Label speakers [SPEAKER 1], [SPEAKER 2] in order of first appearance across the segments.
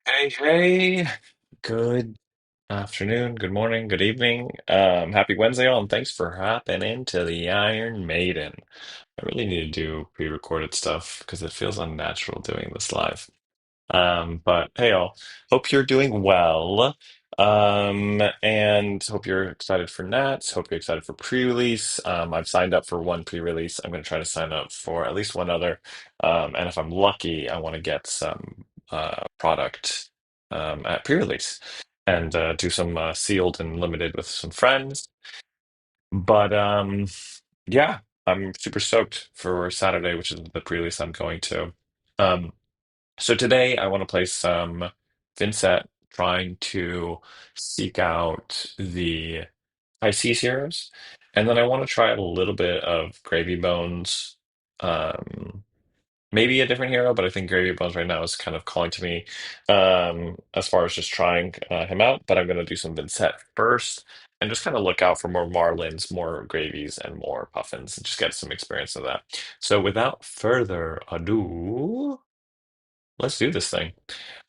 [SPEAKER 1] Hey, hey, good afternoon, good morning, good evening. Happy Wednesday all, and thanks for hopping into the Iron Maiden. I really need to do pre-recorded stuff because it feels unnatural doing this live. But hey, all, hope you're doing well. And hope you're excited for Nats. Hope you're excited for pre-release. I've signed up for one pre-release. I'm going to try to sign up for at least one other. And if I'm lucky, I want to get some product at pre-release and do some sealed and limited with some friends. But yeah, I'm super stoked for Saturday, which is the pre-release I'm going to. Um, so today I want to play some Vynnset, trying to seek out the high seas heroes, and then I want to try a little bit of Gravy Bones. Maybe a different hero, but I think Gravy Bones right now is kind of calling to me as far as just trying him out. But I'm going to do some Vynnset first and just kind of look out for more Marlins, more Gravies, and more Puffins and just get some experience of that. So without further ado, let's do this thing.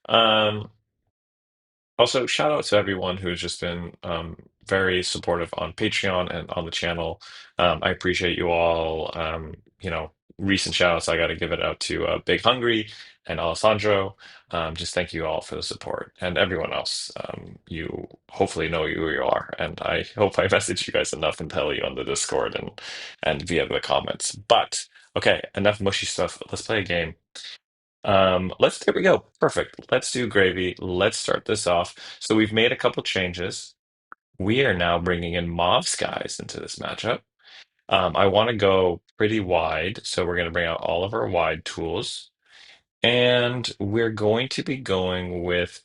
[SPEAKER 1] Um, Also, shout out to everyone who's just been very supportive on Patreon and on the channel. I appreciate you all. Recent shout outs, I got to give it out to BigHungry and Alessandro. Just thank you all for the support and everyone else. You hopefully know who you are, and I hope I messaged you guys enough and tell you on the Discord and via the comments. But okay, enough mushy stuff. Let's play a game. There we go. Perfect. Let's do gravy. Let's start this off. So we've made a couple changes. We are now bringing in Mauve Skies into this matchup. I want to go pretty wide, so we're going to bring out all of our wide tools. And we're going to be going with,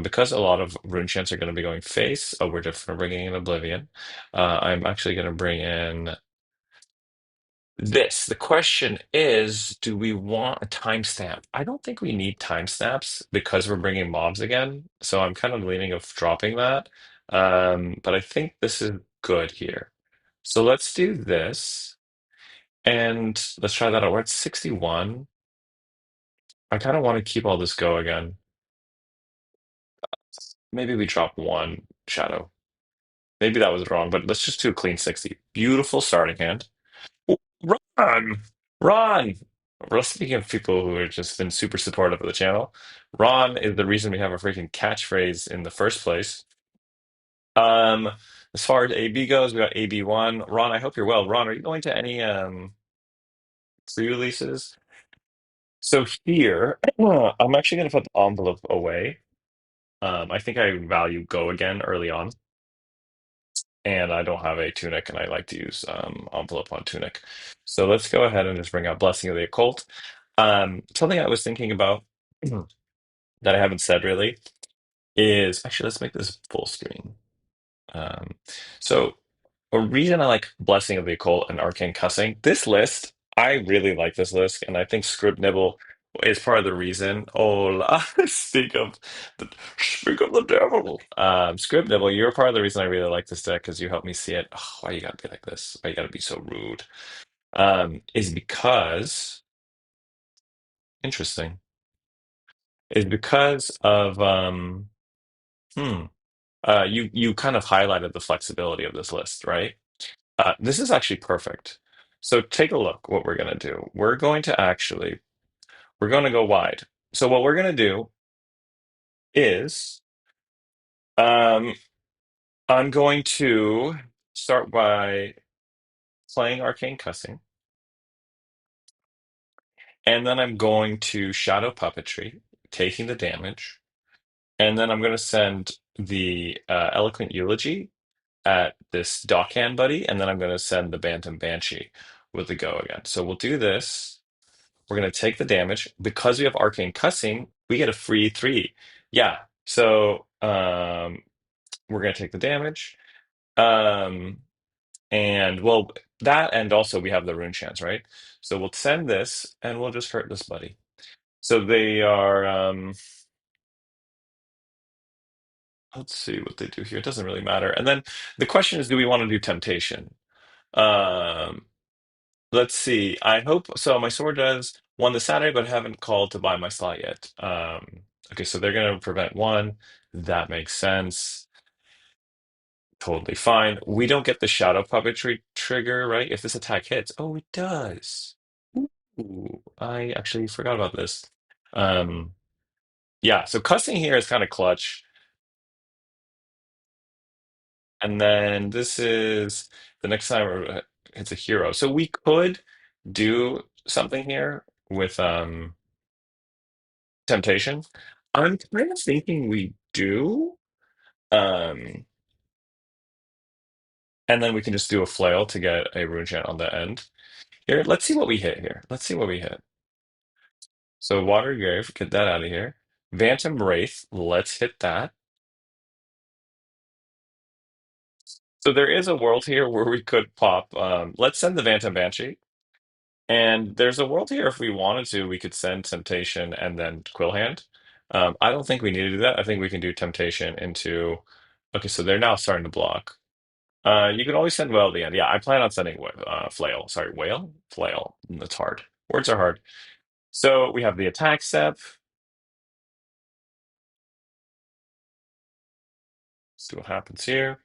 [SPEAKER 1] because a lot of rune chants are going to be going face, we're just bringing in Oblivion. I'm actually going to bring in this. The question is, do we want a timestamp? I don't think we need timestamps because we're bringing mobs again. So I'm kind of leaning of dropping that. But I think this is good here. So let's do this and let's try that out. We're at 61. I kind of want to keep all this go again. Maybe we drop one shadow. Maybe that was wrong, but let's just do a clean 60. Beautiful starting hand. Oh, Ron! Ron! Well, speaking of people who have just been super supportive of the channel, Ron is the reason we have a freaking catchphrase in the first place. Um, as far as AB goes, we got AB1. Ron, I hope you're well. Ron, are you going to any pre-releases? So here, I'm actually going to put the envelope away. I think I value Go again early on, and I don't have a tunic, and I like to use envelope on tunic. So let's go ahead and just bring out Blessing of the Occult. Something I was thinking about that I haven't said really is actually let's make this full screen. Um, so a reason I like Blessing of the Occult and Arcane Cussing, this list, I really like this list, and I think Scribnibble is part of the reason. Oh, speak of the devil. Scribnibble, you're part of the reason I really like this deck because you helped me see it. Oh, why you gotta be like this? Why you gotta be so rude? Is because interesting. Is because of hmm. You kind of highlighted the flexibility of this list, right? This is actually perfect. So take a look what we're going to do. We're going to go wide. So what we're going to do is um, I'm going to start by playing Arcane Cussing, and then I'm going to Shadow Puppetry, taking the damage, and then I'm going to send the Eloquent Eulogy at this Dockhand buddy, and then I'm going to send the Bantam Banshee with the go again. So we'll do this. We're going to take the damage. Because we have Arcane Cussing, we get a free three. Yeah. So we're going to take the damage. Um, and well, that and also we have the rune chance, right? So we'll send this and we'll just hurt this buddy. So they are, let's see what they do here. It doesn't really matter. And then the question is, do we want to do Temptation? Um, Let's see. I hope so. My sword does won the Saturday, but haven't called to buy my slot yet. Okay, so they're going to prevent one. That makes sense. Totally fine. We don't get the shadow puppetry trigger, right? If this attack hits. Oh, it does. Ooh, I actually forgot about this. Um, yeah, so cussing here is kind of clutch. And then this is the next time it's a hero. So we could do something here with temptation. I'm kind of thinking we do. Um, and then we can just do a flail to get a rune chant on the end. Here, let's see what we hit here. Let's see what we hit. So Water Grave, get that out of here. Phantom Wraith, let's hit that. So there is a world here where we could pop. Let's send the Phantom Banshee. And there's a world here if we wanted to, we could send Temptation and then Quillhand. I don't think we need to do that. I think we can do Temptation into. Okay, so they're now starting to block. You can always send Whale at the end. Yeah, I plan on sending Flail. Sorry, Whale? Flail. That's hard. Words are hard. So we have the attack step. See what happens here.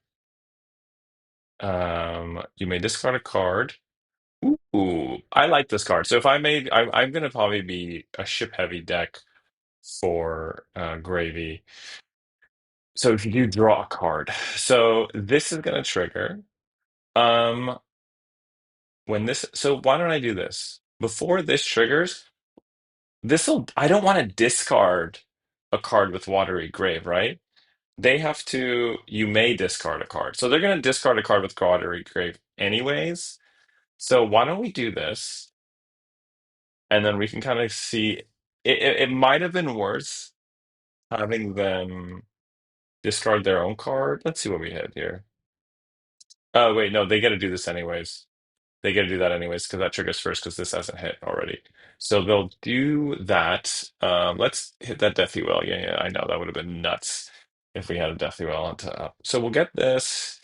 [SPEAKER 1] You may discard a card. Ooh, I like this card. So if I made, I'm gonna probably be a ship heavy deck for Gravy. So if you draw a card, so this is gonna trigger. Um, when this, so why don't I do this before this triggers? This'll. I don't want to discard a card with Watery Grave, right? They have to. You may discard a card, so they're gonna discard a card with Watery Grave anyways. So why don't we do this, and then we can kind of see. It might have been worse having them discard their own card. Let's see what we hit here. Oh wait, no, they got to do this anyways. They got to do that anyways because that triggers first because this hasn't hit already. So they'll do that. Let's hit that Deathy Well. Yeah, yeah, I know that would have been nuts if we had a Deathy Well on top. So we'll get this,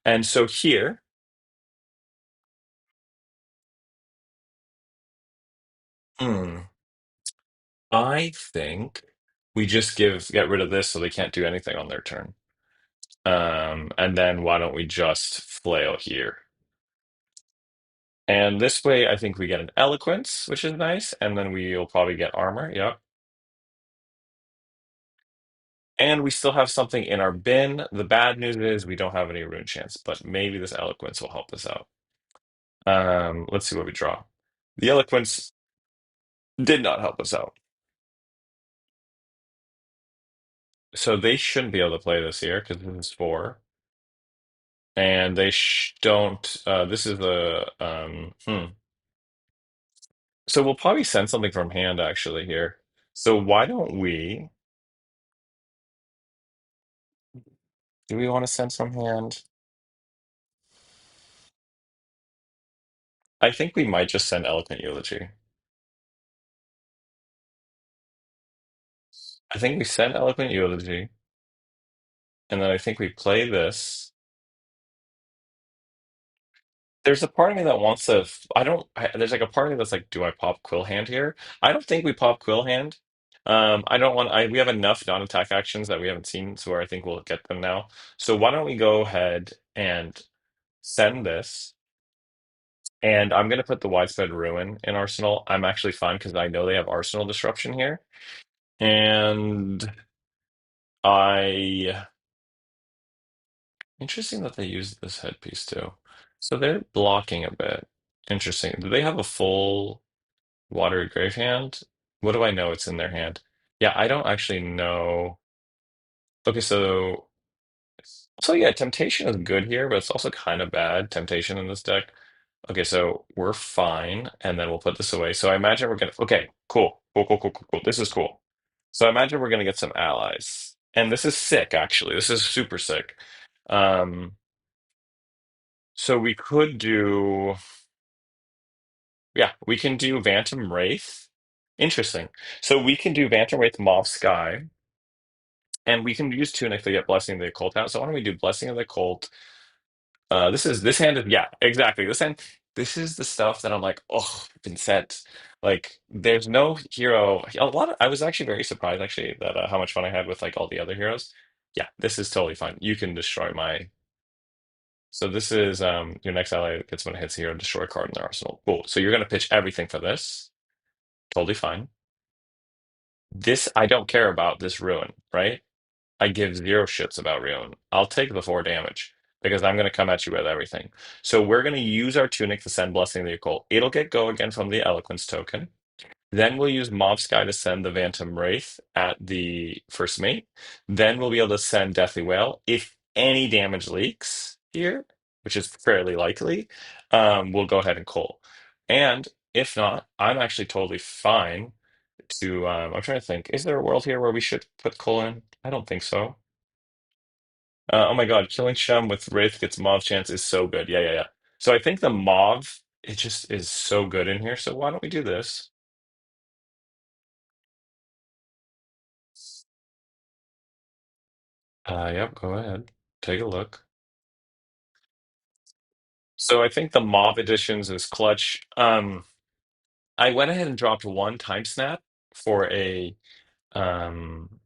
[SPEAKER 1] and so here, hmm, I think we just get rid of this so they can't do anything on their turn. And then why don't we just flail here? And this way, I think we get an eloquence, which is nice, and then we'll probably get armor. Yep. And we still have something in our bin. The bad news is we don't have any rune chance, but maybe this eloquence will help us out. Let's see what we draw. The eloquence did not help us out. So they shouldn't be able to play this here because this is four. And they don't this is so we'll probably send something from hand actually here. So why don't we do we want to send from hand? I think we might just send Eloquent Eulogy. I think we send Eloquent Eulogy, and then I think we play this. There's a part of me that wants to. I don't. There's like a part of me that's like, do I pop Quill Hand here? I don't think we pop Quill Hand. I don't want. We have enough non-attack actions that we haven't seen, so where I think we'll get them now. So why don't we go ahead and send this? And I'm gonna put the Widespread Ruin in Arsenal. I'm actually fine because I know they have Arsenal Disruption here, and I. Interesting that they use this headpiece too. So they're blocking a bit. Interesting. Do they have a full watery grave hand? What do I know it's in their hand? Yeah, I don't actually know. Okay, so yeah, temptation is good here, but it's also kind of bad, temptation in this deck. Okay, so we're fine, and then we'll put this away. So I imagine we're gonna okay, cool. Cool, cool, cool, cool, cool. This is cool. So I imagine we're gonna get some allies. And this is sick, actually. This is super sick. Um, so we could do, yeah, we can do Phantom Wraith. Interesting. So we can do Phantom Wraith Moth Sky, and we can use Tunic to get Blessing of the Occult out. So why don't we do Blessing of the Occult? This hand is yeah, exactly. This hand This is the stuff that I'm like, oh, Vynnset. Like, there's no hero. I was actually very surprised, actually, that how much fun I had with like all the other heroes. Yeah, this is totally fine. You can destroy my. So this is your next ally gets when it hits hero, destroy a card in their arsenal. Cool. So you're gonna pitch everything for this. Totally fine. This I don't care about this ruin, right? I give zero shits about ruin. I'll take the 4 damage because I'm gonna come at you with everything. So we're gonna use our tunic to send blessing the occult. It'll get go again from the eloquence token. Then we'll use Mob Sky to send the Phantom Wraith at the first mate. Then we'll be able to send Deathly Wail. If any damage leaks here, which is fairly likely, we'll go ahead and Coal. And if not, I'm actually totally fine to. I'm trying to think. Is there a world here where we should put Coal in? I don't think so. Oh my God, killing Shem with Wraith gets Mauve chance is so good. Yeah, yeah, yeah. So I think the Mauve, it just is so good in here. So why don't we do this? Yep, go ahead. Take a look. So I think the Mauve editions is clutch. I went ahead and dropped one time snap for a um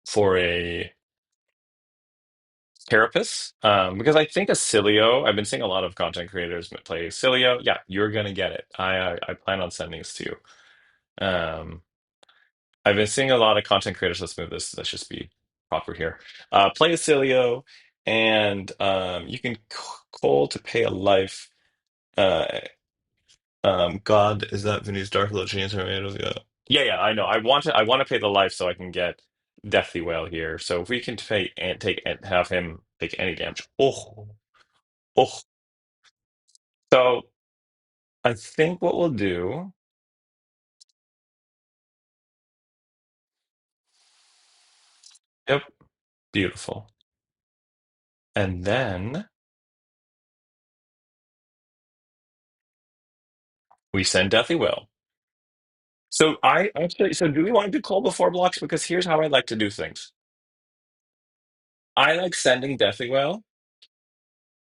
[SPEAKER 1] for a Carapace. Because I think a Cilio, I've been seeing a lot of content creators play Cilio. Yeah, you're gonna get it. I plan on sending this to you. I've been seeing a lot of content creators. Let's move this. Let's just be proper here. Play a Cilio, and you can call to pay a life. Uh, God, is that Vinny's Dark Little Chains are made of? Yeah, yeah, yeah. I know. I want to pay the life so I can get Deathly Whale here. So if we can pay and take and have him take any damage. Oh, oh. So I think what we'll do. Yep, beautiful. And then we send Deathly Whale. So I actually, so do we want to do call before blocks? Because here's how I like to do things. I like sending Deathly Whale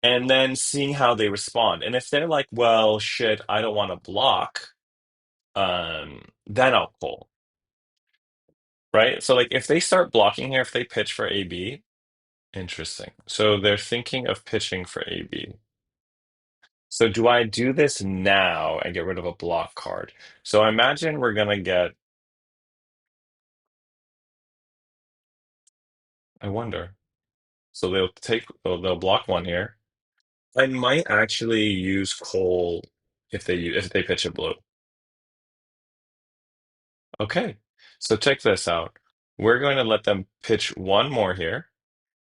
[SPEAKER 1] and then seeing how they respond. And if they're like, well, shit, I don't want to block, then I'll call. Right? So like if they start blocking here, if they pitch for AB, interesting. So they're thinking of pitching for AB. So do I do this now and get rid of a block card? So I imagine we're gonna get, I wonder. So they'll block one here. I might actually use coal if they pitch a blue. Okay. So check this out. We're going to let them pitch one more here.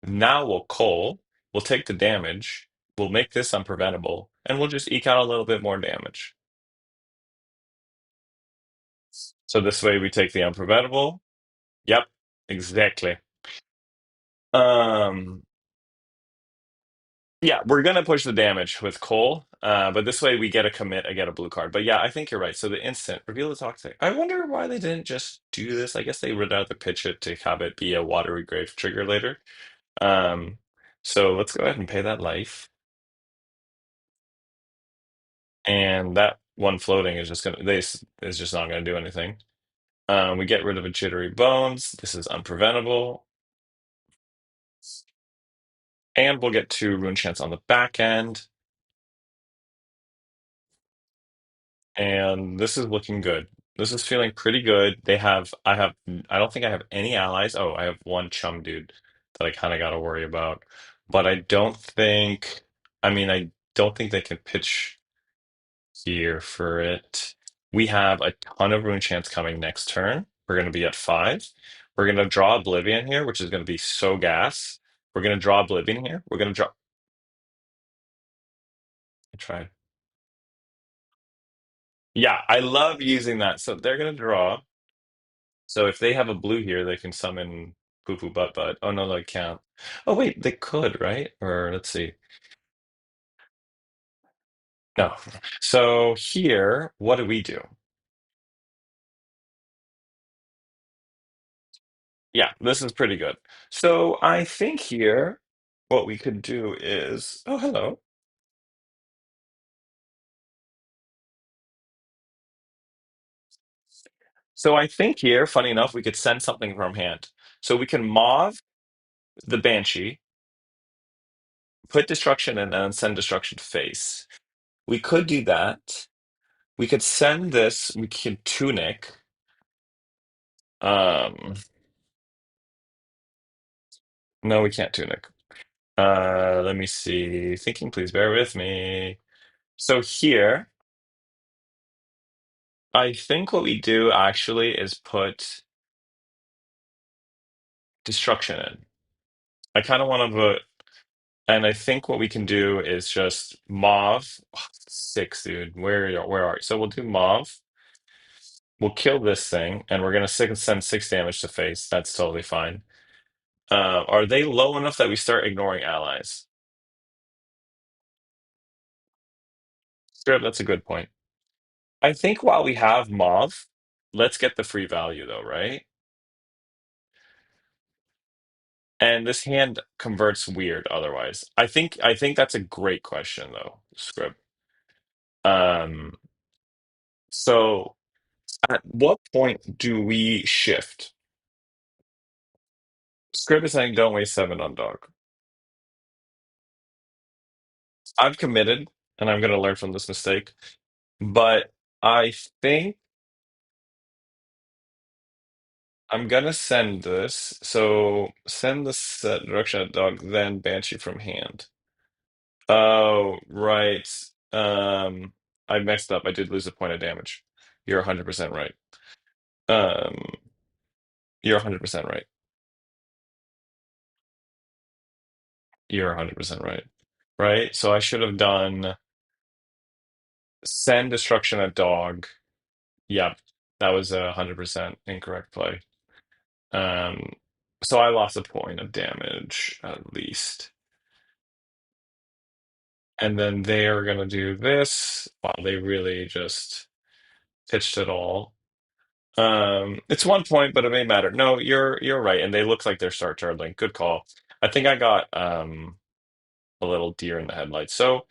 [SPEAKER 1] Now we'll coal. We'll take the damage. We'll make this unpreventable, and we'll just eke out a little bit more damage. So this way we take the unpreventable. Yep, exactly. Um, Yeah, we're gonna push the damage with Cole, but this way we get a commit, I get a blue card. But yeah, I think you're right. So the instant reveal the toxic. I wonder why they didn't just do this. I guess they would rather pitch it to have it be a watery grave trigger later. Um, so let's go ahead and pay that life, and that one floating is just gonna this is just not gonna do anything. We get rid of a jittery bones. This is unpreventable, and we'll get 2 rune chance on the back end. And this is looking good. This is feeling pretty good. I don't think I have any allies. Oh, I have one chum dude that I kind of got to worry about. But I don't think they can pitch here for it. We have a ton of rune chance coming next turn. We're going to be at 5. We're going to draw Oblivion here, which is going to be so gas. We're going to draw Oblivion here. We're going to draw. I tried. Yeah, I love using that. So they're going to draw. So if they have a blue here, they can summon Poo Poo Butt Butt. Oh no, they can't. Oh wait, they could, right? Or let's see. No. So here, what do we do? Yeah, this is pretty good. So I think here, what we could do is, oh hello. So I think here, funny enough, we could send something from hand. So we can mauve the Banshee, put destruction and then send destruction to face. We could do that. We could send this, we could tunic. Um, no, we can't tunic. Let me see. Thinking, please bear with me. So here, I think what we do actually is put destruction in. I kind of want to put, and I think what we can do is just mauve. Oh, six, dude. Where are you? So we'll do mauve. We'll kill this thing, and we're gonna send six damage to face. That's totally fine. Are they low enough that we start ignoring allies? Sure, that's a good point. I think while we have mauve, let's get the free value though, right? And this hand converts weird otherwise. I think that's a great question though, Scrib. Um, so at what point do we shift? Scrib is saying don't waste seven on dog. I've committed and I'm gonna learn from this mistake, but I think I'm gonna send this. So send the set direction at dog, then banshee from hand. Oh, right. I messed up. I did lose a point of damage. You're 100% right. Um, you're 100% right. You're 100% right. Right? So I should have done send destruction at dog. Yep. That was 100% incorrect play. Um, so I lost a point of damage at least. And then they are gonna do this. Wow, they really just pitched it all. It's one point, but it may matter. No, you're right, and they look like they're start turtling. Good call. I think I got a little deer in the headlights. So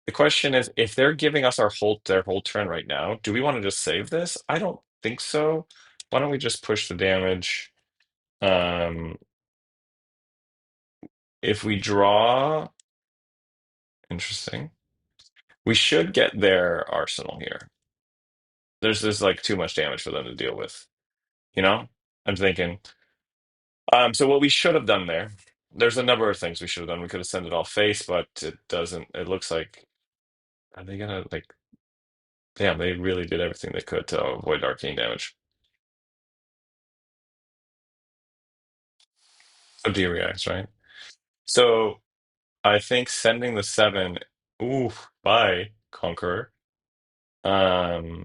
[SPEAKER 1] the question is, if they're giving us their whole turn right now, do we want to just save this? I don't think so. Why don't we just push the damage? Um, if we draw, interesting. We should get their arsenal here. There's like too much damage for them to deal with. You know? I'm thinking. So what we should have done there, there's a number of things we should have done. We could have sent it all face, but it doesn't. It looks like are they gonna like? Damn, they really did everything they could to avoid arcane damage. So D reacts, right? So I think sending the seven. Ooh, bye, Conqueror. Um,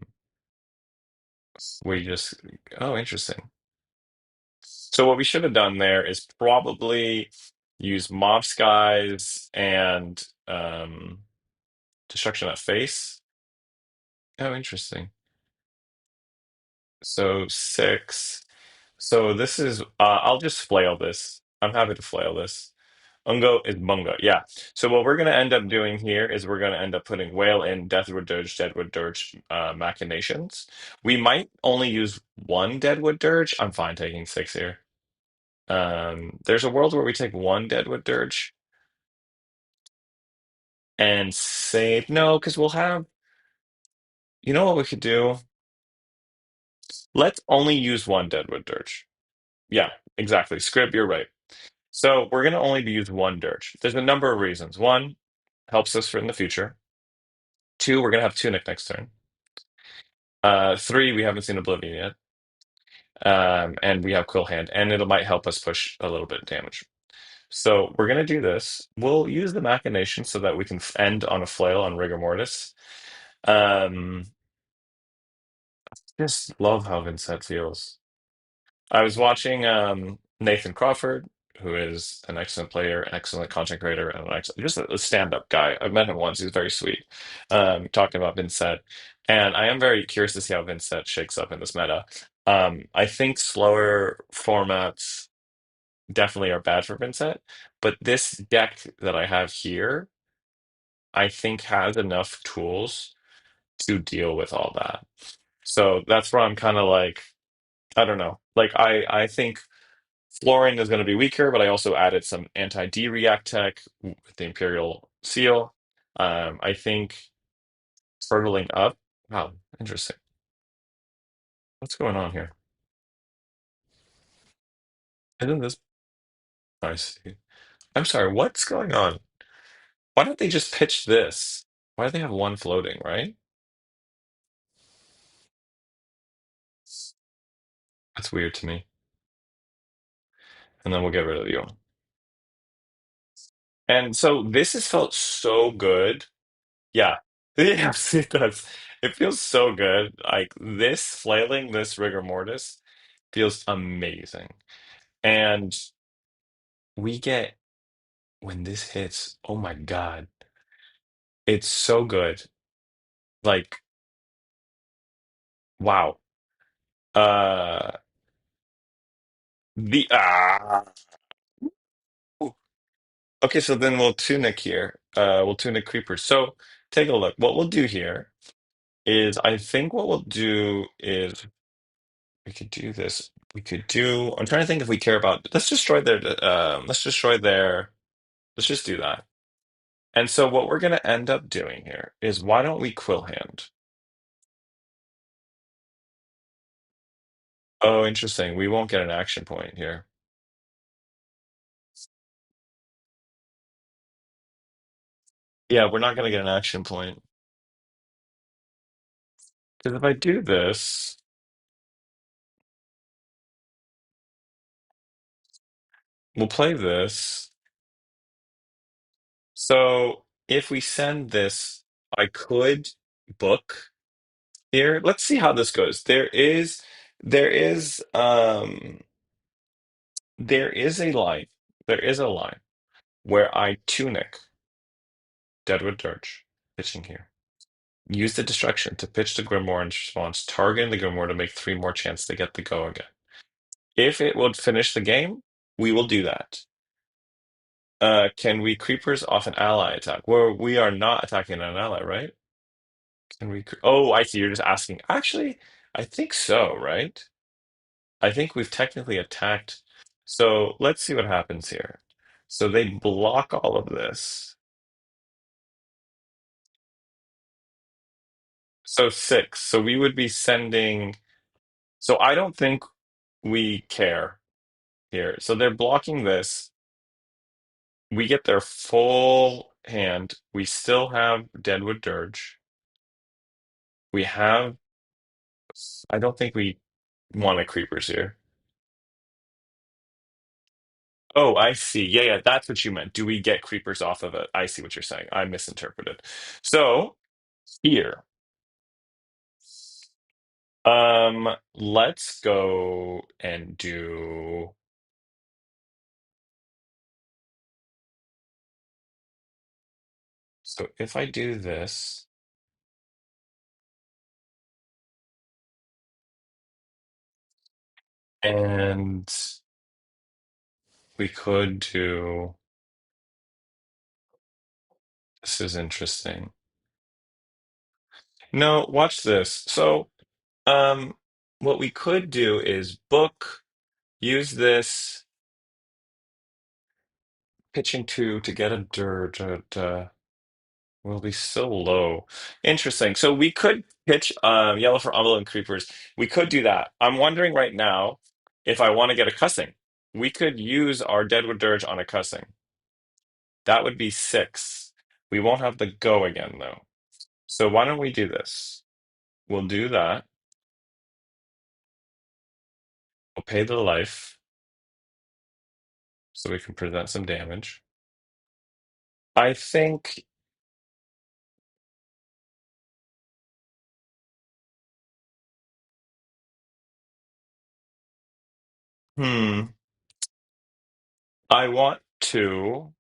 [SPEAKER 1] we just. Oh, interesting. So what we should have done there is probably use Mob Skies and Destruction at face. Oh, interesting. So six. So this is I'll just flail this. I'm happy to flail this. Ungo is bunga. Yeah. So what we're gonna end up doing here is we're gonna end up putting whale in Deathwood Dirge, Deadwood Dirge, machinations. We might only use one Deadwood Dirge. I'm fine taking six here. There's a world where we take one Deadwood Dirge and save. No, because we'll have. You know what we could do? Let's only use one Deadwood Dirge. Yeah, exactly. Scrib, you're right. So we're going to only be use one dirge. There's a number of reasons. One, helps us for in the future. Two, we're going to have Tunic next turn. Three, we haven't seen Oblivion yet. And we have Quill Hand, and it might help us push a little bit of damage. So we're going to do this. We'll use the Machination so that we can end on a flail on Rigor Mortis. Um, just love how Vynnset feels. I was watching Nathan Crawford, who is an excellent player, an excellent content creator, and just a stand-up guy. I've met him once. He's very sweet. Talking about Vynnset, and I am very curious to see how Vynnset shakes up in this meta. I think slower formats definitely are bad for Vynnset, but this deck that I have here, I think has enough tools to deal with all that. So that's where I'm kind of like, I don't know. Like I think flooring is going to be weaker, but I also added some anti-D react tech with the Imperial Seal. I think turtling up. Wow, interesting. What's going on here? Isn't this? I see. I'm sorry. What's going on? Why don't they just pitch this? Why do they have one floating, right? That's weird to me. And then we'll get rid of you. And so this has felt so good. Yeah. Yes, it does. It feels so good. Like this flailing, this rigor mortis feels amazing. And we get when this hits, oh my God, it's so good. Like, wow. Uh the okay, so then we'll tunic here. We'll tunic creepers. So take a look. What we'll do here is I think what we'll do is we could do this. We could do. I'm trying to think if we care about. Let's destroy their. Let's destroy their. Let's just do that. And so what we're going to end up doing here is why don't we quill hand? Oh, interesting. We won't get an action point here. Yeah, we're not going to get an action point because if I do this, we'll play this. So if we send this, I could book here. Let's see how this goes. There is, there is a line. There is a line where I tunic Deadwood Dirge, pitching here. Use the distraction to pitch the Grimoire in response, targeting the Grimoire to make three more chances to get the go again. If it would finish the game, we will do that. Can we creepers off an ally attack? Where we are not attacking an ally, right? Can we? Oh, I see. You're just asking. Actually, I think so, right? I think we've technically attacked. So let's see what happens here. So they block all of this. So six. So we would be sending. So I don't think we care here. So they're blocking this. We get their full hand. We still have Deadwood Dirge. We have. I don't think we want a creepers here. Oh, I see. Yeah, yeah, that's what you meant. Do we get creepers off of it? I see what you're saying. I misinterpreted. So here, let's go and do. So if I do this, and we could do. This is interesting. No, watch this. So, what we could do is book, use this pitching two to get a dirt. Will be so low. Interesting. So we could pitch yellow for Umberland Creepers. We could do that. I'm wondering right now if I want to get a cussing. We could use our Deadwood Dirge on a cussing. That would be six. We won't have the go again though. So why don't we do this? We'll do that. We'll pay the life so we can present some damage. I think, hmm, I want to,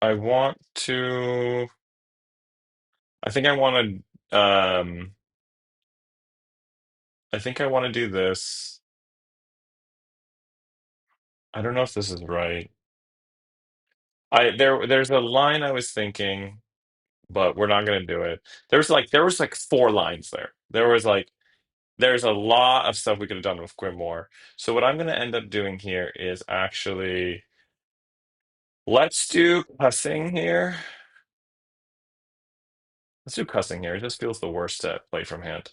[SPEAKER 1] I want to, I think I want to, I think I want to do this. I don't know if this is right. There's a line I was thinking, but we're not gonna do it. There was like four lines there. There was like there's a lot of stuff we could have done with Grimoire. So what I'm going to end up doing here is actually let's do cussing here. Let's do cussing here. It just feels the worst to play from hand.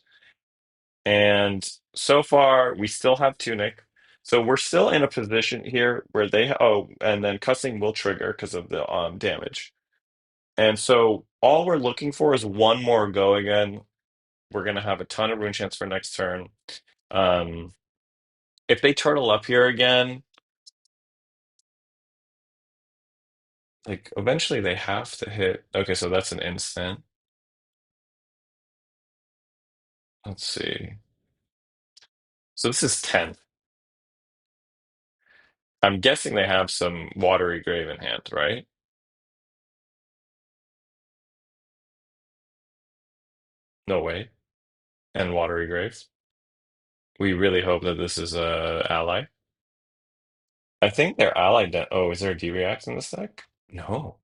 [SPEAKER 1] And so far, we still have Tunic. So we're still in a position here where they oh, and then cussing will trigger because of the damage. And so all we're looking for is one more go again. We're gonna have a ton of rune chance for next turn. Um, if they turtle up here again, like eventually they have to hit. Okay, so that's an instant. Let's see. So this is 10. I'm guessing they have some watery grave in hand, right? No way. And watery grave. We really hope that this is a ally. I think they're allied. Oh, is there a D-React in this deck? No.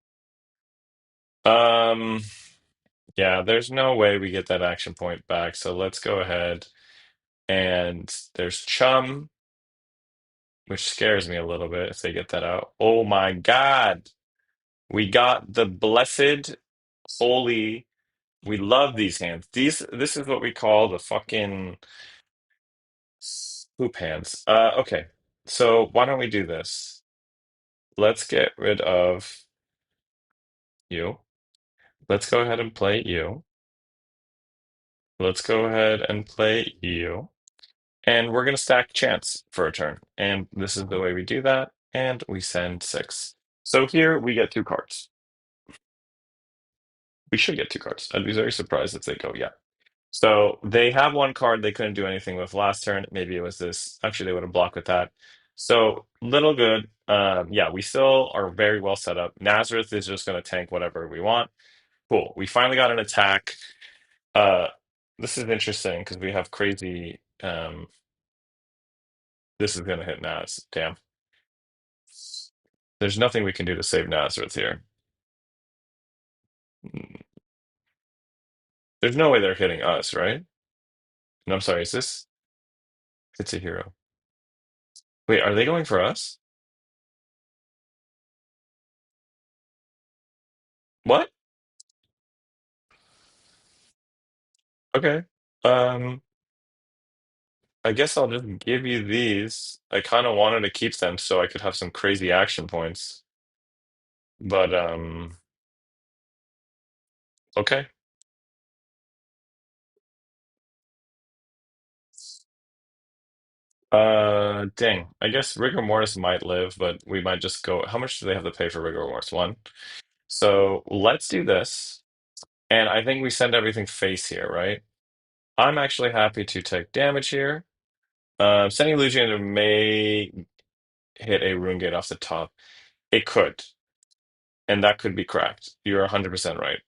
[SPEAKER 1] Um, yeah, there's no way we get that action point back. So let's go ahead. And there's Chum, which scares me a little bit if they get that out. Oh my God. We got the blessed, holy. We love these hands. This is what we call the fucking poop hands. Okay. So why don't we do this? Let's get rid of you. Let's go ahead and play you. Let's go ahead and play you. And we're going to stack chance for a turn. And this is the way we do that. And we send 6. So here we get 2 cards. We should get 2 cards. I'd be very surprised if they go, yeah. So they have 1 card they couldn't do anything with last turn. Maybe it was this. Actually, they would have blocked with that. So little good. Yeah, we still are very well set up. Nazareth is just going to tank whatever we want. Cool. We finally got an attack. Uh, this is interesting because we have crazy. This is going to hit Naz. Damn. There's nothing we can do to save Nazareth here. Mm, there's no way they're hitting us, right? No, I'm sorry. Is this? It's a hero. Wait, are they going for us? What? Okay. Um, I guess I'll just give you these. I kind of wanted to keep them so I could have some crazy action points. But okay. Dang. I guess rigor mortis might live, but we might just go. How much do they have to pay for rigor mortis? 1. So let's do this. And I think we send everything face here, right? I'm actually happy to take damage here. Sending Lucian may hit a rune gate off the top. It could, and that could be cracked. You're 100% right.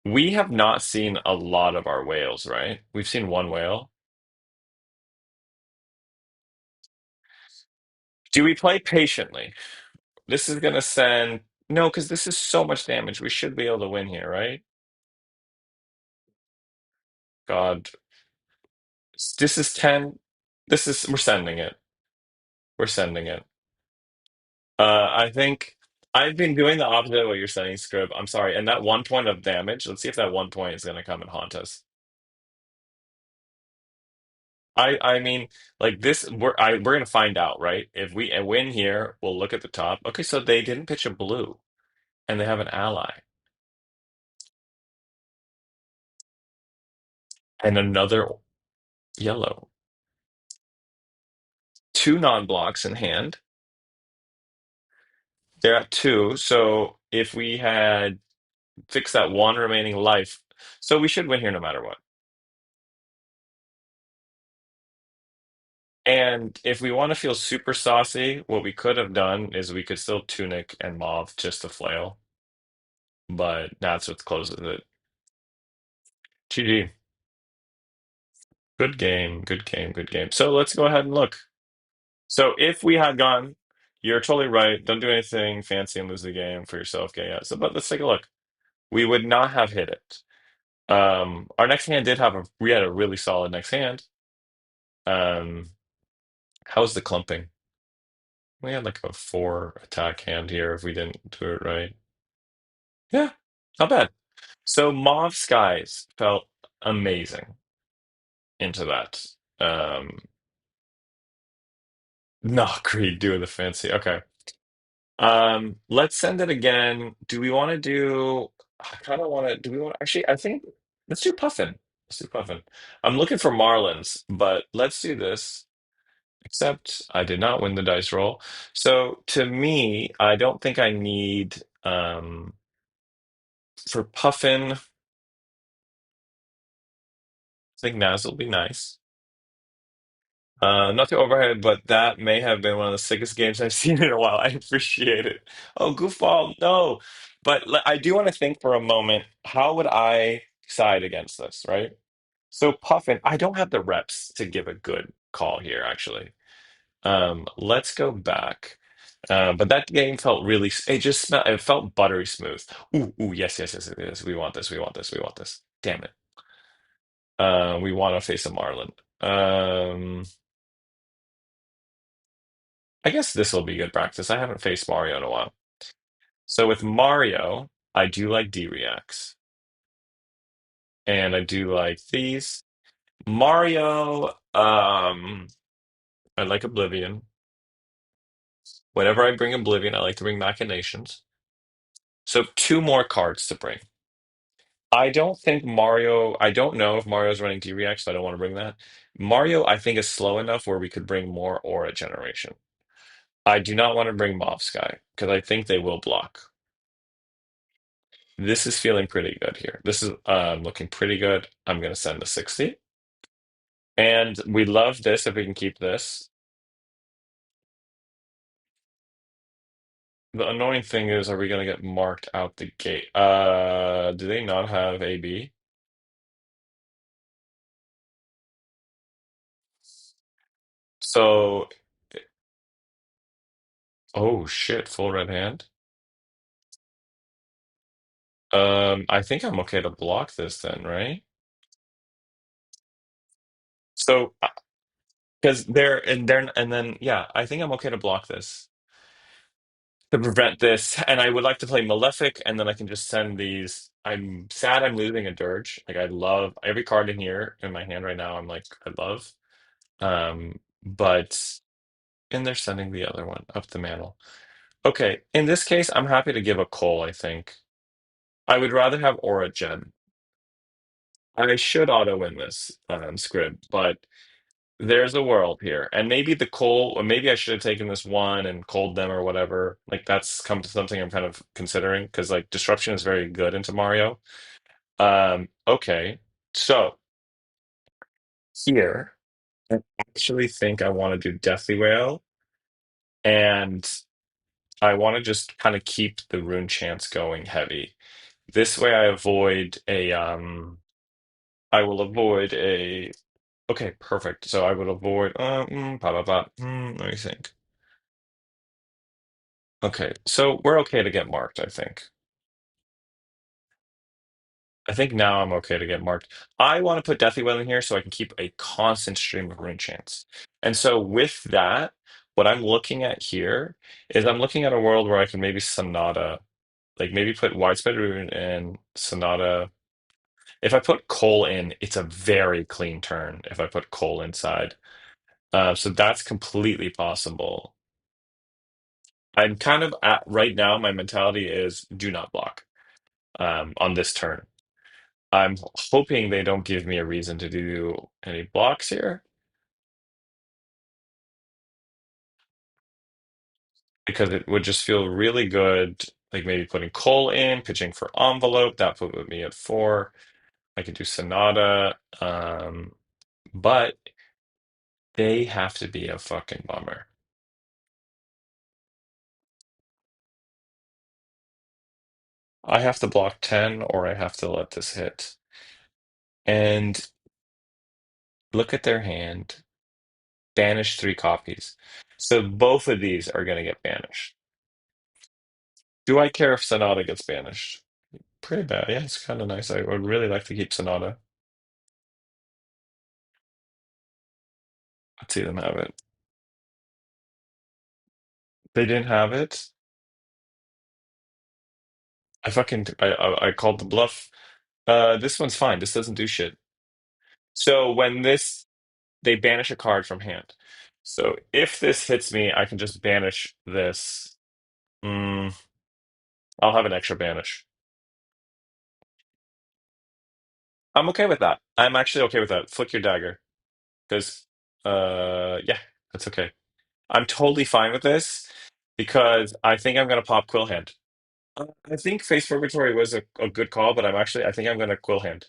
[SPEAKER 1] We have not seen a lot of our whales, right? We've seen 1 whale. Do we play patiently? This is going to send. No, because this is so much damage. We should be able to win here, right? God. This is 10. We're sending it. We're sending it. I think I've been doing the opposite of what you're saying, Scrib. I'm sorry. And that 1 point of damage, let's see if that 1 point is going to come and haunt us. I mean, like this, we're going to find out, right? If we win here, we'll look at the top. Okay, so they didn't pitch a blue, and they have an ally and another yellow. 2 non-blocks in hand. They're at 2. So if we had fixed that 1 remaining life, so we should win here no matter what. And if we want to feel super saucy, what we could have done is we could still tunic and mauve just to flail, but that's what closes it. GG. Good game, good game, good game. So let's go ahead and look. So if we had gone, you're totally right. Don't do anything fancy and lose the game for yourself. Okay, yeah. So, but let's take a look. We would not have hit it. Our next hand did have we had a really solid next hand. Um, how's the clumping? We had like a four attack hand here if we didn't do it right. Yeah, not bad. So Mauve Skies felt amazing into that. Um, no, Creed doing the fancy. Okay. Let's send it again. Do we want to do? I kind of want to. Do we want? Actually, I think let's do Puffin. Let's do Puffin. I'm looking for Marlins, but let's do this. Except I did not win the dice roll. So to me, I don't think I need for Puffin. I think Naz will be nice. Not to overhead, but that may have been one of the sickest games I've seen in a while. I appreciate it. Oh, goofball, no. But I do want to think for a moment, how would I side against this, right? So Puffin, I don't have the reps to give a good call here, actually. Let's go back. But that game felt really, it just smelled, it felt buttery smooth. Ooh, ooh, yes, yes, yes, yes. We want this, we want this, we want this. Damn it. We want to face a Marlin. Um, I guess this will be good practice. I haven't faced Mario in a while. So with Mario, I do like D-Reacts, and I do like these. Mario, I like Oblivion. Whenever I bring Oblivion, I like to bring Machinations. So two more cards to bring. I don't know if Mario's running D-React, so I don't want to bring that. Mario, I think, is slow enough where we could bring more Aura Generation. I do not want to bring Mob Sky because I think they will block. This is feeling pretty good here. This is looking pretty good. I'm going to send a 60. And we love this if we can keep this. The annoying thing is, are we going to get marked out the gate? Do they not have AB? So, oh shit, full red hand. I think I'm okay to block this then, right? So, because they're and then yeah, I think I'm okay to block this to prevent this. And I would like to play Malefic, and then I can just send these. I'm sad I'm losing a Dirge. Like I love every card in here in my hand right now. I'm like I love. But and they're sending the other one up the mantle. Okay, in this case, I'm happy to give a Cole. I think I would rather have Aura Gem. I should auto win this script, but there's a world here, and maybe the coal, or maybe I should have taken this one and cold them or whatever. Like that's come to something I'm kind of considering because like disruption is very good into Mario. Okay, so here I actually think I want to do Deathly Wail, and I want to just kind of keep the rune chance going heavy. This way, I will avoid a. Okay, perfect. So I would avoid. Let me think. Okay, so we're okay to get marked, I think. I think now I'm okay to get marked. I want to put Deathly Well in here so I can keep a constant stream of rune chance. And so with that, what I'm looking at here is I'm looking at a world where I can maybe Sonata, like maybe put Widespread Rune and Sonata. If I put Cole in, it's a very clean turn if I put Cole inside. So that's completely possible. I'm kind of at right now, my mentality is do not block on this turn. I'm hoping they don't give me a reason to do any blocks here because it would just feel really good, like maybe putting Cole in, pitching for envelope. That would put me at four. I could do Sonata, but they have to be a fucking bummer. I have to block 10 or I have to let this hit. And look at their hand. Banish three copies. So both of these are going to get banished. Do I care if Sonata gets banished? pretty bad. Yeah, it's kind of nice. I would really like to keep Sonata. Let's see them have it. They didn't have it. I called the bluff. This one's fine. This doesn't do shit. So when this they banish a card from hand. So if this hits me, I can just banish this. Mm, I'll have an extra banish. I'm okay with that. I'm actually okay with that. Flick your dagger. Because yeah, that's okay. I'm totally fine with this because I think I'm gonna pop Quill Hand. I think Face Purgatory was a good call, but I think I'm gonna Quill Hand.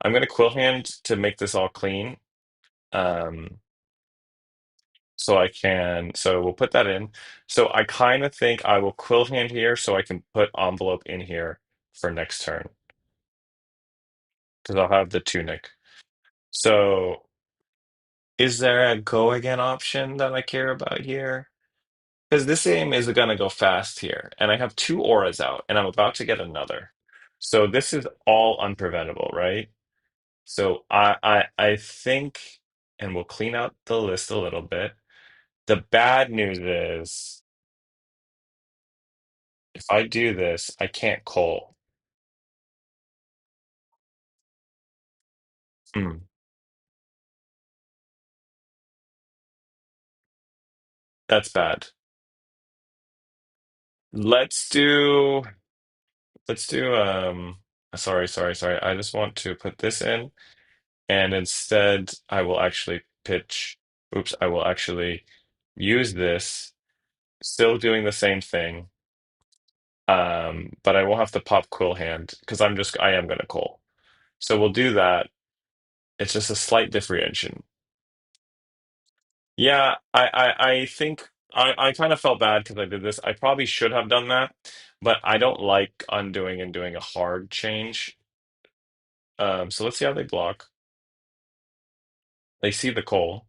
[SPEAKER 1] I'm gonna Quill Hand to make this all clean. Um, so we'll put that in. So I kind of think I will Quill Hand here so I can put Envelope in here for next turn because I'll have the Tunic. So is there a go again option that I care about here? Because this game is gonna go fast here, and I have two auras out, and I'm about to get another. So this is all unpreventable, right? So I think, and we'll clean out the list a little bit. The bad news is if I do this, I can't call. Hmm, that's bad. Let's do let's do sorry. I just want to put this in and instead I will actually pitch I will actually use this, still doing the same thing. But I won't have to pop Quill Hand because I am gonna call. So we'll do that. It's just a slight differentiation. Yeah, I think I kind of felt bad because I did this. I probably should have done that, but I don't like undoing and doing a hard change. So let's see how they block. They see the coal.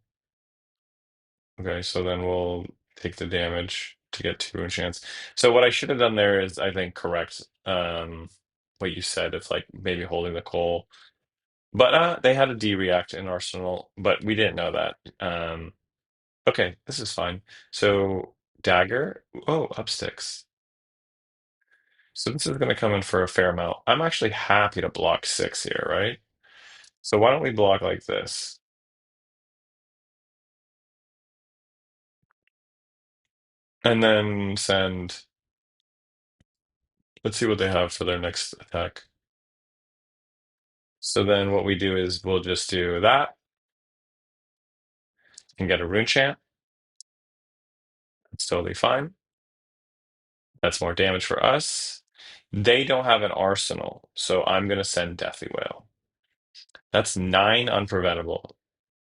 [SPEAKER 1] Okay, so then we'll take the damage to get two in chance. So what I should have done there is I think correct what you said. It's like maybe holding the coal. But they had a D react in Arsenal, but we didn't know that. Okay, this is fine. So dagger. Oh, up sticks. So this is going to come in for a fair amount. I'm actually happy to block six here, right? So why don't we block like this? And then send. Let's see what they have for their next attack. So then what we do is we'll just do that and get a rune chant. It's totally fine. That's more damage for us. They don't have an arsenal, so I'm going to send Deathly Whale. That's nine unpreventable.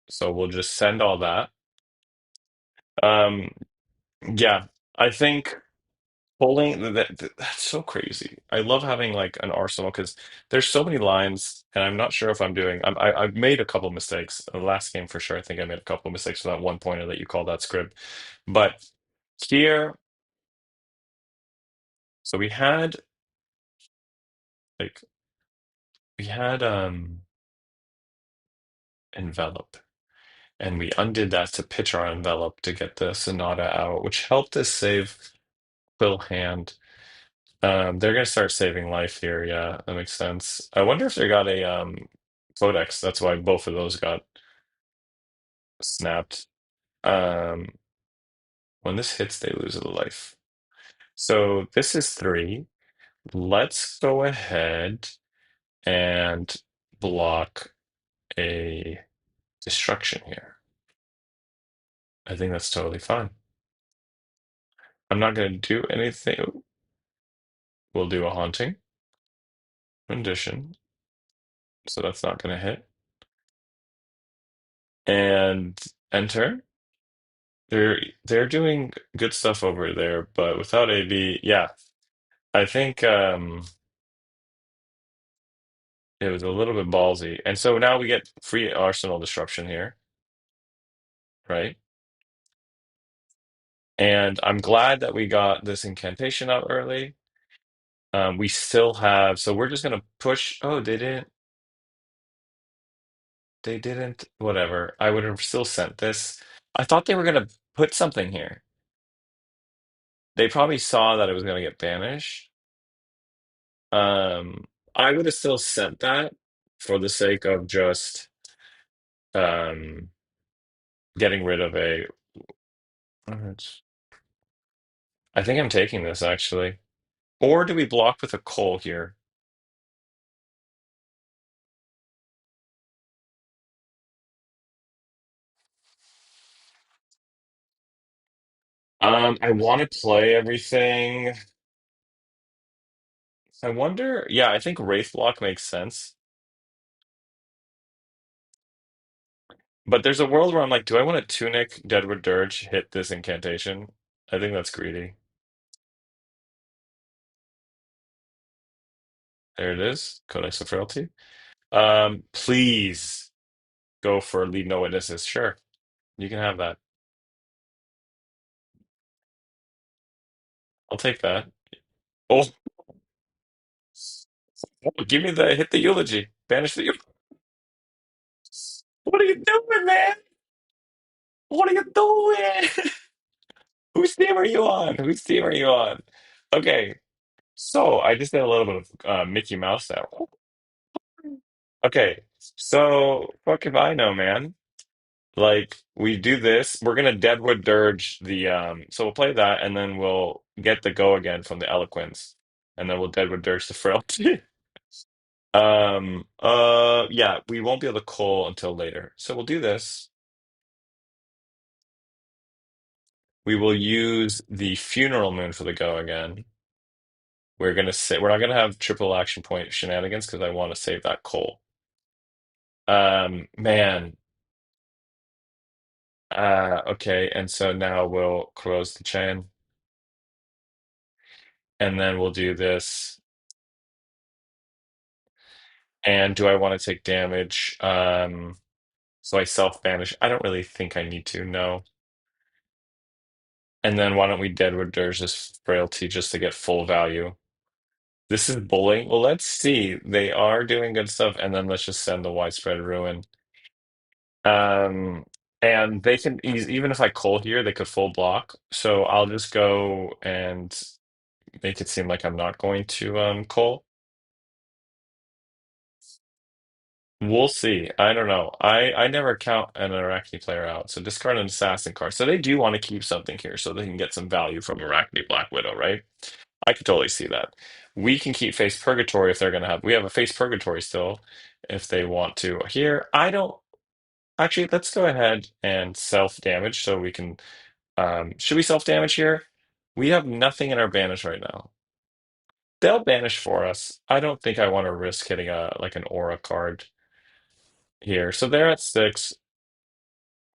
[SPEAKER 1] So we'll just send all that. Um, yeah, I think that's so crazy. I love having like an arsenal because there's so many lines, and I'm not sure if I'm doing. I've made a couple mistakes. The last game for sure, I think I made a couple mistakes with that one pointer that you called that script. But here, so like we had envelop, and we undid that to pitch our envelope to get the Sonata out, which helped us save Quill Hand. They're gonna start saving life here. Yeah, that makes sense. I wonder if they got a codex. That's why both of those got snapped. Um, when this hits, they lose a life. So this is three. Let's go ahead and block a destruction here. I think that's totally fine. I'm not gonna do anything. We'll do a haunting rendition, so that's not gonna hit. And enter. They're doing good stuff over there, but without AB, yeah, I think it was a little bit ballsy. And so now we get free Arsenal disruption here, right? And I'm glad that we got this incantation out early. We still have, so we're just gonna push. Oh, they didn't, whatever. I would have still sent this. I thought they were gonna put something here. They probably saw that it was gonna get banished. Um, I would have still sent that for the sake of just um getting rid of a. I think I'm taking this actually. Or do we block with a coal here? I want to play everything. I wonder. Yeah, I think Wraith block makes sense. But there's a world where I'm like, do I want to Tunic Deadwood Dirge hit this incantation? I think that's greedy. There it is. Codex of Frailty. Please go for leave no witnesses. Sure, you can have that. I'll take that. Oh, give me the hit the eulogy. Banish the eulogy. What are you doing, man? What are you doing? Whose team are you on? Whose team are you on? Okay, so I just did a little bit of Mickey Mouse there. Okay, so fuck if I know, man. Like we do this, we're gonna Deadwood Dirge the so we'll play that and then we'll get the go again from the Eloquence. And then we'll Deadwood Dirge the Frailty. Yeah, we won't be able to call until later. So we'll do this. We will use the Funeral Moon for the go again. We're not gonna have triple action point shenanigans because I want to save that coal. Man. Okay, and so now we'll close the chain, and then we'll do this. And do I want to take damage? So I self-banish. I don't really think I need to, no. And then why don't we Deadwood Dirge this frailty just to get full value? This is bullying. Well, let's see. They are doing good stuff, and then let's just send the widespread ruin. Um, and they can even if I coal here, they could full block. So I'll just go and make it seem like I'm not going to coal. We'll see. I don't know. I never count an Arachne player out. So discard an assassin card. So they do want to keep something here so they can get some value from Arachne Black Widow, right? I could totally see that. We can keep Face Purgatory if they're gonna have. We have a Face Purgatory still if they want to. Here, I don't actually. Let's go ahead and self damage so we can. Should we self damage here? We have nothing in our banish right now. They'll banish for us. I don't think I want to risk hitting a like an aura card here. So they're at 6.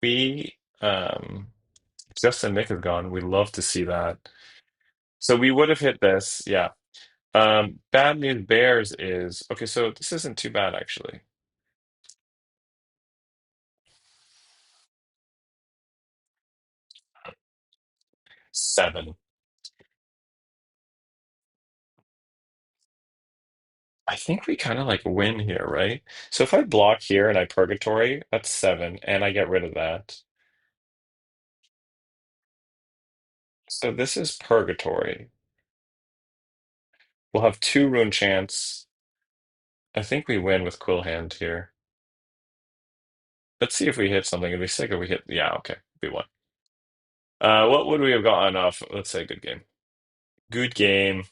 [SPEAKER 1] We Justin Nick is gone. We love to see that. So we would have hit this, yeah. Bad news bears is okay, so this isn't too bad actually. 7. I think we kind of like win here, right? So if I block here and I purgatory, that's 7, and I get rid of that. So this is purgatory. We'll have 2 rune chance. I think we win with Quill Hand here. Let's see if we hit something. It'd be sick if we hit. Yeah, okay, we won. What would we have gotten off? Let's say good game. Good game.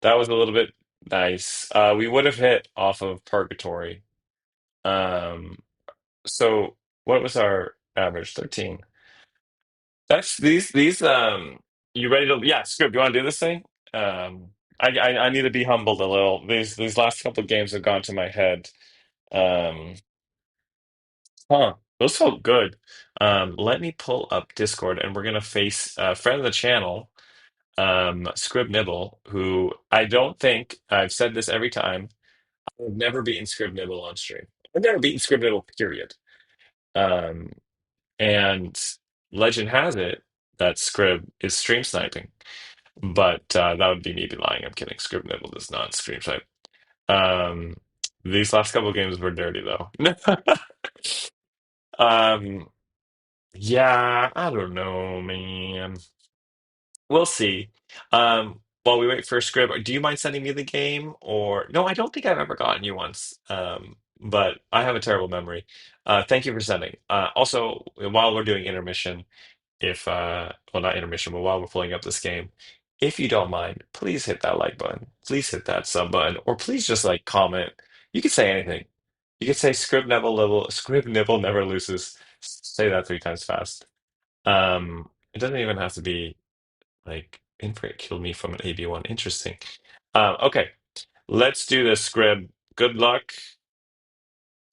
[SPEAKER 1] That was a little bit nice. We would have hit off of Purgatory. Um, so what was our average? 13. That's these you ready to yeah, Scrib, you want to do this thing? Um I need to be humbled a little. These last couple of games have gone to my head. Um those felt good. Let me pull up Discord and we're gonna face friend of the channel, Scribnibble, who I don't think I've said this every time. I've never beaten Scribnibble on stream. I've never beaten Scribnibble, period. Um, and legend has it that Scrib is stream sniping. But that would be me be lying. I'm kidding. Scribnibble does not stream type. Um, these last couple games were dirty though. Um, yeah, I don't know, man. We'll see. While we wait for Scrib, do you mind sending me the game? Or no, I don't think I've ever gotten you once. But I have a terrible memory. Thank you for sending. Also, while we're doing intermission, if well, not intermission, but while we're pulling up this game, if you don't mind, please hit that like button. Please hit that sub button, or please just like comment. You could say anything. You could say Scrib Nibble never loses. Say that 3 times fast. It doesn't even have to be like Infrared killed me from an AB1. Interesting. Okay, let's do this, Scrib. Good luck.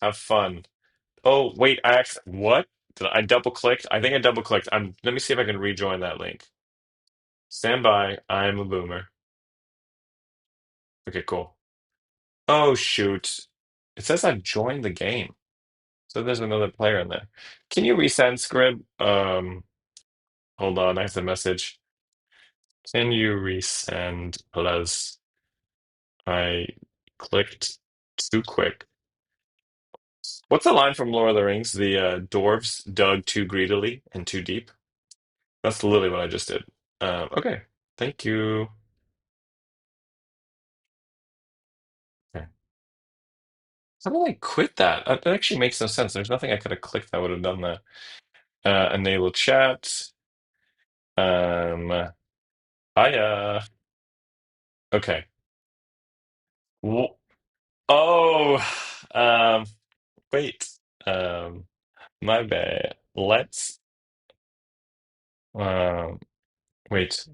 [SPEAKER 1] Have fun. Oh, wait, what? Did I double clicked? I think I double clicked. Let me see if I can rejoin that link. Stand by. I'm a boomer. Okay, cool. Oh, shoot. It says I've joined the game. So there's another player in there. Can you resend, Scrib? Hold on, I have the message. Can you resend, please? I clicked too quick. What's the line from Lord of the Rings? The dwarves dug too greedily and too deep. That's literally what I just did. Okay, thank you. Okay. How do I quit that? That actually makes no sense. There's nothing I could have clicked that would have done that. Enable chat. Um, I okay. Wh- Oh, um, wait. Um, my bad. Um, wait.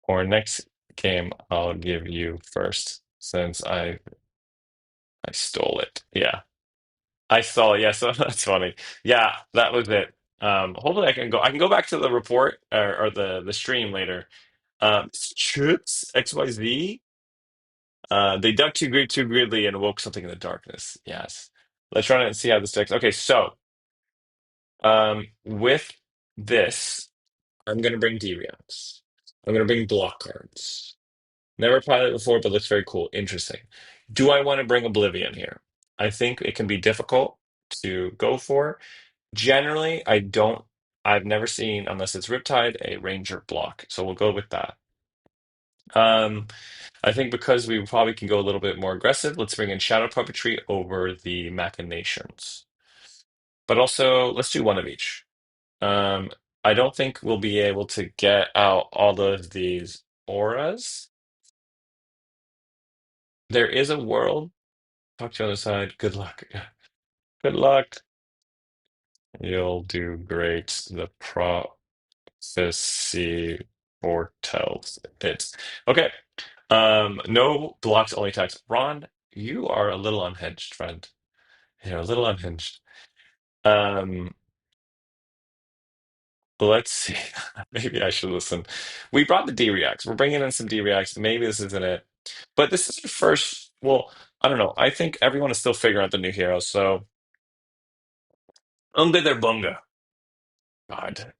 [SPEAKER 1] For next game, I'll give you first since I stole it. Yeah. I stole it. Yeah, so that's funny. Yeah, that was it. Hopefully I can go back to the report or the stream later. Chips XYZ. They dug too greedily and awoke something in the darkness. Yes. Let's run it and see how this sticks. Okay, so with this, I'm gonna bring D-Reacts. I'm gonna bring block cards. Never played it before, but looks very cool. Interesting. Do I want to bring Oblivion here? I think it can be difficult to go for. Generally, I don't. I've never seen, unless it's Riptide, a Ranger block. So we'll go with that. Um, I think because we probably can go a little bit more aggressive, let's bring in Shadow Puppetry over the Machinations. But also, let's do one of each. Um, I don't think we'll be able to get out all of these auras. There is a world. Talk to you on the side. Good luck. Good luck. You'll do great. The prophecy foretells it. Okay. No blocks, only attacks. Ron, you are a little unhinged, friend. You're a little unhinged. Um, let's see. Maybe I should listen. We brought the D-Reacts. We're bringing in some D-Reacts. Maybe this isn't it. But this is the first. Well, I don't know. I think everyone is still figuring out the new heroes. So, Unde der Bunga. God.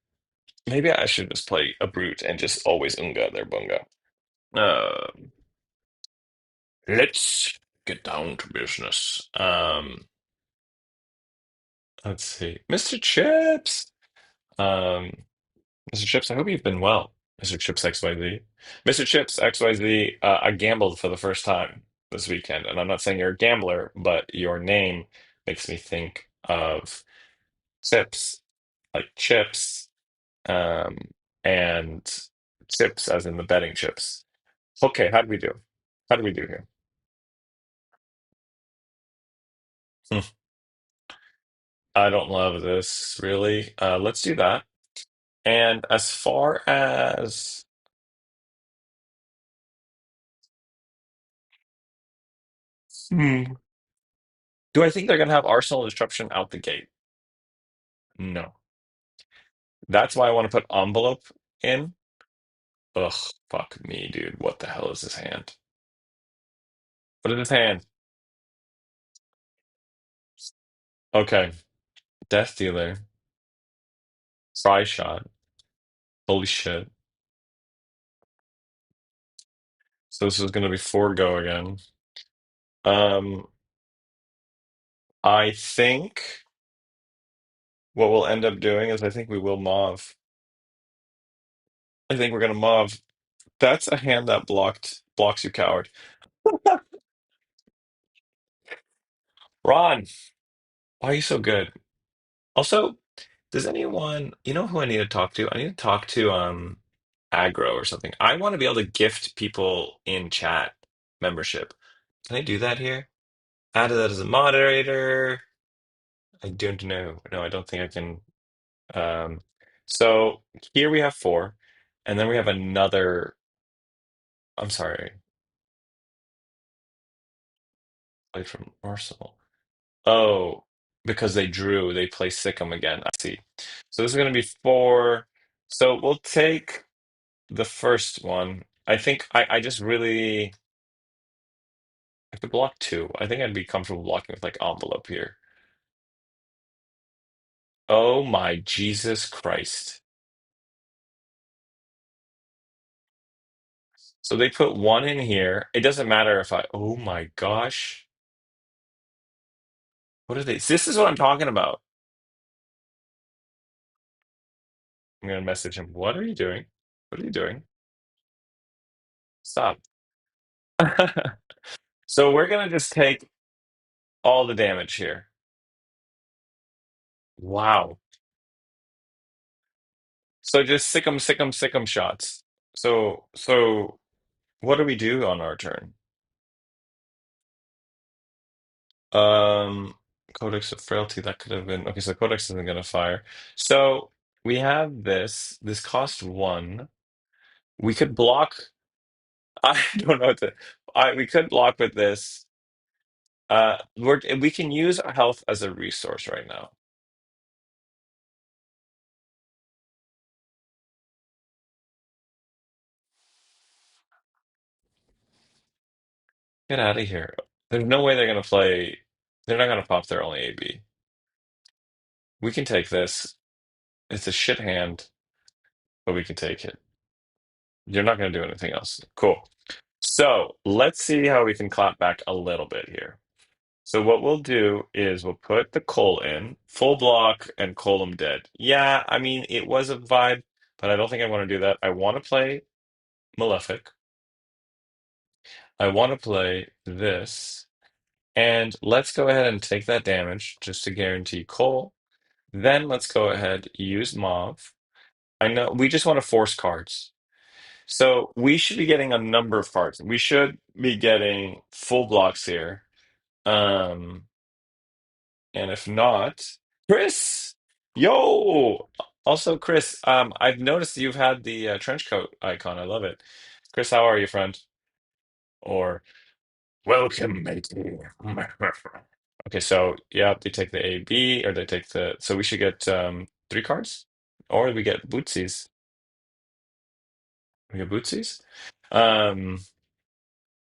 [SPEAKER 1] Maybe I should just play a brute and just always Unga their Bunga. Uh, let's get down to business. Let's see. Mr. Chips. Um, Mr. Chips, I hope you've been well. Mr. Chips XYZ. Mr. Chips XYZ, I gambled for the first time this weekend, and I'm not saying you're a gambler, but your name makes me think of chips, like chips, um, and chips as in the betting chips. Okay, how do we do? How do we do here? Hmm, I don't love this really. Let's do that. And as far as hmm, do I think they're gonna have Arsenal Disruption out the gate? No. That's why I want to put envelope in. Ugh, fuck me, dude. What the hell is this hand? What is this hand? Okay. Death Dealer. Try shot. Holy shit. So this is going to be four go again. Um, I think what we'll end up doing is I think we will mauve. I think we're going to mauve. That's a hand that blocks you, coward. Ron, why are you so good? Also, does anyone, you know who I need to talk to? I need to talk to aggro or something. I want to be able to gift people in chat membership. Can I do that here? Add that as a moderator. I don't know. No, I don't think I can. Um, so here we have four, and then we have another. I'm sorry, play from Arsenal. Oh, because they drew, they play Sikkim again. I see. So this is going to be four. So we'll take the first one. I think I just really I could block two. I think I'd be comfortable blocking with like envelope here. Oh my Jesus Christ. So they put one in here. It doesn't matter if I, oh my gosh. What are they? This is what I'm talking about. I'm gonna message him. What are you doing? What are you doing? Stop. So we're gonna just take all the damage here. Wow. So just sick 'em shots. So what do we do on our turn? Um, Codex of Frailty, that could have been okay, so Codex isn't gonna fire. So we have this. This cost one. We could block. I don't know what to. We could block with this. We can use our health as a resource right now. Get out of here. There's no way they're gonna play. They're not gonna pop their only AB. We can take this. It's a shit hand, but we can take it. You're not gonna do anything else. Cool. So let's see how we can clap back a little bit here. So what we'll do is we'll put the Cole in, full block, and Cole him dead. Yeah, I mean, it was a vibe, but I don't think I want to do that. I want to play Malefic. I want to play this. And let's go ahead and take that damage just to guarantee Cole. Then let's go ahead, use Mauve. I know we just want to force cards. So we should be getting a number of cards. We should be getting full blocks here. Um, And if not, Chris, yo. Also, Chris, I've noticed you've had the trench coat icon. I love it. Chris, how are you, friend? Or welcome, matey. Okay, so yeah, they take the A, B, or they take the. So we should get three cards, or we get bootsies. We get bootsies. Um.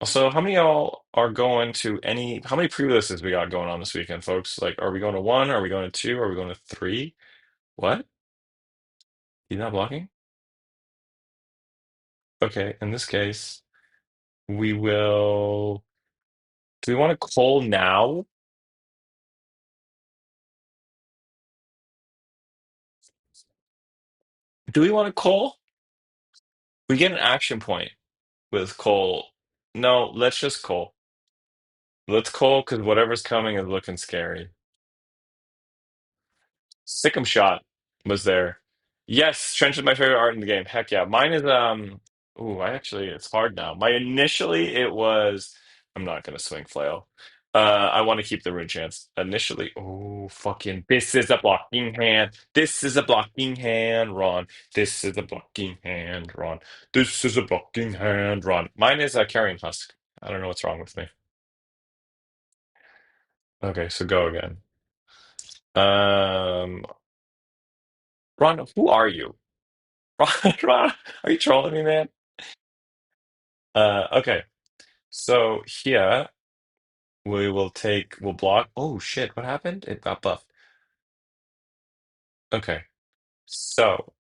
[SPEAKER 1] Also, how many of y'all are going to any? How many pre-releases we got going on this weekend, folks? Like, are we going to one? Are we going to two? Are we going to three? What? He's not blocking? Okay, in this case, we will. Do we want to call now? Do we want to call? We get an action point with Cole. No, let's just call. Let's call because whatever's coming is looking scary. Sick'em shot was there. Yes, Trench is my favorite art in the game. Heck yeah. Mine is ooh, I actually it's hard now. My initially it was I'm not gonna swing flail. I want to keep the rune chance. Initially, oh fucking this is a blocking hand. This is a blocking hand, Ron. This is a blocking hand, Ron. This is a blocking hand, Ron. Mine is a carrying husk. I don't know what's wrong with me. Okay, so go again. Um Ron, who are you? Ron, are you trolling me, man? Okay. So here we'll block. Oh shit, what happened? It got buffed. Okay. So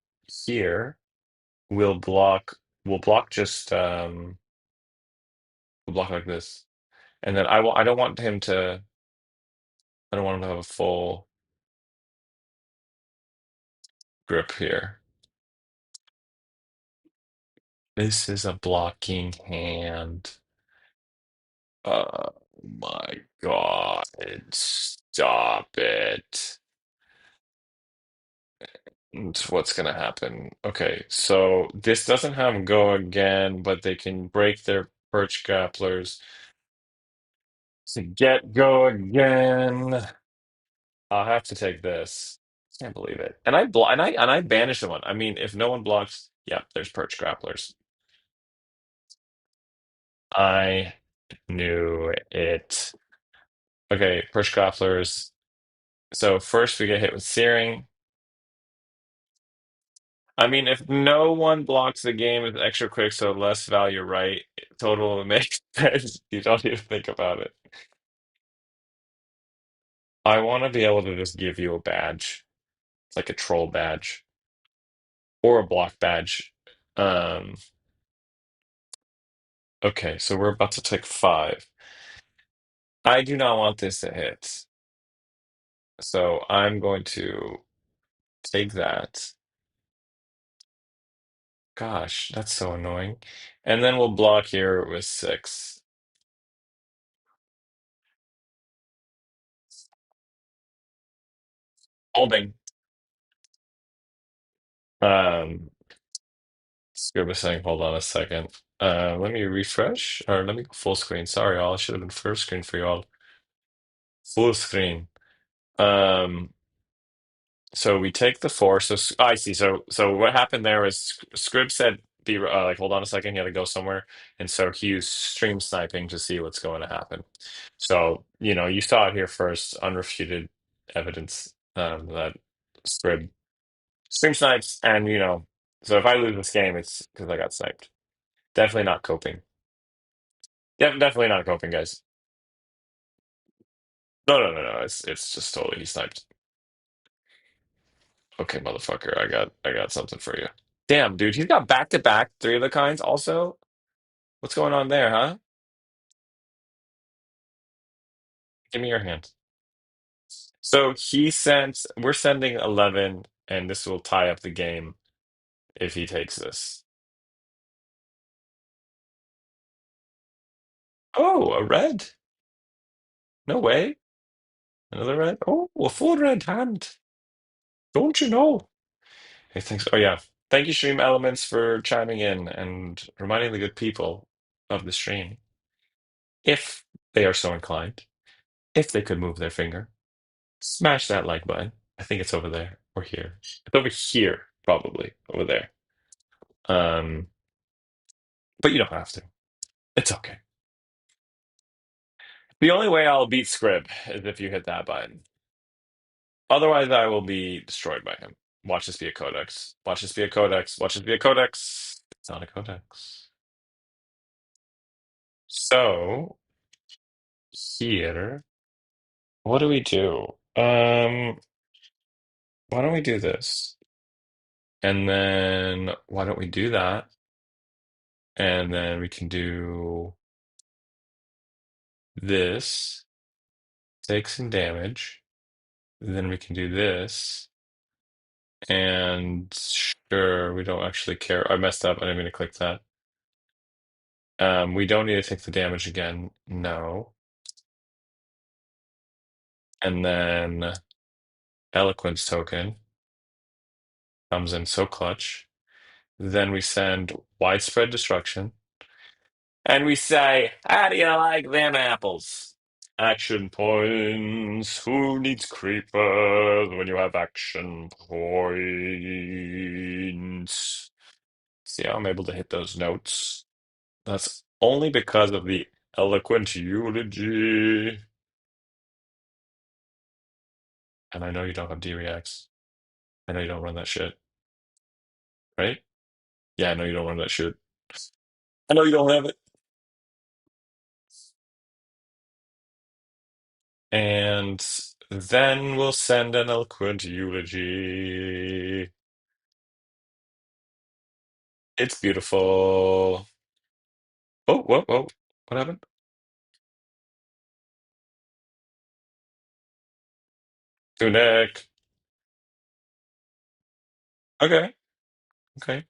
[SPEAKER 1] here we'll block just We'll block like this. And then I don't want him to have a full grip here. This is a blocking hand. Oh my God. Stop it. What's gonna happen? Okay, so this doesn't have go again, but they can break their perch grapplers to get go again. I'll have to take this. Can't believe it. And I banish the one. I mean, if no one blocks, yeah, there's perch grapplers. I knew it. Okay, perch grapplers. So first we get hit with searing. I mean, if no one blocks the game with extra quick, so less value, right? Total makes sense. You don't even think about it. I want to be able to just give you a badge, like a troll badge or a block badge. Um, okay, so we're about to take five. I do not want this to hit, so I'm going to take that. Gosh, that's so annoying. And then we'll block here with six. Holding. Um, Scrib is saying, hold on a second. Let me refresh, or let me go full screen. Sorry, all. I should have been first screen for you all. Full screen. Um, so we take the four. I see. So what happened there was Scrib said, "Be like, hold on a second." He had to go somewhere, and so he used stream sniping to see what's going to happen. So you saw it here first, unrefuted evidence that Scrib stream snipes, and so if I lose this game, it's because I got sniped. Definitely not coping. Yeah, definitely not coping, guys. No, no, no, no. It's just totally he sniped. Okay, motherfucker. I got something for you. Damn, dude, he's got back to back three of the kinds also. What's going on there, huh? Give me your hand. So we're sending 11, and this will tie up the game if he takes this. Oh, a red. No way. Another red. Oh, a full red hand. Don't you know? Hey, thanks. Oh, yeah. Thank you, Stream Elements, for chiming in and reminding the good people of the stream, if they are so inclined, if they could move their finger, smash that like button. I think it's over there or here. It's over here, probably over there. Um, but you don't have to. It's okay. The only way I'll beat Scrib is if you hit that button. Otherwise, I will be destroyed by him. Watch this be a codex. Watch this be a codex. Watch this be a codex. It's not a codex. So here, what do we do? Why don't we do this? And then why don't we do that? And then we can do this, take some damage. Then we can do this. And sure, we don't actually care. I messed up. I didn't mean to click that. We don't need to take the damage again. No. And then Eloquence token comes in so clutch. Then we send Widespread Destruction. And we say, how do you like them apples? Action points. Who needs creepers when you have action points? See how I'm able to hit those notes? That's only because of the eloquent eulogy. And I know you don't have D-Reacts. I know you don't run that shit, right? Yeah, I know you don't run that shit. I know you don't have it. And then we'll send an eloquent eulogy. It's beautiful. Oh, whoa, whoa. What happened? Tunic. Okay. Okay.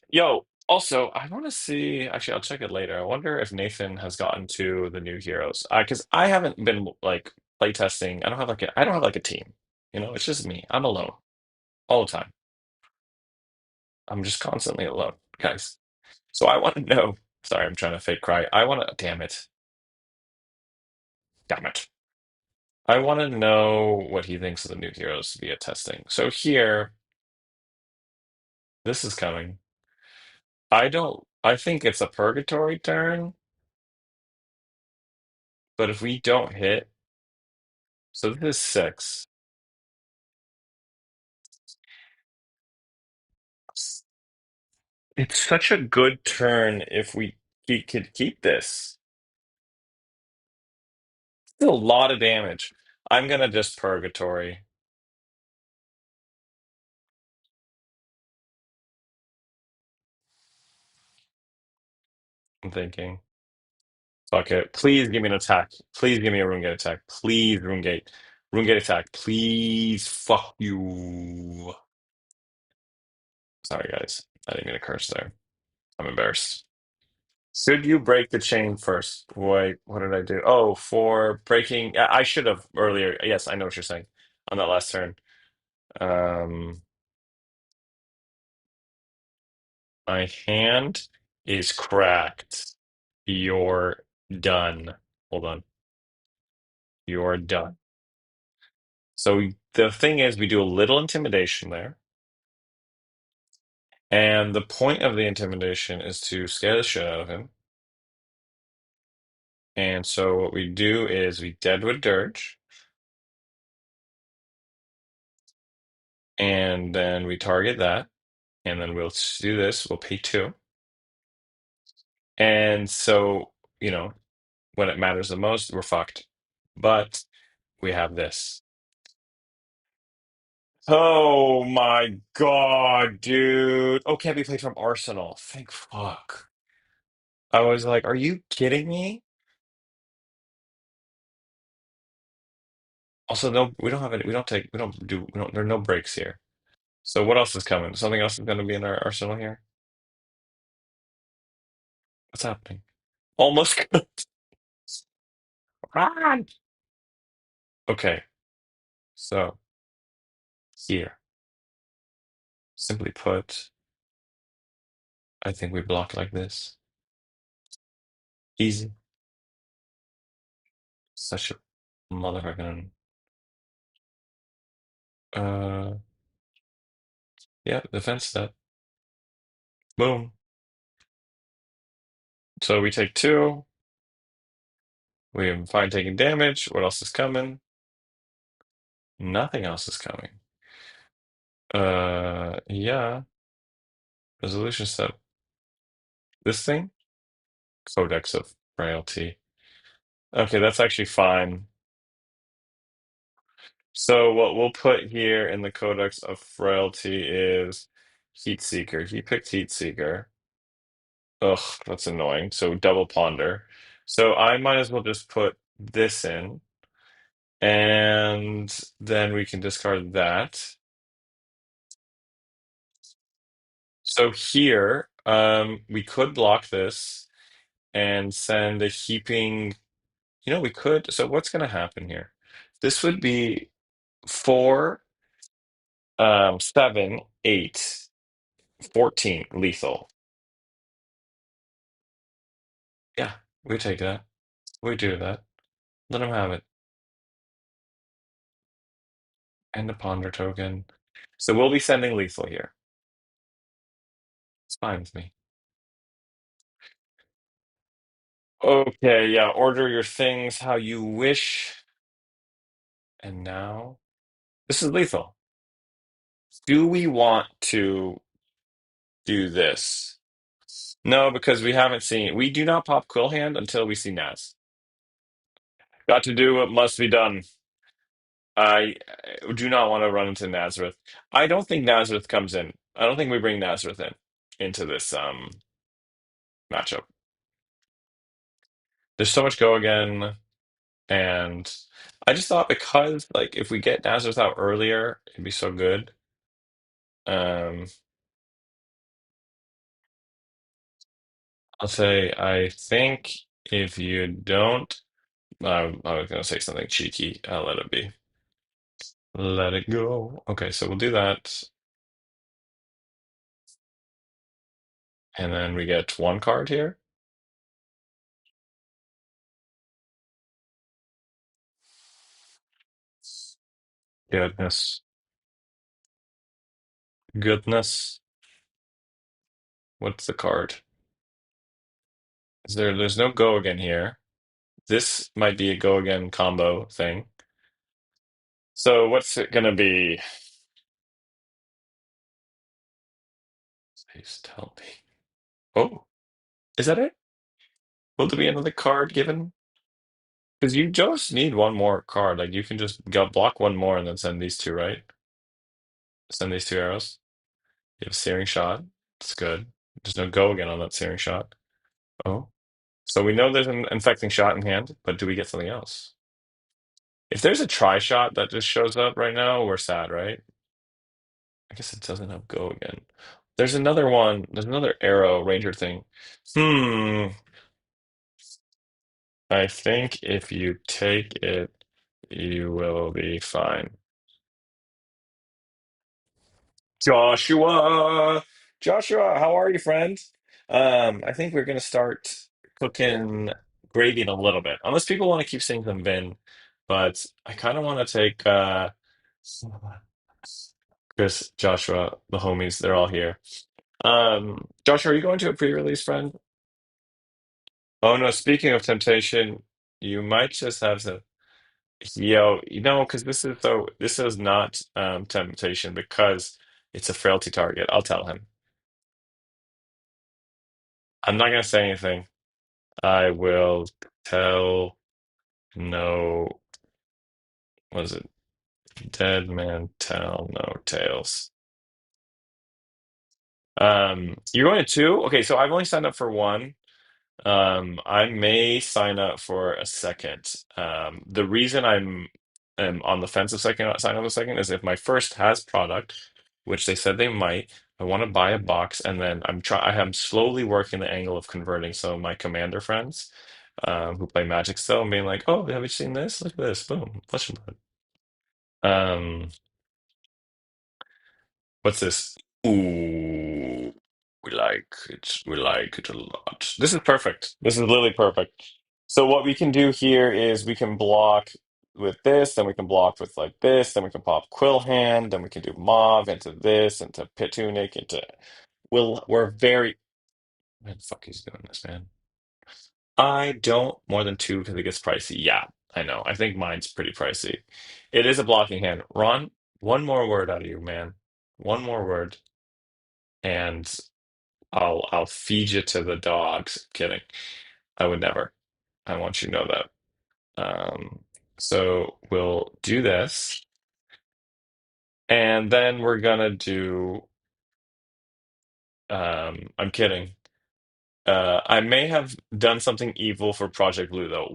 [SPEAKER 1] Yo, also, I want to see. Actually, I'll check it later. I wonder if Nathan has gotten to the new heroes. Because I haven't been like playtesting. I don't have like a team. It's just me. I'm alone all the time. I'm just constantly alone, guys. So I want to know. Sorry, I'm trying to fake cry. I want to. Damn it. Damn it. I want to know what he thinks of the new heroes via testing. So here, this is coming. I don't. I think it's a purgatory turn, but if we don't hit. So this is six. It's such a good turn if we could keep this. It's a lot of damage. I'm gonna just purgatory. I'm thinking. Fuck it. Please give me an attack. Please give me a Runegate attack. Please, Runegate. Runegate attack. Please. Fuck you. Sorry, guys. I didn't mean to curse there. I'm embarrassed. Should you break the chain first? Wait, what did I do? Oh, for breaking. I should have earlier. Yes, I know what you're saying on that last turn. Um, my hand is cracked. You're done. Hold on. You're done. So the thing is, we do a little intimidation there. And the point of the intimidation is to scare the shit out of him. And so what we do is we Deadwood Dirge, and then we target that, and then we'll do this. We'll pay two. And so, when it matters the most, we're fucked. But we have this. Oh my God, dude. Oh, can't be played from Arsenal. Thank fuck. I was like, are you kidding me? Also, no, we don't have any, there are no breaks here. So what else is coming? Something else is going to be in our arsenal here? What's happening? Almost. Run! Okay, so here, simply put, I think we block like this. Easy. Such a motherfucking. Uh, yeah, defense step. Boom. So we take two. We have fine taking damage. What else is coming? Nothing else is coming. Yeah. Resolution step. This thing? Codex of Frailty. Okay, that's actually fine. So what we'll put here in the Codex of Frailty is Heat Seeker. He picked Heat Seeker. Ugh, that's annoying. So double ponder. So I might as well just put this in, and then we can discard that. So here, we could block this and send a heaping. We could. So what's going to happen here? This would be four, seven, eight, 14 lethal. Yeah, we take that. We do that. Let him have it. And a ponder token. So we'll be sending lethal here. It's fine with me. Okay, yeah, order your things how you wish. And now, this is lethal. Do we want to do this? No, because we haven't seen. We do not pop Quill Hand until we see Naz. Got to do what must be done. I do not want to run into Nazareth. I don't think Nazareth comes in. I don't think we bring Nazareth in. into this matchup. There's so much go again, and I just thought because like if we get Nazareth out earlier, it'd be so good. Um, I'll say I think if you don't, I was gonna say something cheeky. I'll let it be. Let it go. Okay, so we'll do that, and then we get one card here. Goodness, goodness. What's the card? Is there? There's no go again here. This might be a go again combo thing. So what's it gonna be? Please tell me. Oh, is that it? Will there be another card given? Because you just need one more card. Like you can just go block one more and then send these two, right? Send these two arrows. You have Searing Shot. It's good. There's no go again on that Searing Shot. Oh. So we know there's an infecting shot in hand, but do we get something else? If there's a try shot that just shows up right now, we're sad, right? I guess it doesn't have go again. There's another one. There's another arrow ranger thing. Hmm. I think if you take it, you will be fine. Joshua, Joshua, how are you, friend? I think we're gonna start cooking gravy in a little bit, unless people want to keep saying them Vin, but I kind of want to take Chris, Joshua, the homies. They're all here. Joshua, are you going to a pre-release, friend? Oh no, speaking of temptation, you might just have to. Yo, because this is not temptation because it's a frailty target. I'll tell him. I'm not gonna say anything. I will tell no, what is it? Dead man tell no tales. You're going to two? Okay, so I've only signed up for one. I may sign up for a second. The reason I'm on the fence of second sign up a second is if my first has product, which they said they might, I want to buy a box, and then I am slowly working the angle of converting some of my commander friends, who play Magic still, and being like, "Oh, have you seen this? Look at this! Boom, flesh and blood." Um, what's this? Ooh, we like it. We like it a lot. This is perfect. This is literally perfect. So what we can do here is we can block with this, then we can block with like this, then we can pop Quill Hand, then we can do Mauve into this, into Pit Tunic, into we're very where the fuck is doing this, man? I don't more than two because it gets pricey. Yeah, I know. I think mine's pretty pricey. It is a blocking hand. Ron, one more word out of you, man. One more word, and I'll feed you to the dogs. Kidding. I would never. I want you to know that. So we'll do this, and then we're gonna do. I'm kidding. I may have done something evil for Project Blue, though.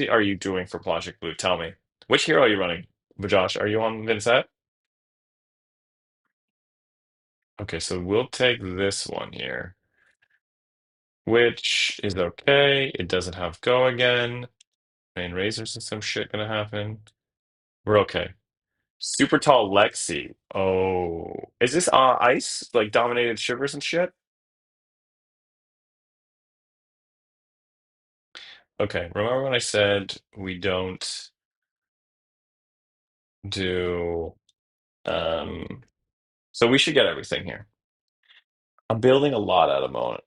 [SPEAKER 1] Are you doing for Project Blue? Tell me. Which hero are you running? Josh, are you on Vynnset? Okay, so we'll take this one here, which is okay. It doesn't have go again. Main razors and some shit gonna happen. We're okay. Super tall Lexi. Oh, is this ice like dominated shivers and shit? Okay, remember when I said we don't do so we should get everything here. I'm building a lot at the moment.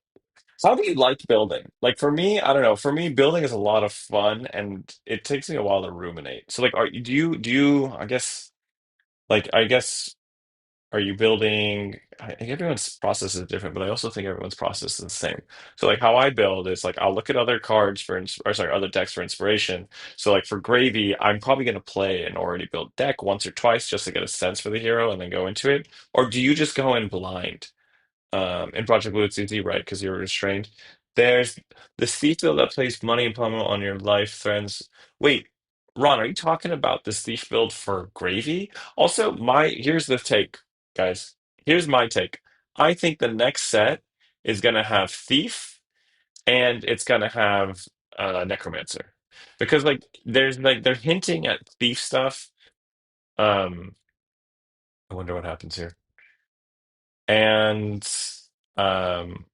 [SPEAKER 1] How do you like building? Like for me, I don't know. For me, building is a lot of fun and it takes me a while to ruminate. So like do you I guess are you building? I think everyone's process is different, but I also think everyone's process is the same. So like how I build is like I'll look at other cards or sorry, other decks for inspiration. So like for Gravy, I'm probably going to play an already built deck once or twice just to get a sense for the hero and then go into it. Or do you just go in blind? In Project Blue, it's easy, right? Because you're restrained. There's the thief build that plays money and pummel on your life threads. Wait, Ron, are you talking about this thief build for gravy? Also, my here's the take, guys. Here's my take. I think the next set is gonna have thief and it's gonna have necromancer because there's they're hinting at thief stuff. Um, I wonder what happens here. And um,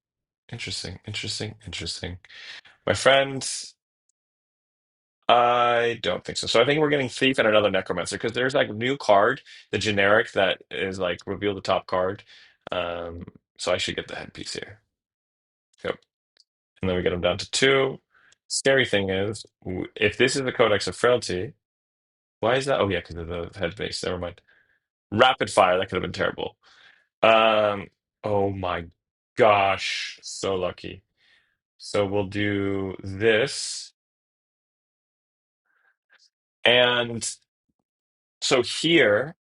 [SPEAKER 1] interesting, interesting, interesting. My friend, I don't think so. So I think we're getting Thief and another Necromancer because there's like a new card, the generic that is like reveal the top card. Um, so I should get the headpiece here. Yep. And then we get them down to two. Scary thing is, if this is the Codex of Frailty, why is that? Oh yeah, because of the head base. Never mind. Rapid fire, that could have been terrible. Um, oh my gosh, so lucky. So we'll do this. And so here,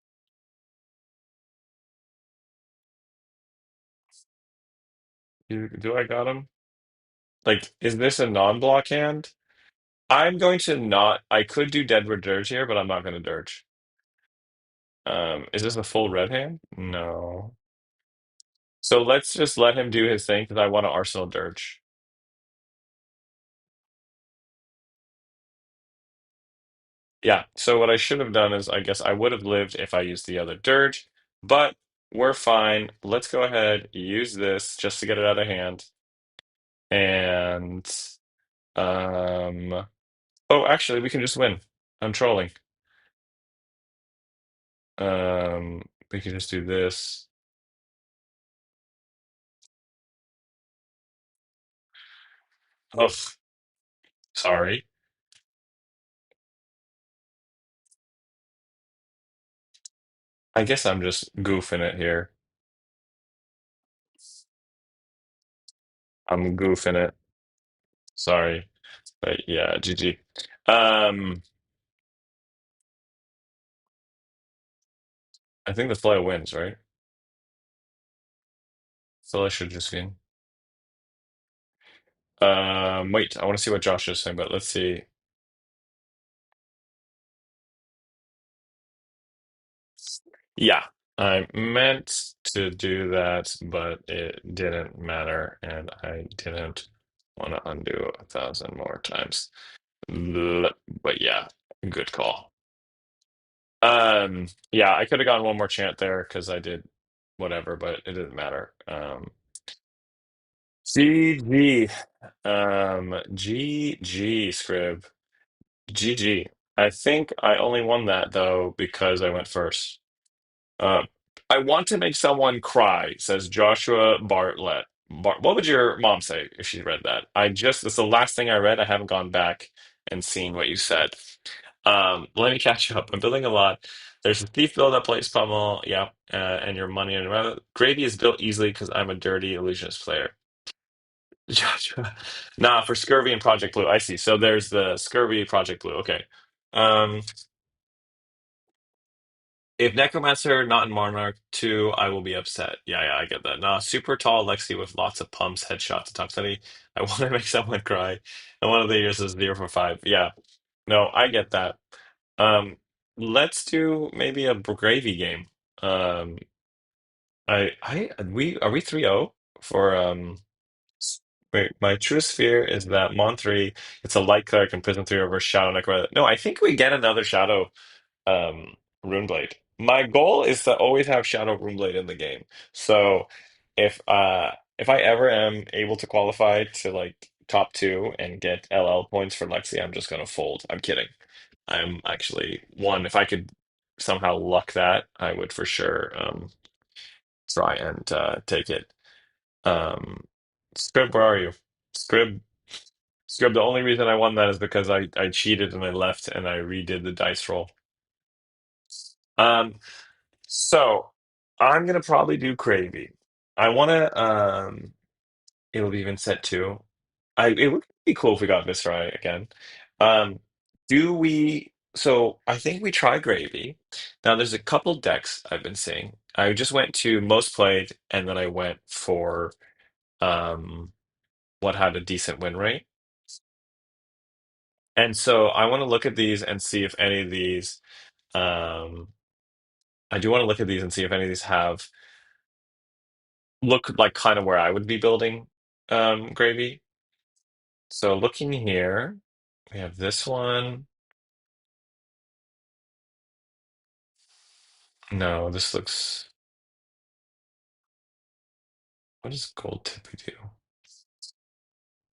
[SPEAKER 1] do I got him? Like, is this a non-block hand? I'm going to not. I could do Deadwood Dirge here, but I'm not going to Dirge. Is this a full red hand? No. So let's just let him do his thing because I want to Arsenal Dirge. Yeah. So what I should have done is, I guess I would have lived if I used the other Dirge, but we're fine. Let's go ahead, use this just to get it out of hand. And um, oh, actually, we can just win. I'm trolling. We can just do this. Oh, sorry. I guess I'm just goofing it here. I'm goofing it. Sorry. But yeah, GG. Um, I think the fly wins, right? So I should just win. Wait, I want to see what Josh is saying, but let's see. Yeah, I meant to do that, but it didn't matter, and I didn't want to undo 1,000 more times. But yeah, good call. Yeah, I could have gone one more chant there because I did whatever, but it didn't matter. GG. GG, Scrib. GG. I think I only won that though because I went first. Uh, I want to make someone cry, says Joshua Bartlett. What would your mom say if she read that? It's the last thing I read. I haven't gone back and seen what you said. Let me catch you up. I'm building a lot. There's a thief build that plays pummel, yeah, and your money and gravy is built easily because I'm a dirty illusionist player. Joshua. Nah, for Scurvy and Project Blue. I see. So there's the Scurvy Project Blue. Okay. Um, if Necromancer not in Monarch 2, I will be upset. Yeah, yeah, I get that. Nah, super tall Lexi with lots of pumps, headshots, and Tuxedo. I want to make someone cry. And one of the years is 0 for 5. Yeah. No, I get that. Um, let's do maybe a gravy game. Um, we are we 3-0 for wait, my truest fear is that Mon 3, it's a light cleric and Prison 3 over Shadow Necro. No, I think we get another Shadow um Runeblade. My goal is to always have Shadow Runeblade in the game. So if I ever am able to qualify to like top two and get LL points for Lexi, I'm just gonna fold. I'm kidding. I'm actually one. If I could somehow luck that, I would for sure try and take it. Um, Scrib, where are you? Scrib, Scrib. The only reason I won that is because I cheated and I left and I redid the dice roll. Um, so I'm gonna probably do Gravy. I wanna it'll be even set too. It would be cool if we got Viscerai again. Um, do we? So I think we try gravy. Now there's a couple decks I've been seeing. I just went to most played, and then I went for um what had a decent win rate. And so I want to look at these and see if any of these um I do want to look at these and see if any of these have look like kind of where I would be building gravy. So looking here, we have this one. No, this looks, what does gold tippy do?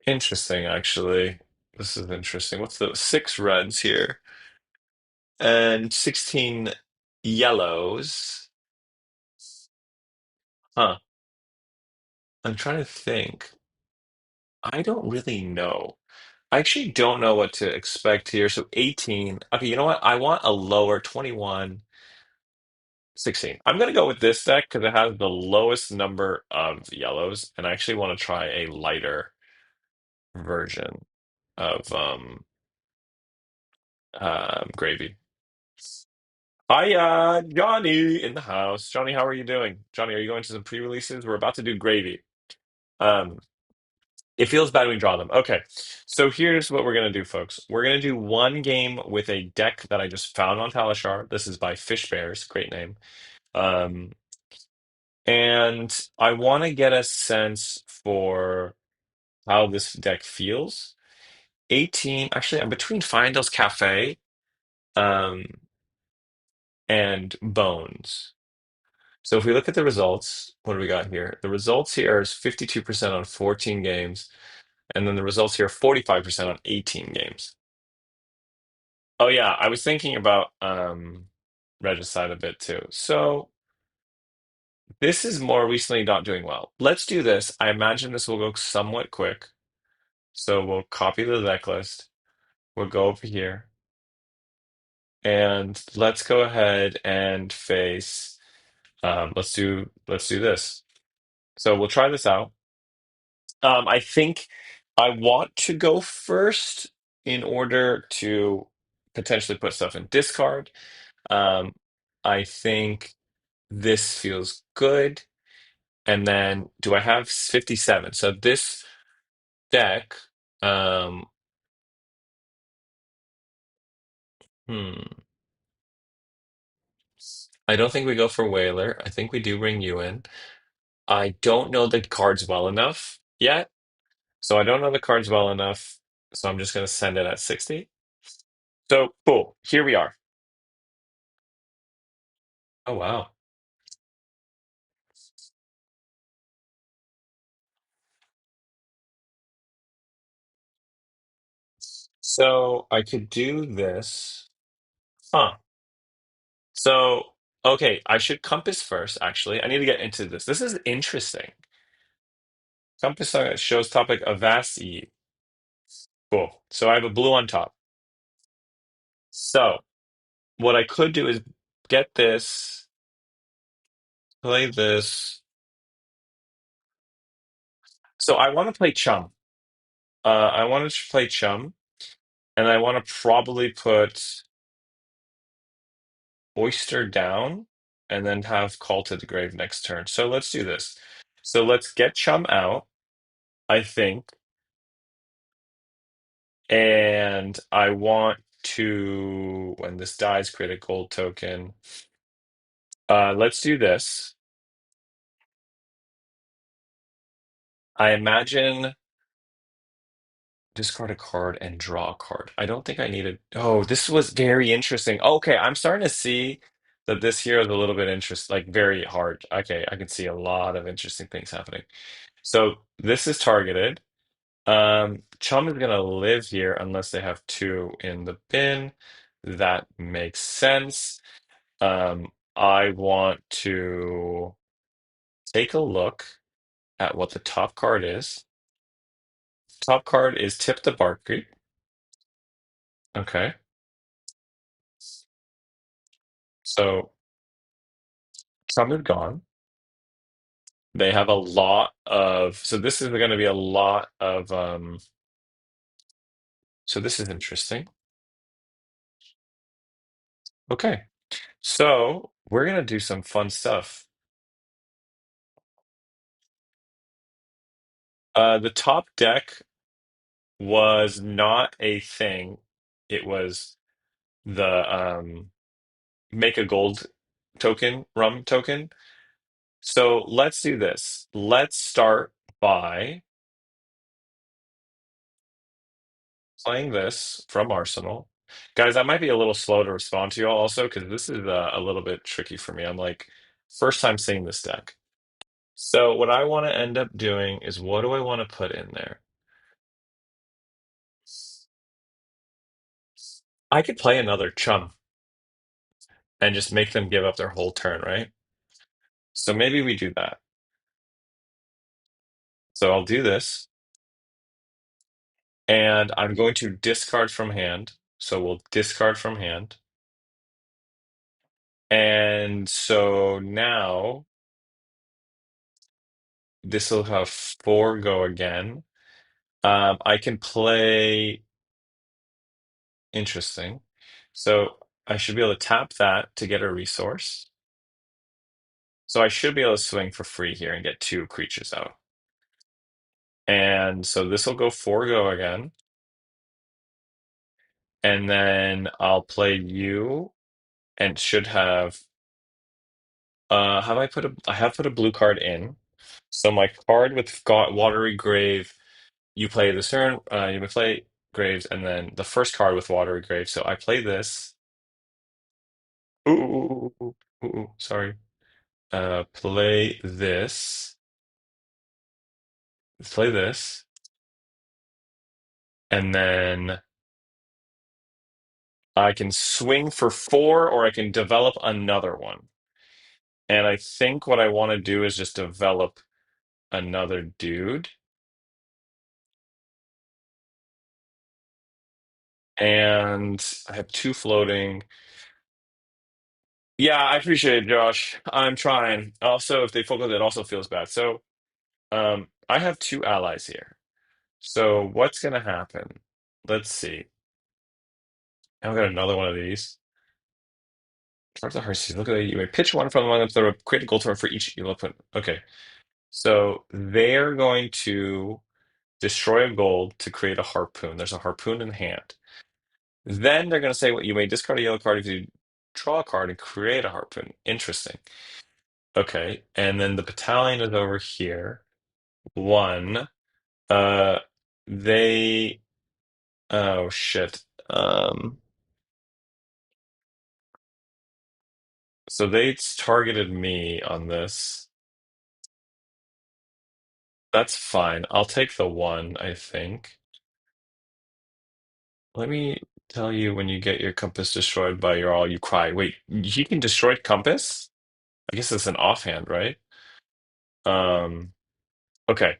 [SPEAKER 1] Interesting, actually. This is interesting. What's the six reds here and 16 yellows? Huh. I'm trying to think. I don't really know. I actually don't know what to expect here. So 18. Okay, you know what? I want a lower 21, 16. I'm going to go with this deck because it has the lowest number of yellows, and I actually want to try a lighter version of gravy. Hi, Johnny in the house. Johnny, how are you doing? Johnny, are you going to some pre-releases? We're about to do gravy. Um, it feels bad when we draw them. Okay, so here's what we're gonna do, folks. We're gonna do one game with a deck that I just found on Talishar. This is by Fish Bears, great name. Um, and I want to get a sense for how this deck feels. 18, actually, I'm between Findel's Cafe um, and Bones. So if we look at the results, what do we got here? The results here is 52% on 14 games, and then the results here are 45% on 18 games. Oh yeah, I was thinking about Regicide a bit too. So this is more recently not doing well. Let's do this. I imagine this will go somewhat quick. So we'll copy the deck list. We'll go over here and let's go ahead and face let's do this. So we'll try this out. I think I want to go first in order to potentially put stuff in discard. Um, I think this feels good. And then do I have 57? So this deck, um, hmm, I don't think we go for Whaler. I think we do bring you in. I don't know the cards well enough yet. So I don't know the cards well enough. So I'm just going to send it at 60. So cool. Here we are. Oh, wow. So I could do this. Huh. So, okay, I should compass first, actually. I need to get into this. This is interesting. Compass shows topic Avast. Cool. So I have a blue on top. So what I could do is get this, play this. So I want to play Chum. I want to play Chum, and I want to probably put Oyster down and then have Call to the Grave next turn. So let's do this. So let's get Chum out, I think, and I want to, when this dies, create a gold token. Let's do this. I imagine discard a card and draw a card. I don't think I needed. Oh, this was very interesting. Okay, I'm starting to see that this here is a little bit interest, like very hard. Okay, I can see a lot of interesting things happening. So this is targeted. Chum is gonna live here unless they have two in the bin. That makes sense. I want to take a look at what the top card is. Top card is Tip the Barkeep. Okay, so Chum is gone. They have a lot of, so this is going to be a lot of, so this is interesting. Okay, so we're gonna do some fun stuff. The top deck was not a thing. It was the make a gold token, rum token. So let's do this. Let's start by playing this from Arsenal. Guys, I might be a little slow to respond to you all also because this is a little bit tricky for me. I'm like, first time seeing this deck. So what I want to end up doing is what do I want to put in there? I could play another chum and just make them give up their whole turn, right? So maybe we do that. So I'll do this, and I'm going to discard from hand. So we'll discard from hand. And so now this will have four go again. I can play interesting. So I should be able to tap that to get a resource. So I should be able to swing for free here and get two creatures out. And so this will go four go again. And then I'll play you and should have I have put a blue card in. So my card with got Watery Grave, you play this turn, you may play Graves, and then the first card with Watery Grave. So I play this. Sorry. Play this. Play this. And then I can swing for four, or I can develop another one. And I think what I want to do is just develop another dude. And I have two floating. Yeah, I appreciate it, Josh. I'm trying. Also, if they focus, it also feels bad. So, I have two allies here. So, what's gonna happen? Let's see. I've got another one of these. Start the Hearthstone. Look at that. You may pitch one from among them to create a gold token for each you'll put. Okay. So they're going to destroy a gold to create a harpoon. There's a harpoon in hand. Then they're going to say, well, you may discard a yellow card if you draw a card and create a harpoon. Interesting. Okay. And then the battalion is over here. One. Uh, they. Oh shit. So they targeted me on this. That's fine. I'll take the one, I think. Let me tell you when you get your compass destroyed by your all, you cry. Wait, he can destroy compass? I guess it's an offhand, right? Um, okay.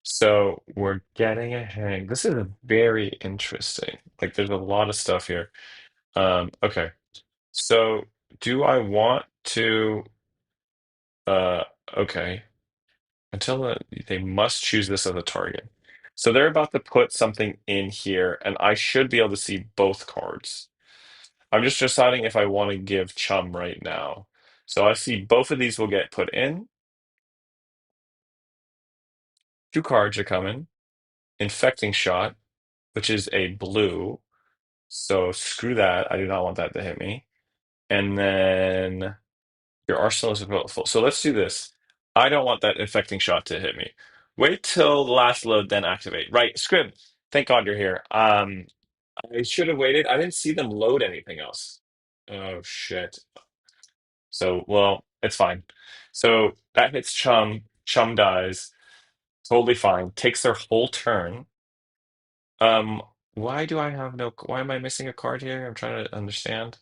[SPEAKER 1] So we're getting a hang. This is a very interesting. Like there's a lot of stuff here. Okay. So do I want to uh okay. Until they must choose this as a target. So they're about to put something in here, and I should be able to see both cards. I'm just deciding if I want to give Chum right now. So I see both of these will get put in. Two cards are coming. Infecting Shot, which is a blue. So screw that. I do not want that to hit me. And then your arsenal is about full. So let's do this. I don't want that infecting shot to hit me. Wait till the last load, then activate. Right, Scrib. Thank God you're here. I should have waited. I didn't see them load anything else. Oh shit. So well, it's fine. So that hits Chum. Chum dies. Totally fine. Takes their whole turn. Um, why do I have no? Why am I missing a card here? I'm trying to understand.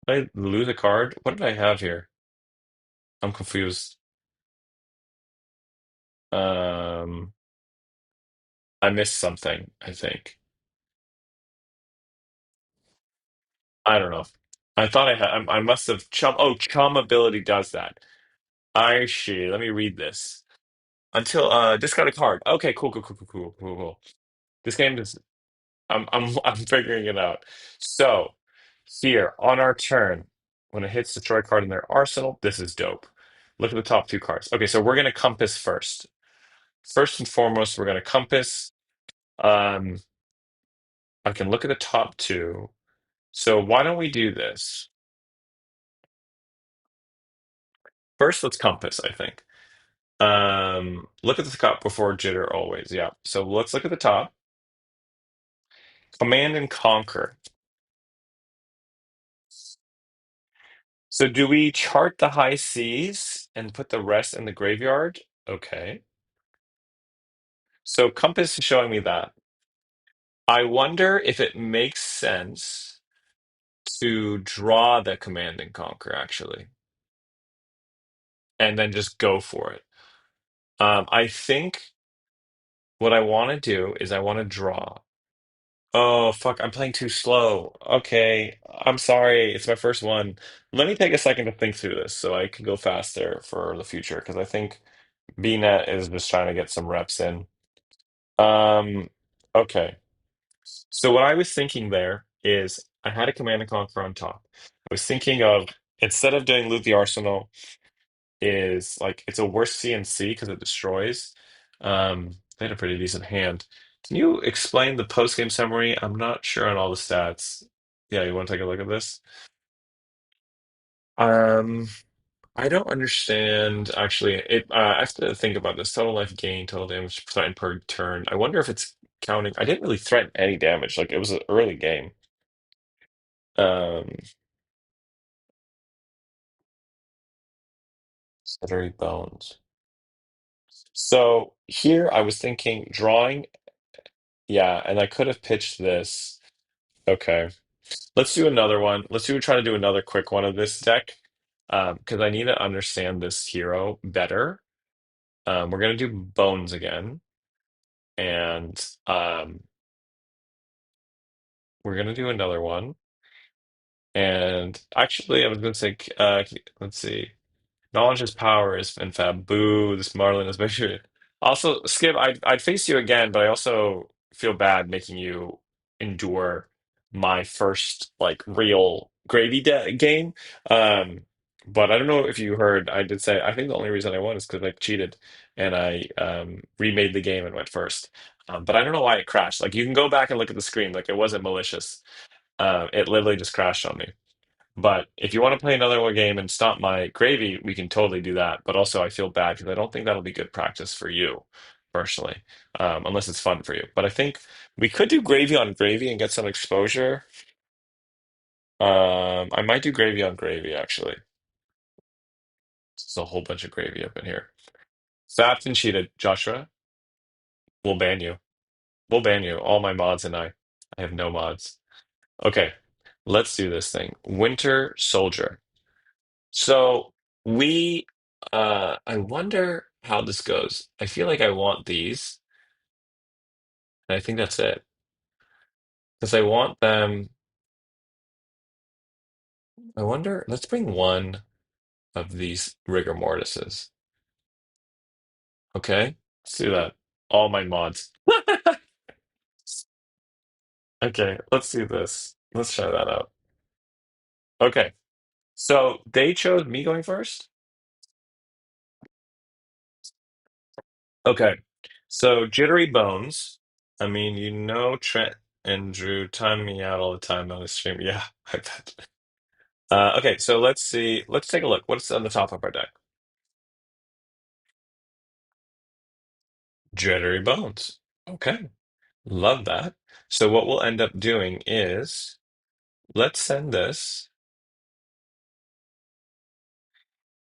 [SPEAKER 1] Did I lose a card? What did I have here? I'm confused. Um. I missed something, I think. I don't know. I thought I had, I must have chum. Oh, chum ability does that. I see. Let me read this. Until discard a card. Okay, cool. This game is I'm figuring it out. So, Here, on our turn, when it hits destroy a card in their arsenal, this is dope. Look at the top two cards. Okay, so we're going to compass first. First and foremost, we're going to compass. Um, I can look at the top two. So why don't we do this? First, let's compass, I think. Look at the top before jitter always. Yeah. So let's look at the top. Command and conquer. So do we chart the high seas and put the rest in the graveyard? Okay. So compass is showing me that. I wonder if it makes sense to draw the command and conquer actually, and then just go for it. I think what I want to do is I want to draw. Oh, fuck, I'm playing too slow. Okay, I'm sorry. It's my first one. Let me take a second to think through this so I can go faster for the future because I think BNet is just trying to get some reps in. Um, okay. So what I was thinking there is I had a Command and Conquer on top. I was thinking of instead of doing Loot the Arsenal is like it's a worse CNC because it destroys. They had a pretty decent hand. Can you explain the post-game summary? I'm not sure on all the stats. Yeah, you want to take a look at this? Um, I don't understand actually. I have to think about this. Total life gain, total damage threatened per turn. I wonder if it's counting. I didn't really threaten any damage. Like it was an early game. Um, Celery bones. So here I was thinking drawing. Yeah, and I could have pitched this. Okay. Let's do another one. Try to do another quick one of this deck. Because I need to understand this hero better. We're gonna do bones again, and we're gonna do another one. And actually, I was gonna say, let's see. Knowledge is power is and fab. Boo, this Marlin is my favorite. Also, Skip, I'd face you again, but I also feel bad making you endure my first like real game. Um, but I don't know if you heard, I did say I think the only reason I won is because I cheated and I remade the game and went first. But I don't know why it crashed. Like you can go back and look at the screen, like it wasn't malicious. It literally just crashed on me. But if you want to play another one game and stomp my gravy, we can totally do that. But also, I feel bad because I don't think that'll be good practice for you personally, unless it's fun for you. But I think we could do gravy on gravy and get some exposure. I might do gravy on gravy actually. There's a whole bunch of gravy up in here. Zapped and cheated, Joshua. We'll ban you. We'll ban you. All my mods and I. I have no mods. Okay, let's do this thing. Winter Soldier. So we, I wonder how this goes. I feel like I want these, and I think that's it. Because I want them, I wonder, let's bring one of these rigor mortises. Okay? Let's do that. All my mods. Okay, let's do this. Let's try that out. Okay, so they chose me going first? Okay, so Jittery Bones. I mean, Trent and Drew time me out all the time on the stream. Yeah, I bet. Okay, so let's see. Let's take a look. What's on the top of our deck? Jittery Bones. Okay, love that. So what we'll end up doing is let's send this,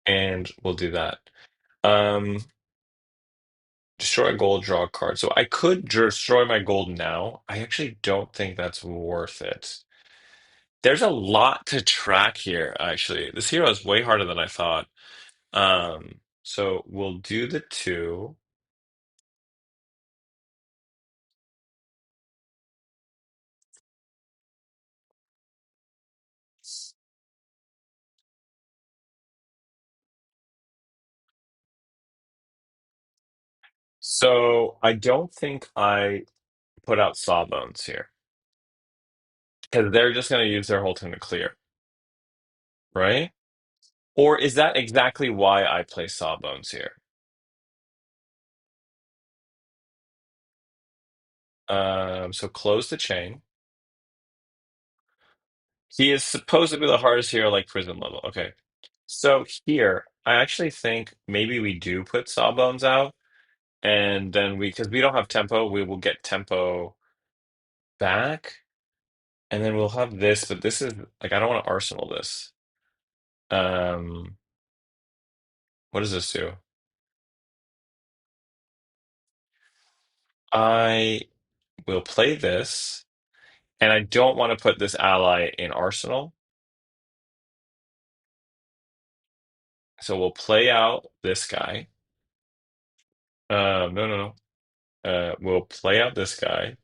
[SPEAKER 1] and we'll do that. Um, Destroy a gold, draw a card. So I could destroy my gold now. I actually don't think that's worth it. There's a lot to track here, actually. This hero is way harder than I thought. So we'll do the two. So I don't think I put out Sawbones here. Because they're just going to use their whole turn to clear, right? Or is that exactly why I play Sawbones here? So close the chain. He is supposed to be the hardest hero, like prison level. Okay. So here, I actually think maybe we do put Sawbones out, and then because we don't have tempo, we will get tempo back, and then we'll have this, but this is like I don't want to arsenal this. Um, what does this do? I will play this, and I don't want to put this ally in arsenal, so we'll play out this guy. No, no, no. We'll play out this guy.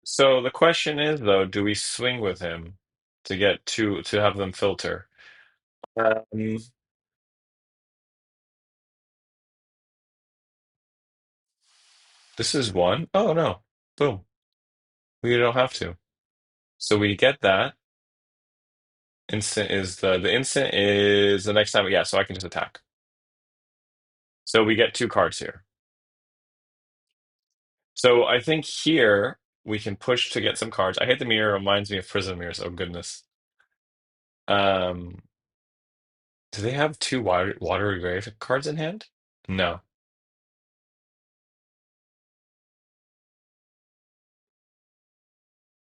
[SPEAKER 1] So the question is, though, do we swing with him to get to have them filter? Um, this is one. Oh no. Boom. We don't have to. So we get that. Instant is the instant is the next time. Yeah, so I can just attack. So we get two cards here. So I think here we can push to get some cards. I hate the mirror. It reminds me of prison mirrors. Oh goodness. Um, do they have two watery grave cards in hand? No.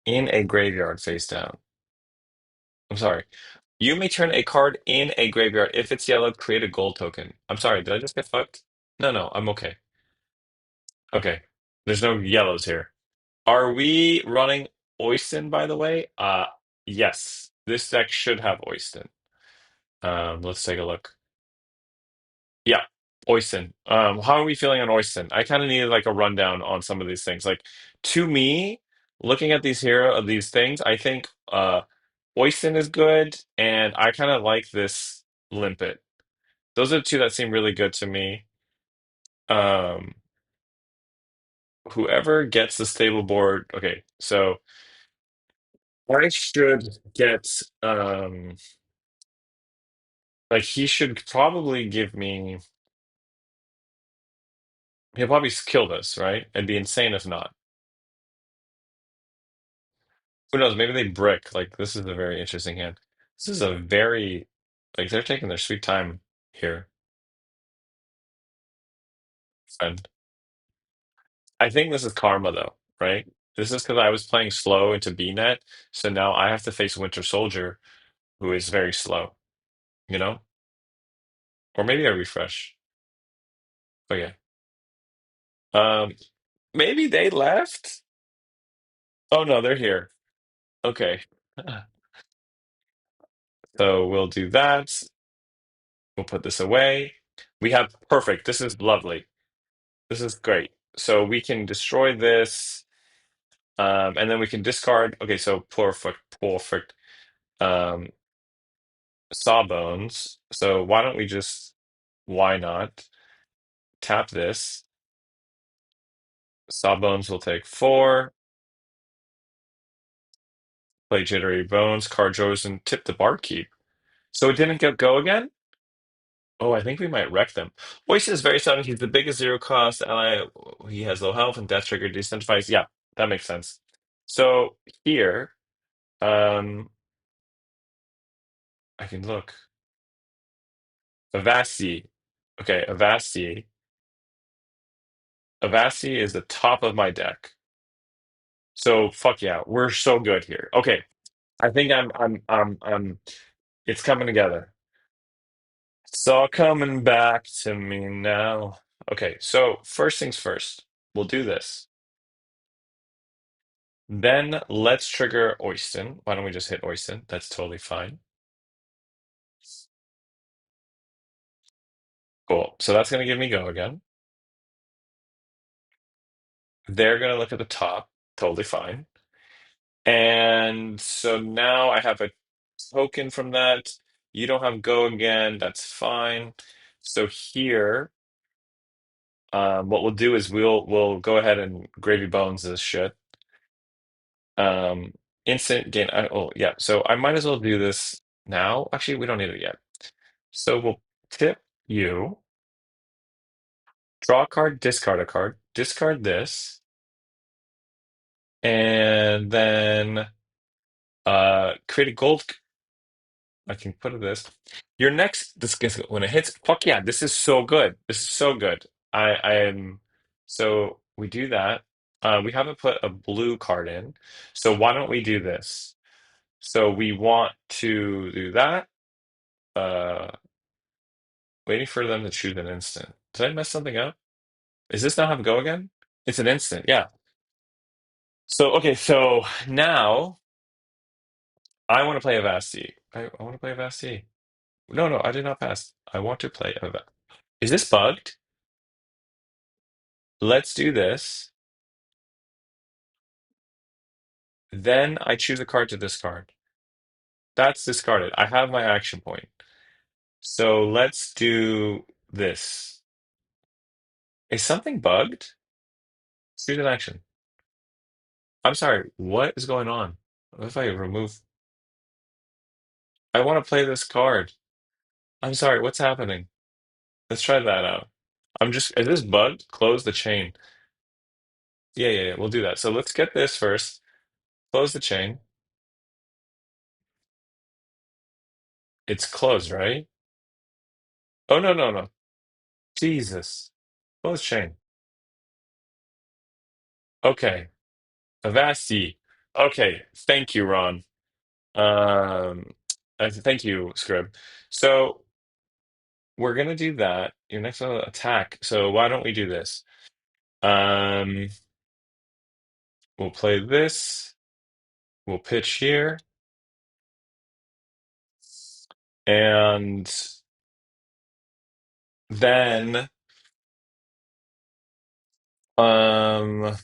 [SPEAKER 1] In a graveyard face down. I'm sorry. You may turn a card in a graveyard. If it's yellow, create a gold token. I'm sorry, did I just get fucked? No, no, I'm okay. Okay. There's no yellows here. Are we running Oyston, by the way? Yes. This deck should have Oyston. Let's take a look. Yeah, Oyston. How are we feeling on Oyston? I kind of needed like a rundown on some of these things. Like to me, looking at these hero of these things, I think Oyston is good, and I kind of like this Limpet. Those are the two that seem really good to me. Um, whoever gets the stable board, okay, so I should get like he should probably give me he'll probably kill this, right? It'd be insane if not. Who knows? Maybe they brick. Like this is a very interesting hand. This is a very like they're taking their sweet time here, friend. I think this is karma though, right? This is because I was playing slow into B net, so now I have to face Winter Soldier, who is very slow, you know? Or maybe I refresh. Oh yeah. Um, maybe they left. Oh no, they're here. Okay. So we'll do that. We'll put this away. We have perfect. This is lovely. This is great. So we can destroy this, and then we can discard. Okay, so perfect, perfect. Um, Sawbones. So why don't we just? Why not tap this? Sawbones will take four. Play Jittery Bones. Card draws and tip the barkeep. So it didn't go again. Oh, I think we might wreck them. Voice is very sudden. He's the biggest zero cost ally. He has low health and death trigger decentifies. Yeah, that makes sense. So here, um, I can look. Avasti. Okay, Avasti. Avasti is the top of my deck. So fuck yeah, we're so good here. Okay, I think it's coming together. It's all coming back to me now. Okay, so first things first, we'll do this. Then let's trigger Oyston. Why don't we just hit Oyston? That's totally fine. Cool. So that's going to give me go again. They're going to look at the top. Totally fine. And so now I have a token from that. You don't have go again. That's fine. So here, what we'll do is we'll go ahead and gravy bones this shit. Um, instant gain. Oh, yeah. So I might as well do this now. Actually, we don't need it yet. So we'll tip you, draw a card, discard a card, discard this, and then create a gold. I can put it this. Your next this when it hits. Fuck yeah! This is so good. This is so good. I am. So we do that. We haven't put a blue card in. So why don't we do this? So we want to do that. Uh, Waiting for them to choose an instant. Did I mess something up? Is this not have go again? It's an instant. Yeah. So okay. So now I want to play a Vasti. I want to play a Vasti. No, no, I did not pass. I want to play a. Is this bugged? Let's do this. Then I choose a card to discard. That's discarded. I have my action point. So let's do this. Is something bugged? Choose an action. I'm sorry. What is going on? What if I remove? I want to play this card. I'm sorry. What's happening? Let's try that out. I'm just. Is this bugged? Close the chain. Yeah, yeah, yeah. We'll do that. So let's get this first. Close the chain. It's closed, right? Oh, no, no, no. Jesus. Close chain. Okay. Avasti. Okay. Thank you, Ron. Um, thank you, Scrib. So we're gonna do that. Your next one, attack. So why don't we do this? Um, we'll play this. We'll pitch here, and then um,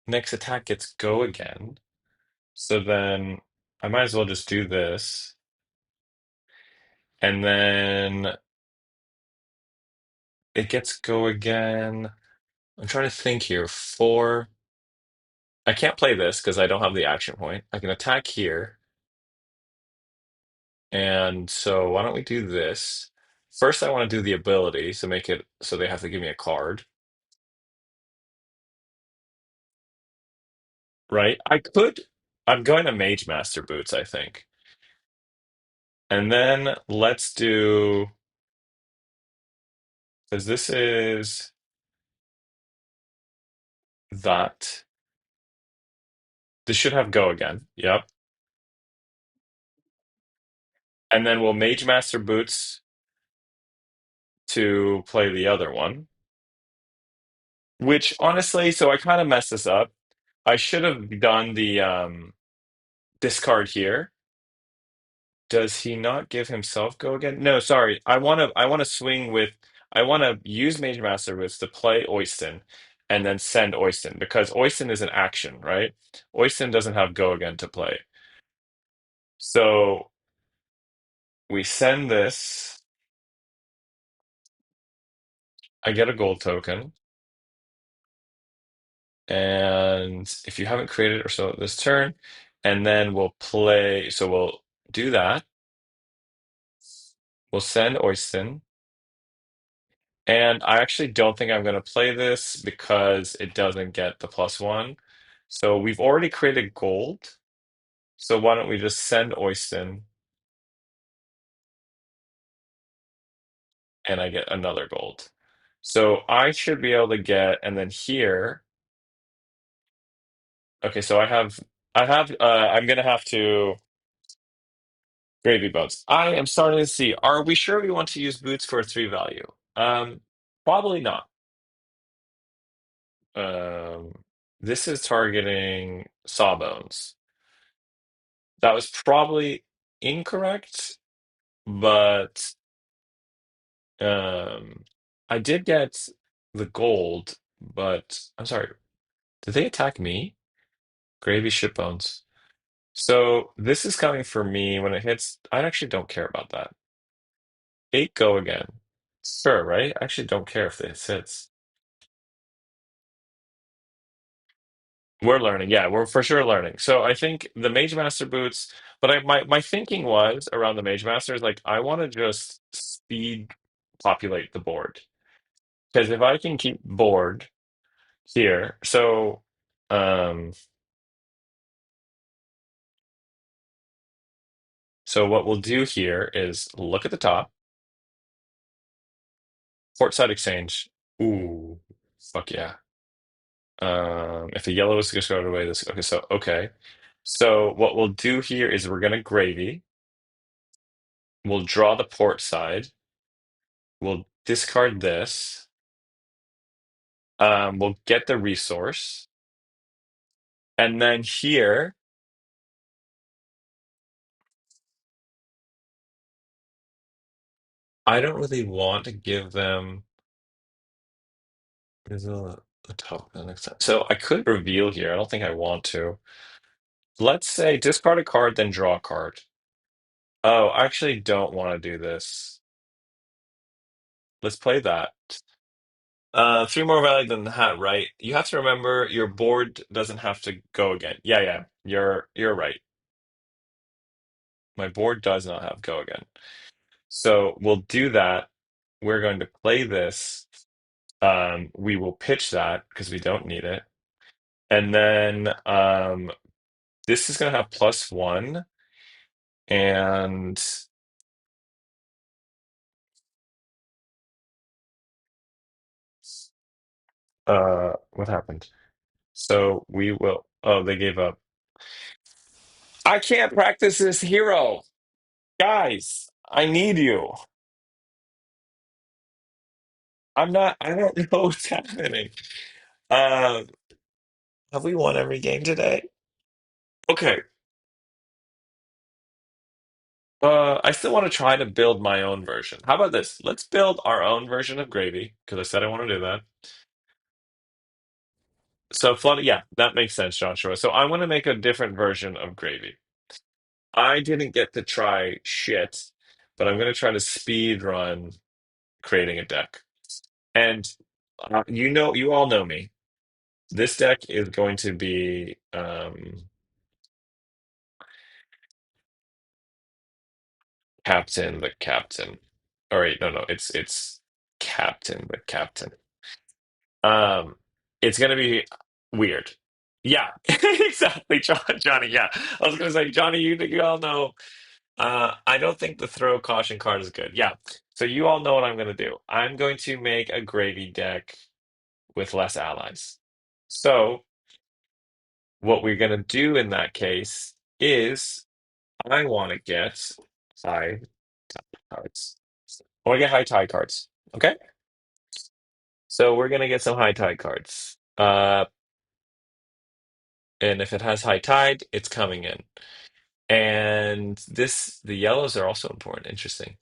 [SPEAKER 1] next attack gets go again. So then I might as well just do this, and then it gets go again. I'm trying to think here. Four. I can't play this because I don't have the action point. I can attack here. And so why don't we do this? First, I want to do the ability, so make it so they have to give me a card, right? I could, I'm going to Mage Master Boots, I think. And then let's do, because this is that. This should have go again. Yep. And then we'll Mage Master Boots to play the other one, which honestly, so I kind of messed this up. I should have done the discard here. Does he not give himself go again? No, sorry. I want to swing with I want to use Mage Master Boots to play Oyston and then send Oyston because Oyston is an action, right? Oyston doesn't have go again to play. So we send this. I get a gold token. And if you haven't created or so this turn, and then we'll play, so we'll do that. We'll send Oyston. And I actually don't think I'm going to play this because it doesn't get the +1. So we've already created gold. So why don't we just send Oyston and I get another gold. So I should be able to get, and then here, okay, so I'm gonna have to gravy boats. I am starting to see, are we sure we want to use boots for a 3 value? Probably not. Um, this is targeting Sawbones. That was probably incorrect, but um, I did get the gold. But I'm sorry, did they attack me? Gravy shitbones. So this is coming for me when it hits. I actually don't care about that. 8 go again. Sure, right? I actually don't care if this hits. We're learning. Yeah, we're for sure learning. So I think the Mage Master boots, but my thinking was around the Mage Masters, like I want to just speed populate the board. Because if I can keep board here, um so what we'll do here is look at the top, Portside Exchange. Ooh, fuck yeah. If a yellow is discarded away, this okay, so okay. So what we'll do here is we're gonna gravy. We'll draw the port side. We'll discard this. We'll get the resource. And then here, I don't really want to give them there's a top the next time. So I could reveal here. I don't think I want to. Let's say discard a card, then draw a card. Oh, I actually don't want to do this. Let's play that. Three more value than the hat, right? You have to remember your board doesn't have to go again. Yeah, yeah, you're right. My board does not have go again. So we'll do that. We're going to play this. We will pitch that because we don't need it. And then this is going to have +1. And what happened? So we will. Oh, they gave up. I can't practice this hero. Guys, I need you. I'm not, I don't know what's happening. Uh, have we won every game today? Okay. I still want to try to build my own version. How about this? Let's build our own version of Gravy, because I said I want to do that. So flood, yeah, that makes sense, Joshua. So I want to make a different version of Gravy. I didn't get to try shit, but I'm going to try to speed run creating a deck. And you all know me. This deck is going to be Captain the Captain. All right, no, no, it's Captain the Captain. Um, it's gonna be weird. Yeah, exactly, Johnny. Yeah, I was gonna say, Johnny, you all know. I don't think the throw caution card is good. Yeah, so you all know what I'm gonna do. I'm going to make a gravy deck with less allies. So what we're gonna do in that case is I want to get high cards. I want to get high tide cards. Okay, so we're gonna get some high tide cards. And if it has high tide, it's coming in. And the yellows are also important. Interesting.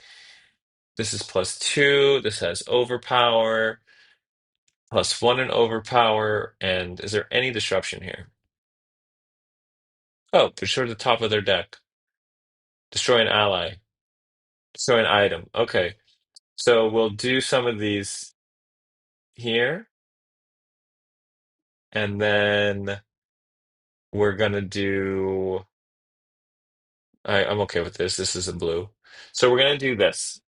[SPEAKER 1] This is +2. This has overpower, +1 in overpower. And is there any disruption here? Oh, destroy the top of their deck. Destroy an ally. Destroy an item. Okay. So we'll do some of these here. And then we're gonna do. I'm okay with this. This is a blue. So we're gonna do this.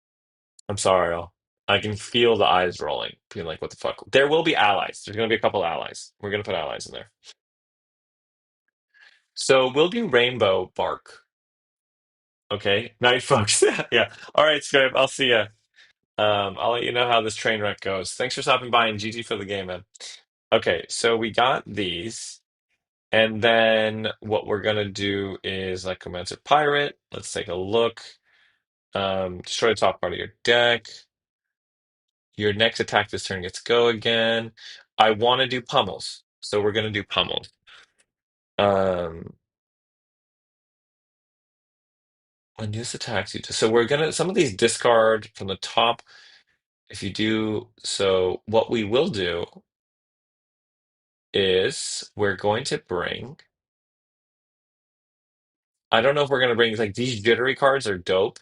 [SPEAKER 1] I'm sorry, all. I can feel the eyes rolling, being like, what the fuck? There will be allies. There's going to be a couple allies. We're going to put allies in there. So we'll do rainbow bark. Okay. Night, folks. Yeah. All right, Scribe. I'll see ya. I'll let you know how this train wreck goes. Thanks for stopping by and GG for the game, man. Okay. So we got these. And then what we're going to do is like Commensurate Pirate. Let's take a look. Destroy the top part of your deck. Your next attack this turn gets go again. I want to do pummels, so we're gonna do pummels. Um, when this attacks you, so we're gonna some of these discard from the top. If you do so, what we will do is we're going to bring. I don't know if we're gonna bring like these jittery cards are dope.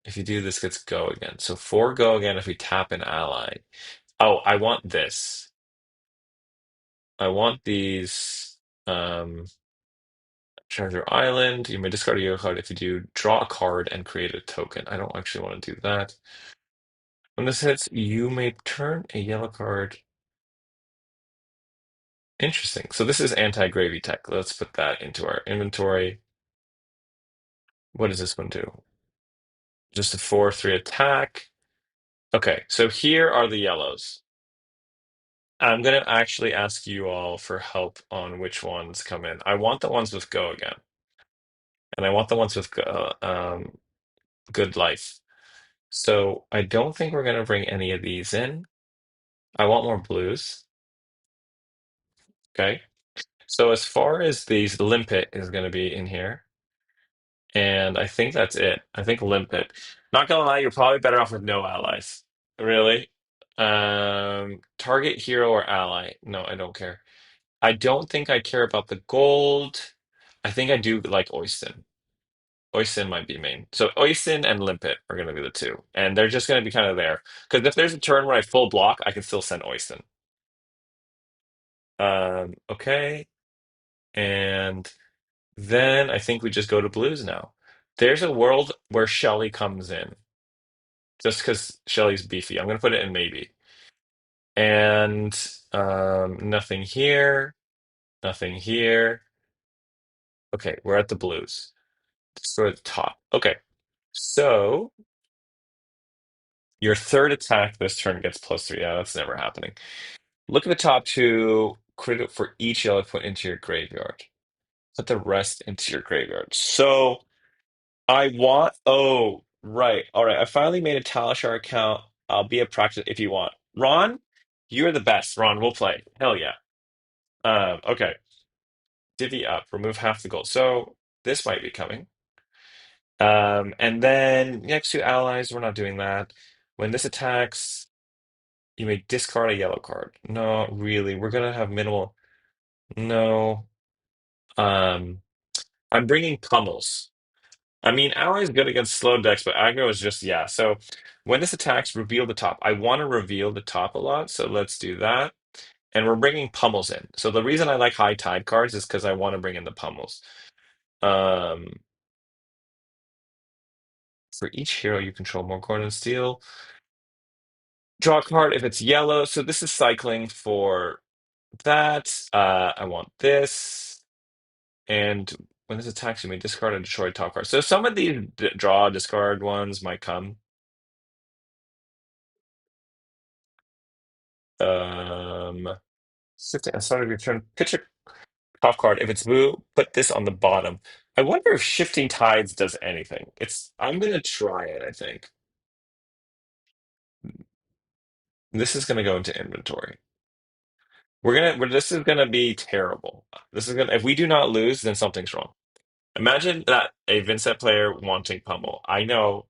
[SPEAKER 1] If you do this, gets go again. So four go again if we tap an ally. Oh, I want this. I want these Treasure Island. You may discard a yellow card if you do draw a card and create a token. I don't actually want to do that. When this hits, you may turn a yellow card. Interesting. So this is anti-gravy tech. Let's put that into our inventory. What does this one do? Just a 4/3 attack. Okay, so here are the yellows. I'm gonna actually ask you all for help on which ones come in. I want the ones with go again, and I want the ones with good life. So I don't think we're gonna bring any of these in. I want more blues. Okay. So as far as these limpet is gonna be in here, and I think that's it. I think limpet. Not gonna lie, you're probably better off with no allies. Really? Target hero or ally? No, I don't care. I don't think I care about the gold. I think I do like Oyston. Oyston might be main. So Oyston and Limpet are going to be the two. And they're just going to be kind of there. Because if there's a turn where I full block, I can still send Oyston. Okay. And then I think we just go to blues now. There's a world where Shelly comes in. Just because Shelly's beefy. I'm going to put it in maybe. And nothing here. Nothing here. Okay, we're at the blues. Destroy the top. Okay. So your third attack this turn gets +3. Yeah, that's never happening. Look at the top two. Credit for each yellow put into your graveyard. Put the rest into your graveyard. So I want. Oh, right. All right. I finally made a Talishar account. I'll be a practice if you want. Ron, you're the best. Ron, we'll play. Hell yeah. Okay. Divvy up. Remove half the gold. So this might be coming. And then next to allies, we're not doing that. When this attacks, you may discard a yellow card. No, really, we're gonna have minimal. No. Um, I'm bringing pummels. I mean, allies good against slow decks, but aggro is just yeah. So when this attacks, reveal the top. I want to reveal the top a lot, so let's do that. And we're bringing pummels in. So the reason I like high tide cards is because I want to bring in the pummels. Um, for each hero you control, more gold and steel. Draw a card if it's yellow. So this is cycling for that. I want this. And when this attacks, you may discard and destroy top card. So some of these draw discard ones might come. Um, I started your turn. Pitch a top card. If it's blue, put this on the bottom. I wonder if Shifting Tides does anything. I'm gonna try it, I think. This is gonna go into inventory. This is gonna be terrible. If we do not lose, then something's wrong. Imagine that a Vynnset player wanting pummel. I know.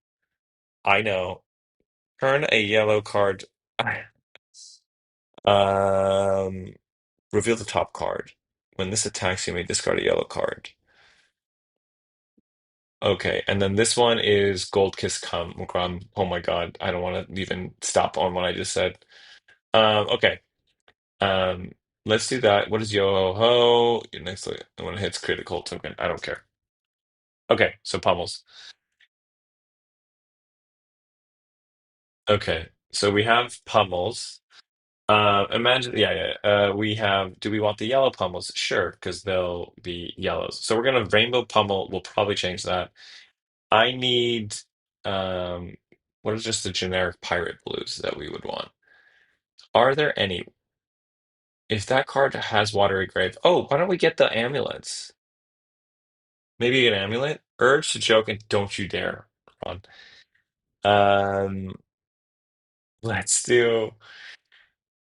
[SPEAKER 1] Turn a yellow card. Um, reveal the top card. When this attacks, you may discard a yellow card. Okay, and then this one is Gold Kiss Grum. Oh my God, I don't want to even stop on what I just said. Okay. Um, let's do that. What is yo ho ho? Next, when it hits critical token, I don't care. Okay, so pummels. Okay, so we have pummels. Imagine, yeah, yeah. Do we want the yellow pummels? Sure, because they'll be yellows. So we're gonna rainbow pummel. We'll probably change that. I need, um, what is just the generic pirate blues that we would want? Are there any? If that card has watery grave, oh, why don't we get the amulets? Maybe an amulet? Urge to joke and don't you dare, Ron. Um, let's do.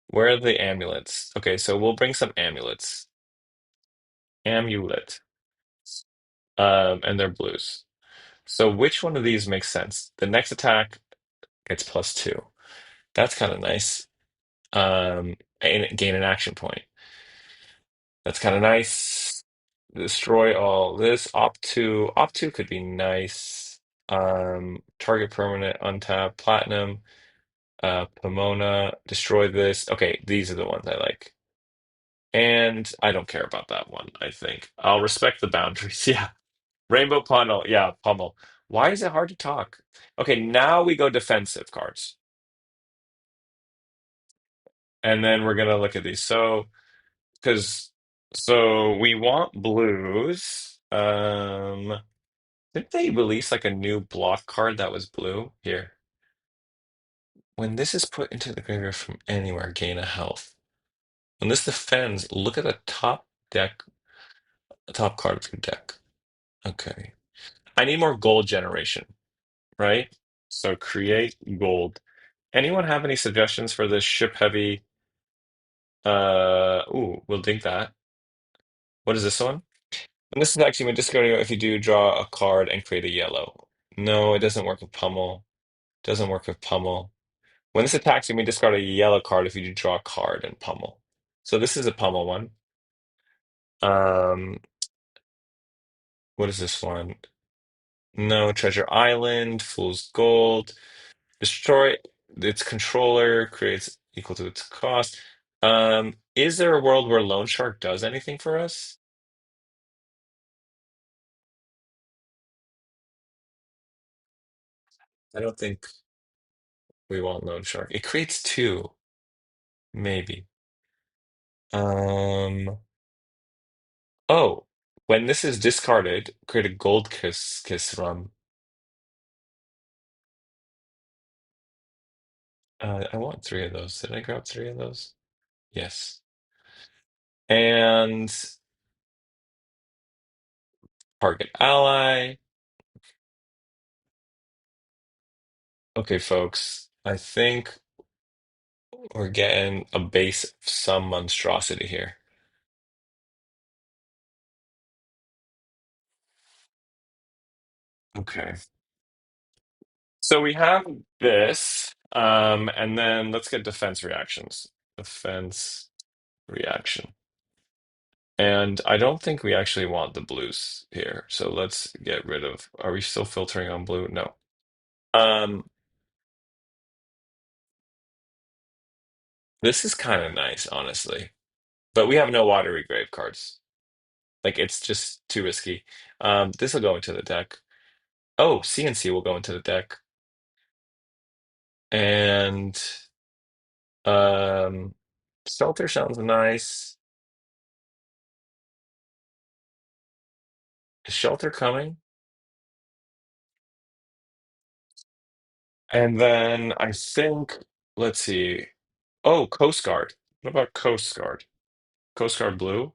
[SPEAKER 1] Where are the amulets? Okay, so we'll bring some amulets. Amulet. And they're blues. So which one of these makes sense? The next attack gets +2. That's kind of nice. And gain an action point. That's kind of nice. Destroy all this. Op2 could be nice. Target permanent, untap, platinum, Pomona, destroy this. Okay, these are the ones I like. And I don't care about that one, I think. I'll respect the boundaries. Yeah. Rainbow Pummel. Yeah, Pummel. Why is it hard to talk? Okay, now we go defensive cards. And then we're gonna look at these. Because so we want blues. Didn't they release like a new block card that was blue? Here. When this is put into the graveyard from anywhere, gain a health. When this defends, look at the top card of your deck. Okay. I need more gold generation, right? So create gold. Anyone have any suggestions for this ship heavy? We'll think that. What is this one? And this is actually when discarding if you do draw a card and create a yellow. No, it doesn't work with Pummel. Doesn't work with Pummel. When this attacks you, may discard a yellow card if you do draw a card and Pummel. So this is a Pummel one. Um, what is this one? No, Treasure Island, Fool's Gold. Destroy its controller, creates equal to its cost. Is there a world where Loan Shark does anything for us? I don't think we want Loan Shark. It creates two, maybe. Um, oh, when this is discarded, create a Gold Kiss run. I want three of those. Did I grab three of those? Yes. And target ally. Okay, folks. I think we're getting a base of some monstrosity here. Okay. So we have this, and then let's get defense reactions. Defense reaction. And I don't think we actually want the blues here. So let's get rid of, are we still filtering on blue? No. Um, this is kind of nice, honestly. But we have no watery grave cards. Like it's just too risky. This will go into the deck. Oh, CNC will go into the deck. And um Shelter sounds nice. Is Shelter coming? And then I think, let's see. Oh, Coast Guard. What about Coast Guard? Coast Guard Blue.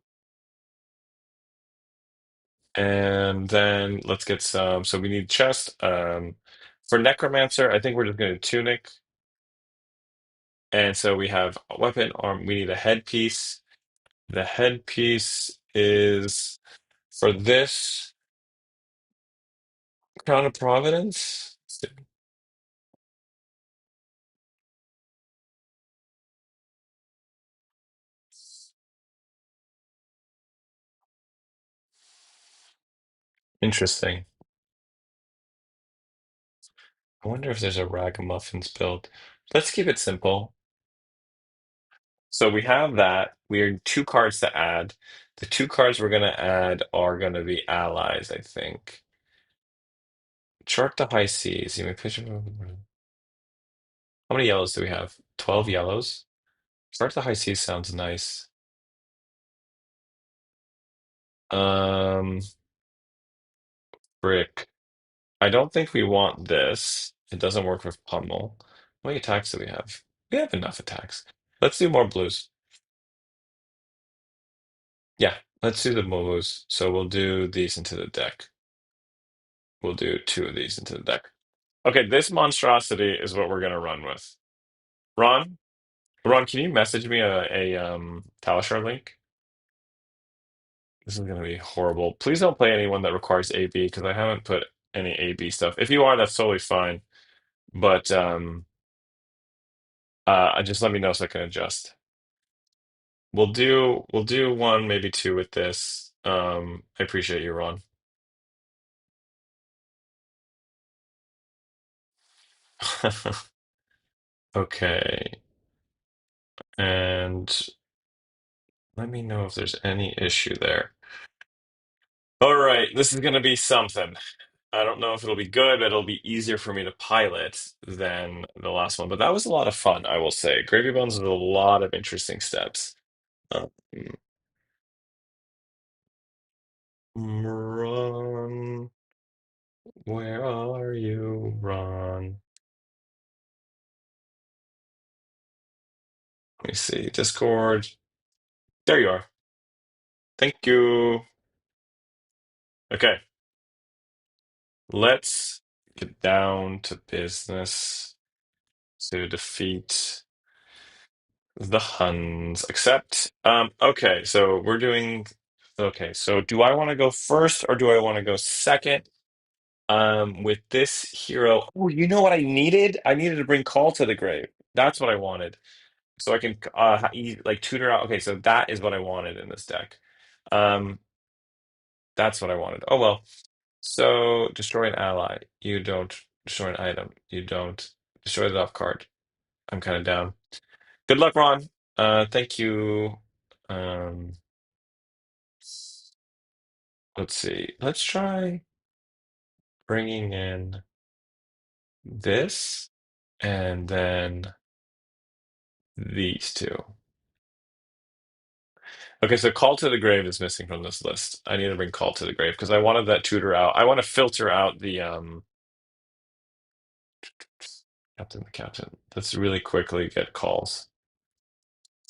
[SPEAKER 1] And then let's get some. So we need chest. For Necromancer, I think we're just going to tunic. And so we have a weapon arm. We need a headpiece. The headpiece is for this Crown of Providence. Interesting. I wonder if there's a Ragamuffins build. Let's keep it simple. So we have that. We're two cards to add. The two cards we're going to add are going to be allies, I think. Chart the high seas. You may pitch. How many yellows do we have? 12 yellows. Chart the high seas sounds nice. Um, Brick. I don't think we want this. It doesn't work with Pummel. How many attacks do we have? We have enough attacks. Let's do more blues. Yeah, let's do the blues. So we'll do these into the deck. We'll do two of these into the deck. Okay, this monstrosity is what we're gonna run with. Ron, Ron, can you message me a Talishar link? This is gonna be horrible. Please don't play anyone that requires AB because I haven't put any AB stuff. If you are, that's totally fine. But just let me know so I can adjust. We'll do one, maybe two with this. I appreciate you, Ron. Okay, and Let me know if there's any issue there. All right, this is going to be something. I don't know if it'll be good, but it'll be easier for me to pilot than the last one. But that was a lot of fun, I will say. Gravy Bones was a lot of interesting steps. Uh, Run, where are you, Ron? Let me see. Discord. There you are. Thank you. Okay, let's get down to business to defeat the Huns. Accept. Okay, so we're doing. Okay, so do I want to go first or do I want to go second? With this hero. Oh, you know what I needed? I needed to bring Call to the Grave. That's what I wanted. So I can like tutor out. Okay, so that is what I wanted in this deck. Um, that's what I wanted. Oh well. So destroy an ally. You don't destroy an item. You don't destroy the off card. I'm kind of down. Good luck, Ron. Thank you. Um, let's see. Let's try bringing in this and then these two. Okay, so Call to the Grave is missing from this list. I need to bring Call to the Grave because I wanted that tutor out. I want to filter out the captain. Let's really quickly get calls.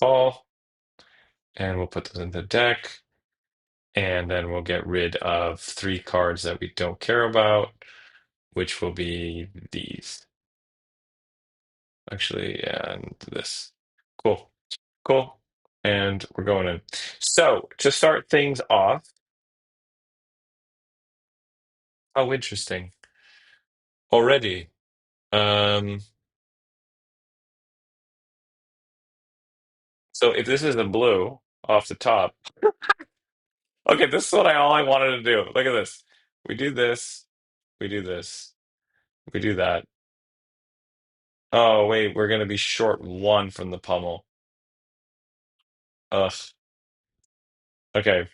[SPEAKER 1] Call, and we'll put those in the deck, and then we'll get rid of three cards that we don't care about, which will be these. Actually, and this. Cool. Cool. And we're going in. So to start things off, oh, interesting. Already. Um, so if this is a blue off the top, okay, this is what I all I wanted to do. Look at this. We do this, we do this, we do that. Oh, wait, we're gonna be short one from the pummel. Ugh. Okay,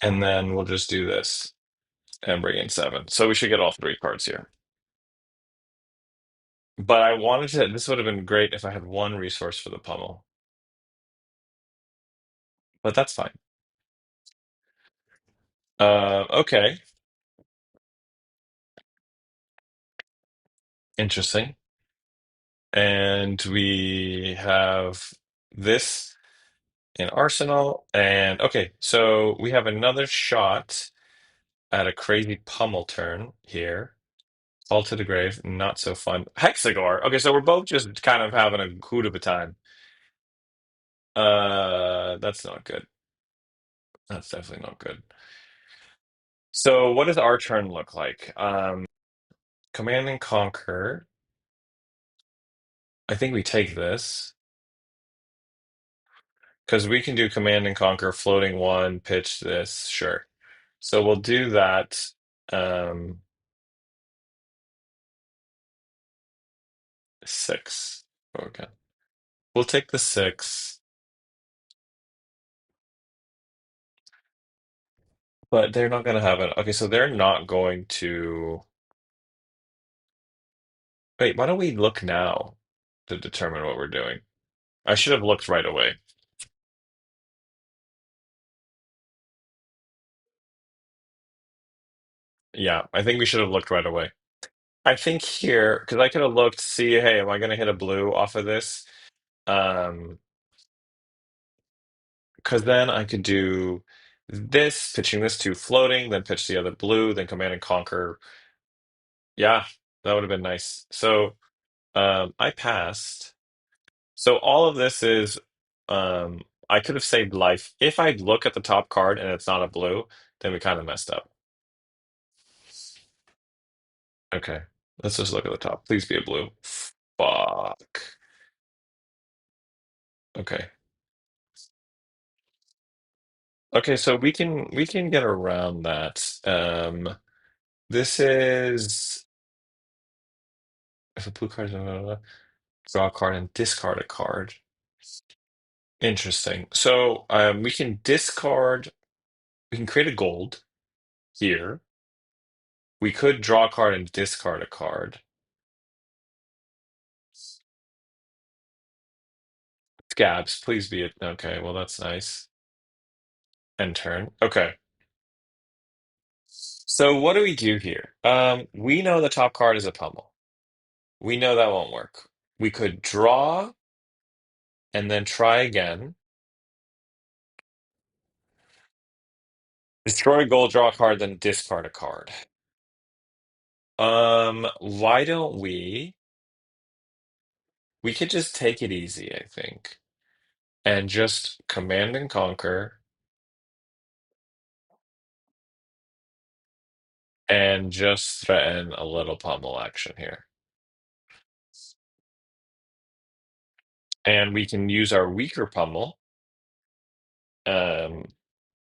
[SPEAKER 1] and then we'll just do this and bring in seven. So we should get all three cards here. But I wanted to, this would have been great if I had one resource for the pummel, but that's fine. Okay, interesting. And we have this in Arsenal. And okay, so we have another shot at a crazy pummel turn here. Fall to the grave, not so fun. Hexagore. Okay, so we're both just kind of having a hoot of a time. That's not good. That's definitely not good. So what does our turn look like? Command and Conquer. I think we take this because we can do Command and Conquer, floating one, pitch this. Sure. So we'll do that. Um, Six. Okay. We'll take the six, but they're not going to have it. Okay, so they're not going to. Wait, why don't we look now to determine what we're doing? I should have looked right away. Yeah, I think we should have looked right away. I think here, because I could have looked, see, hey, am I going to hit a blue off of this? Um, because then I could do this, pitching this to floating, then pitch the other blue, then command and conquer. Yeah, that would have been nice. So I passed. So all of this is I could have saved life. If I look at the top card and it's not a blue, then we kind of messed up. Okay. Let's just look at the top. Please be a blue. Fuck. Okay. Okay, so we can get around that. This is If a blue card is draw a card and discard a card. Interesting. So we can discard, we can create a gold here. We could draw a card and discard a card. Scabs, please be it. Okay, well, that's nice. End turn. Okay. So what do we do here? We know the top card is a pummel. We know that won't work. We could draw and then try again. Destroy a gold, draw a card, then discard a card. Why don't we could just take it easy, I think, and just command and conquer and just threaten a little pummel action here. And we can use our weaker pummel, um,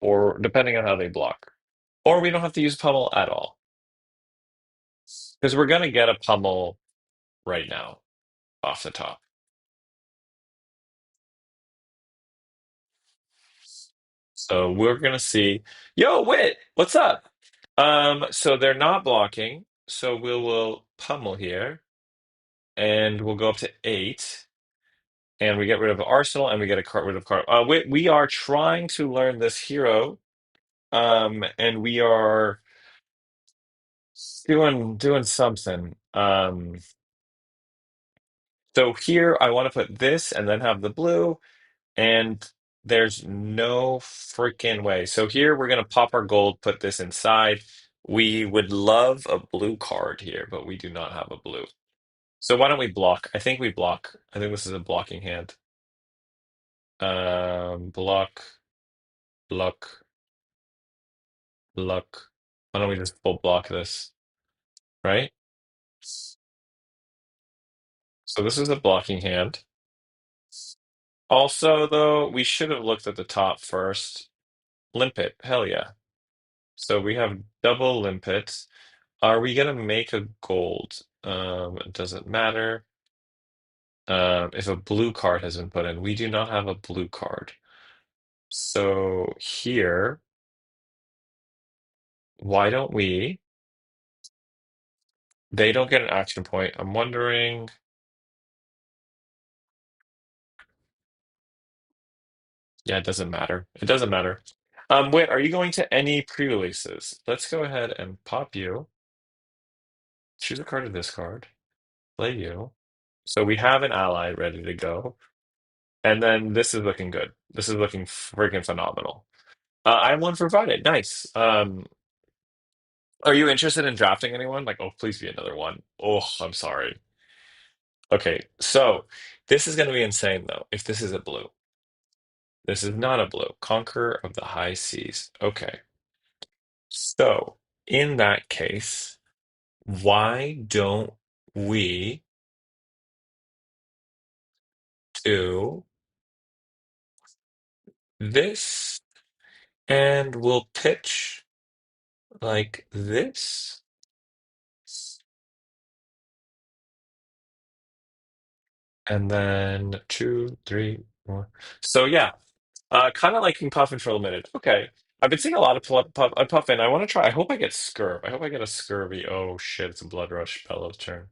[SPEAKER 1] or depending on how they block. Or we don't have to use pummel at all. Because we're gonna get a pummel right now off the top. So we're gonna see. Yo, Wit, what's up? So they're not blocking, so will pummel here, and we'll go up to 8, and we get rid of Arsenal, and we get a card rid of card. We are trying to learn this hero, and we are doing something. So here I want to put this and then have the blue, and there's no freaking way. So here we're gonna pop our gold, put this inside. We would love a blue card here, but we do not have a blue. So why don't we block? I think we block. I think this is a blocking hand. Block, block, block. Why don't we just full block this, right? So this is a blocking hand. Also, though, we should have looked at the top first. Limpet, hell yeah. So we have double limpets. Are we gonna make a gold? It doesn't matter. If a blue card has been put in, we do not have a blue card. So here, why don't we? They don't get an action point. I'm wondering. Yeah, it doesn't matter. It doesn't matter. Wait, are you going to any pre-releases? Let's go ahead and pop you. Choose a card of this card. Play you. So we have an ally ready to go. And then this is looking good. This is looking freaking phenomenal. I'm one for Friday. Nice. Are you interested in drafting anyone? Like, oh, please be another one. Oh, I'm sorry. Okay, so this is going to be insane though. If this is a blue, this is not a blue. Conqueror of the High Seas. Okay, so in that case, why don't we do this and we'll pitch like this? And then two, three, four. So yeah, kind of like King Puffin for a minute. Okay, I've been seeing a lot of Puffin. I want to try. I hope I get Scurv. I hope I get a Scurvy. Oh shit, it's a Blood Rush Bellow turn.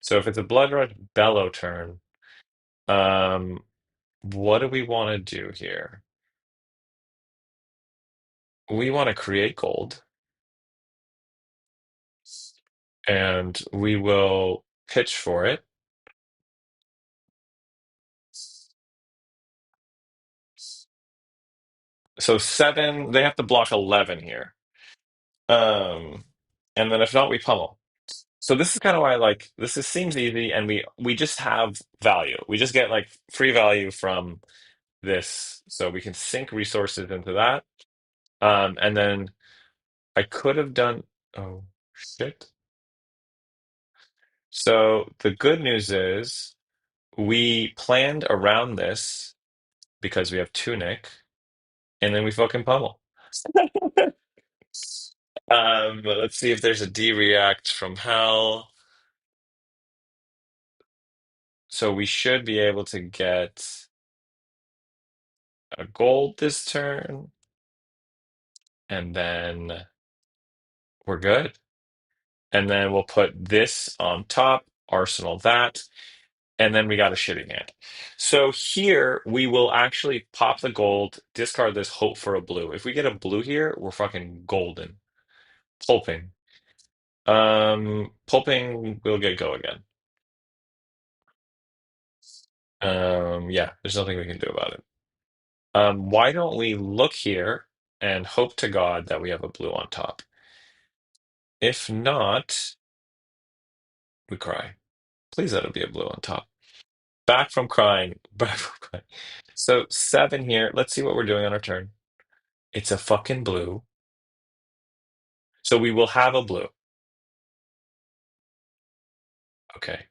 [SPEAKER 1] So if it's a Blood Rush Bellow turn, um, what do we want to do here? We want to create gold, and we will pitch for it. So 7, they have to block 11 here. Um, and then if not, we pummel. So this is kind of why I like this. Is seems easy, and we just have value. We just get like free value from this, so we can sink resources into that. And then I could have done. Oh shit! So the good news is we planned around this because we have Tunic, and then we fucking pummel. But let's see if there's a D react from Hell. So we should be able to get a gold this turn, and then we're good. And then we'll put this on top, arsenal that, and then we got a shitty hand. So here we will actually pop the gold, discard this, hope for a blue. If we get a blue here, we're fucking golden. Pulping. Pulping will get go again. Yeah, there's nothing we can do about it. Why don't we look here and hope to God that we have a blue on top? If not, we cry. Please let it be a blue on top. Back from crying. Back from crying. So 7 here. Let's see what we're doing on our turn. It's a fucking blue. So we will have a blue. Okay.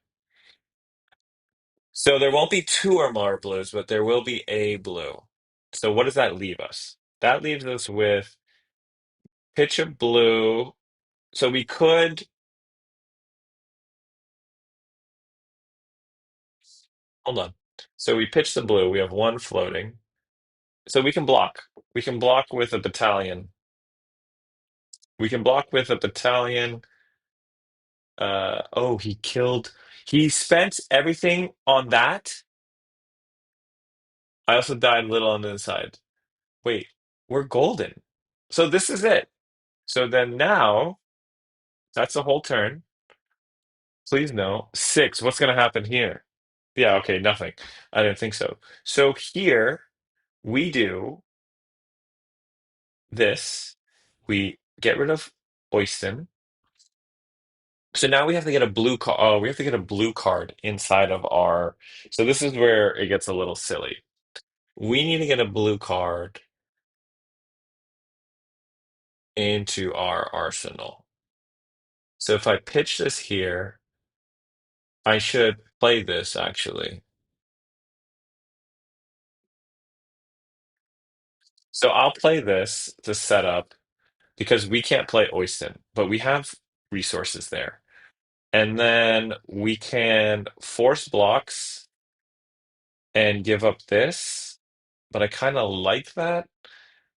[SPEAKER 1] So there won't be two or more blues, but there will be a blue. So what does that leave us? That leaves us with pitch of blue. So we could hold on. So we pitch the blue. We have one floating. So we can block. We can block with a battalion. We can block with a battalion. Oh, he killed. He spent everything on that. I also died a little on the inside. Wait, we're golden. So this is it. So then now, that's a whole turn. Please no. 6. What's going to happen here? Yeah, okay, nothing. I didn't think so. So here we do this. We get rid of Oyston. So now we have to get a blue card. Oh, we have to get a blue card inside of our. So this is where it gets a little silly. We need to get a blue card into our arsenal. So if I pitch this here, I should play this actually. So I'll play this to set up because we can't play Oyston, but we have resources there. And then we can force blocks and give up this, but I kind of like that.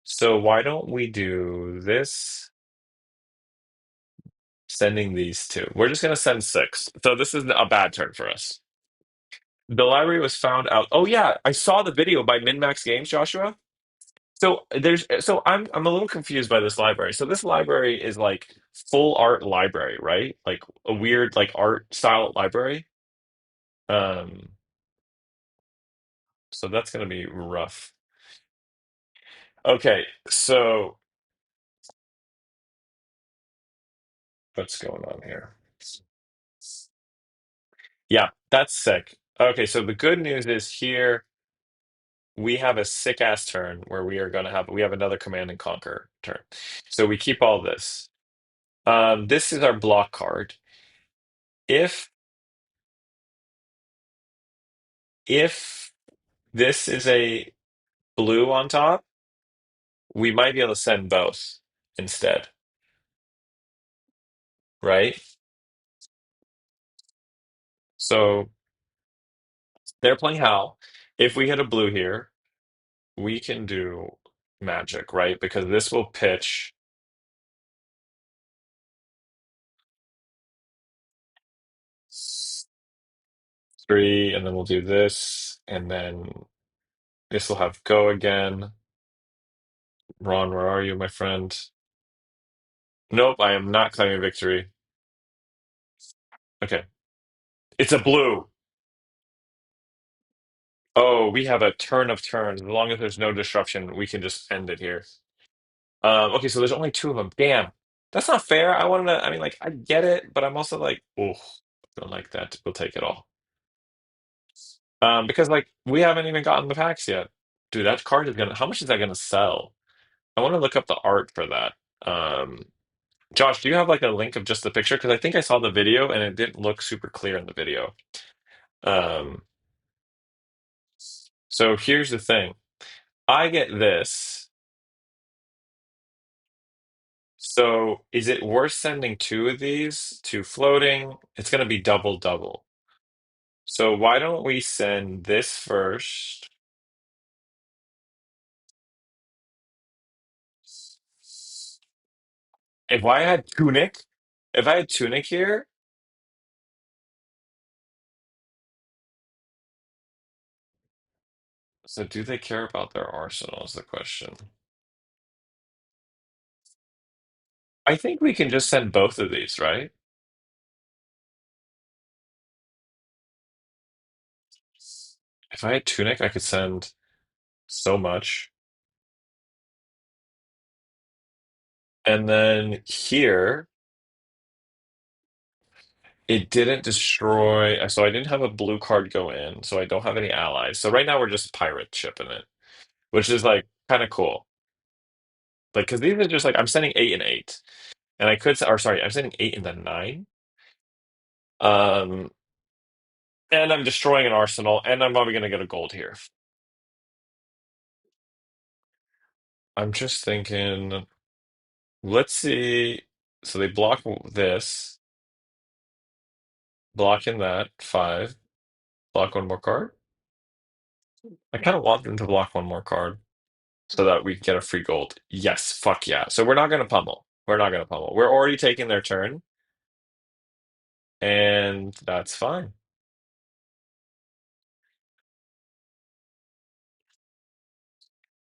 [SPEAKER 1] So why don't we do this? Sending these two. We're just going to send 6. So this is a bad turn for us. The library was found out. Oh yeah, I saw the video by MinMax Games, Joshua. So I'm a little confused by this library. So this library is like full art library, right? Like a weird like art style library. Um, so that's gonna be rough. Okay, so what's going on here? Yeah, that's sick. Okay, so the good news is here we have a sick ass turn where we have another command and conquer turn. So we keep all this. This is our block card. If if this is a blue on top, we might be able to send both instead, right? So they're playing Hal. If we hit a blue here, we can do magic, right? Because this will pitch 3, and then we'll do this, and then this will have go again. Ron, where are you, my friend? Nope, I am not claiming victory. Okay. It's a blue. Oh, we have a turn of turns. As long as there's no disruption, we can just end it here. Okay, so there's only 2 of them. Damn. That's not fair. I mean, like, I get it, but I'm also like, oh, don't like that. We'll take it all. Because like we haven't even gotten the packs yet. Dude, that card is gonna, how much is that gonna sell? I want to look up the art for that. Um, Josh, do you have like a link of just the picture? Because I think I saw the video and it didn't look super clear in the video. Um, so here's the thing. I get this. So is it worth sending 2 of these to floating? It's going to be double double. So why don't we send this first? If I had Tunic, if I had Tunic here, so do they care about their arsenal is the question. I think we can just send both of these, right? If I had Tunic, I could send so much. And then here, it didn't destroy. So I didn't have a blue card go in, so I don't have any allies. So right now we're just pirate shipping it, which is like kind of cool. Like, because these are just like I'm sending 8 and 8, and I could, or sorry, I'm sending 8 and then 9. Um, and I'm destroying an arsenal, and I'm probably gonna get a gold here. I'm just thinking, let's see. So they block this, blocking that 5, block one more card. I kind of want them to block one more card so that we get a free gold. Yes, fuck yeah. So we're not gonna pummel. We're not gonna pummel. We're already taking their turn, and that's fine.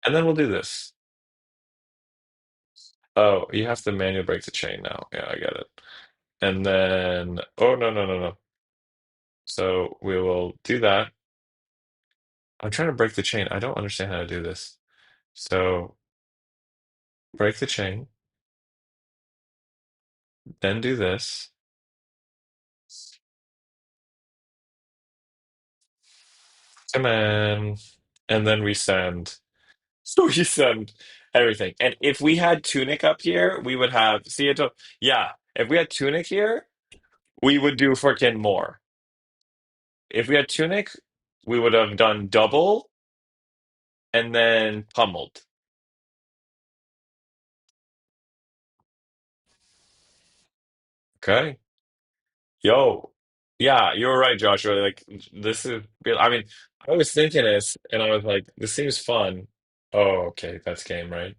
[SPEAKER 1] And then we'll do this. Oh, you have to manually break the chain now. Yeah, I get it. And then, oh no, no, no, no. So we will do that. I'm trying to break the chain. I don't understand how to do this. So break the chain, then do this. Come on. And then we send. So we send everything. And if we had Tunic up here, we would have. See it? Yeah. If we had Tunic here, we would do freaking more. If we had Tunic, we would have done double and then pummeled. Okay. Yo, yeah, you're right, Joshua. Like this is, I mean, I was thinking this, and I was like, this seems fun. Oh, okay, that's game, right?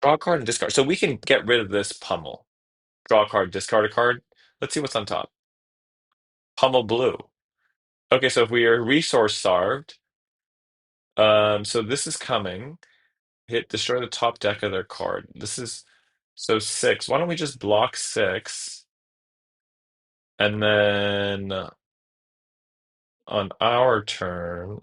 [SPEAKER 1] Draw a card and discard. So we can get rid of this pummel. Draw a card, discard a card. Let's see what's on top. Pummel blue. Okay, so if we are resource starved, so this is coming. Hit destroy the top deck of their card. This is so 6. Why don't we just block 6, and then on our turn,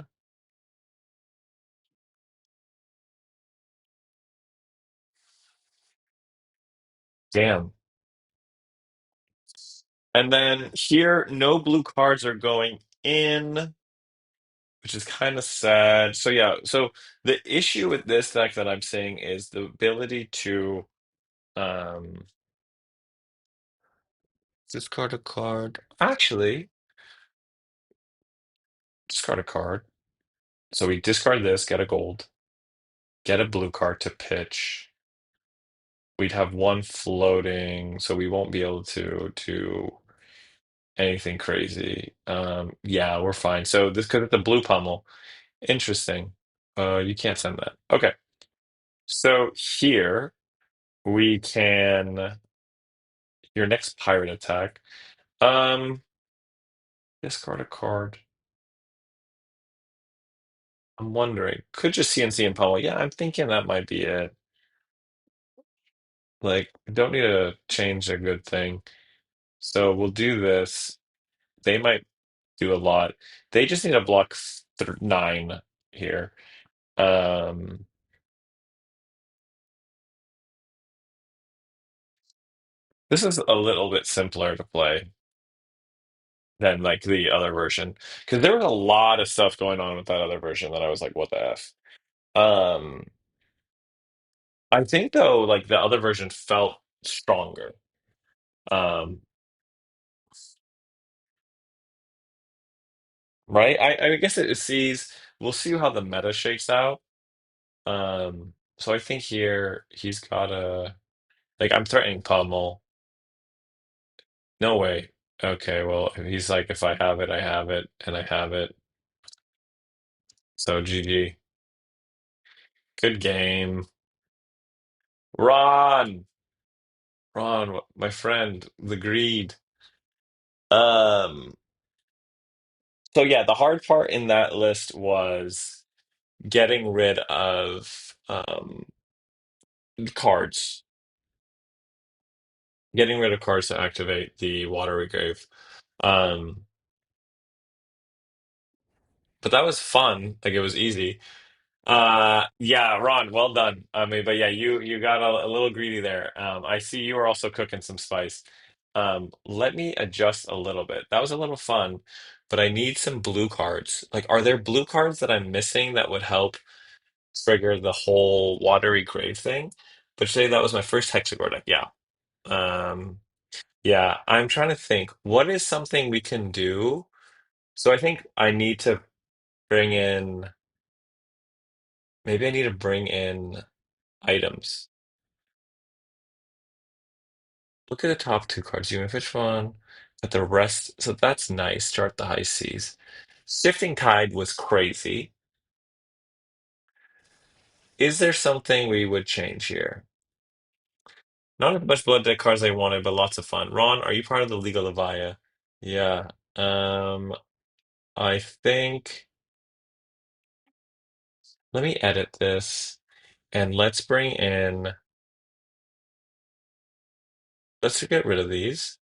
[SPEAKER 1] damn. And then here, no blue cards are going in, which is kind of sad. So yeah, so the issue with this deck that I'm seeing is the ability to um discard a card. Actually, discard a card. So we discard this, get a gold, get a blue card to pitch. We'd have one floating, so we won't be able to do anything crazy. Yeah, we're fine. So this because it's a blue pummel. Interesting. You can't send that. Okay. So here we can your next pirate attack. Um, discard a card. I'm wondering, could just CNC and pummel. Yeah, I'm thinking that might be it. Like, don't need to change a good thing. So we'll do this. They might do a lot. They just need to block 9 here. Um, this is a little bit simpler to play than like the other version because there was a lot of stuff going on with that other version that I was like, what the F? Um, I think though, like the other version felt stronger. Um, right? I guess it sees. We'll see how the meta shakes out. So I think here he's got a like I'm threatening pummel. No way. Okay, well, if he's like, if I have it, I have it, and I have it. So GG. Good game. Ron! Ron, my friend, the greed. Um, so yeah, the hard part in that list was getting rid of cards. Getting rid of cards to activate the watery grave. Um, but that was fun. Like it was easy. Yeah, Ron, well done. I mean, but yeah, you got a little greedy there. I see you are also cooking some spice. Let me adjust a little bit. That was a little fun, but I need some blue cards. Like, are there blue cards that I'm missing that would help trigger the whole watery grave thing? But say that was my first Hexagore deck. Yeah. Um, yeah, I'm trying to think. What is something we can do? So I think I need to bring in, maybe I need to bring in items. Look at the top two cards. You have which one? But the rest, so that's nice. Start the high seas. Shifting Tide was crazy. Is there something we would change here? Not as much blood deck cards I wanted, but lots of fun. Ron, are you part of the League of Levia? Yeah. I think let me edit this and let's get rid of these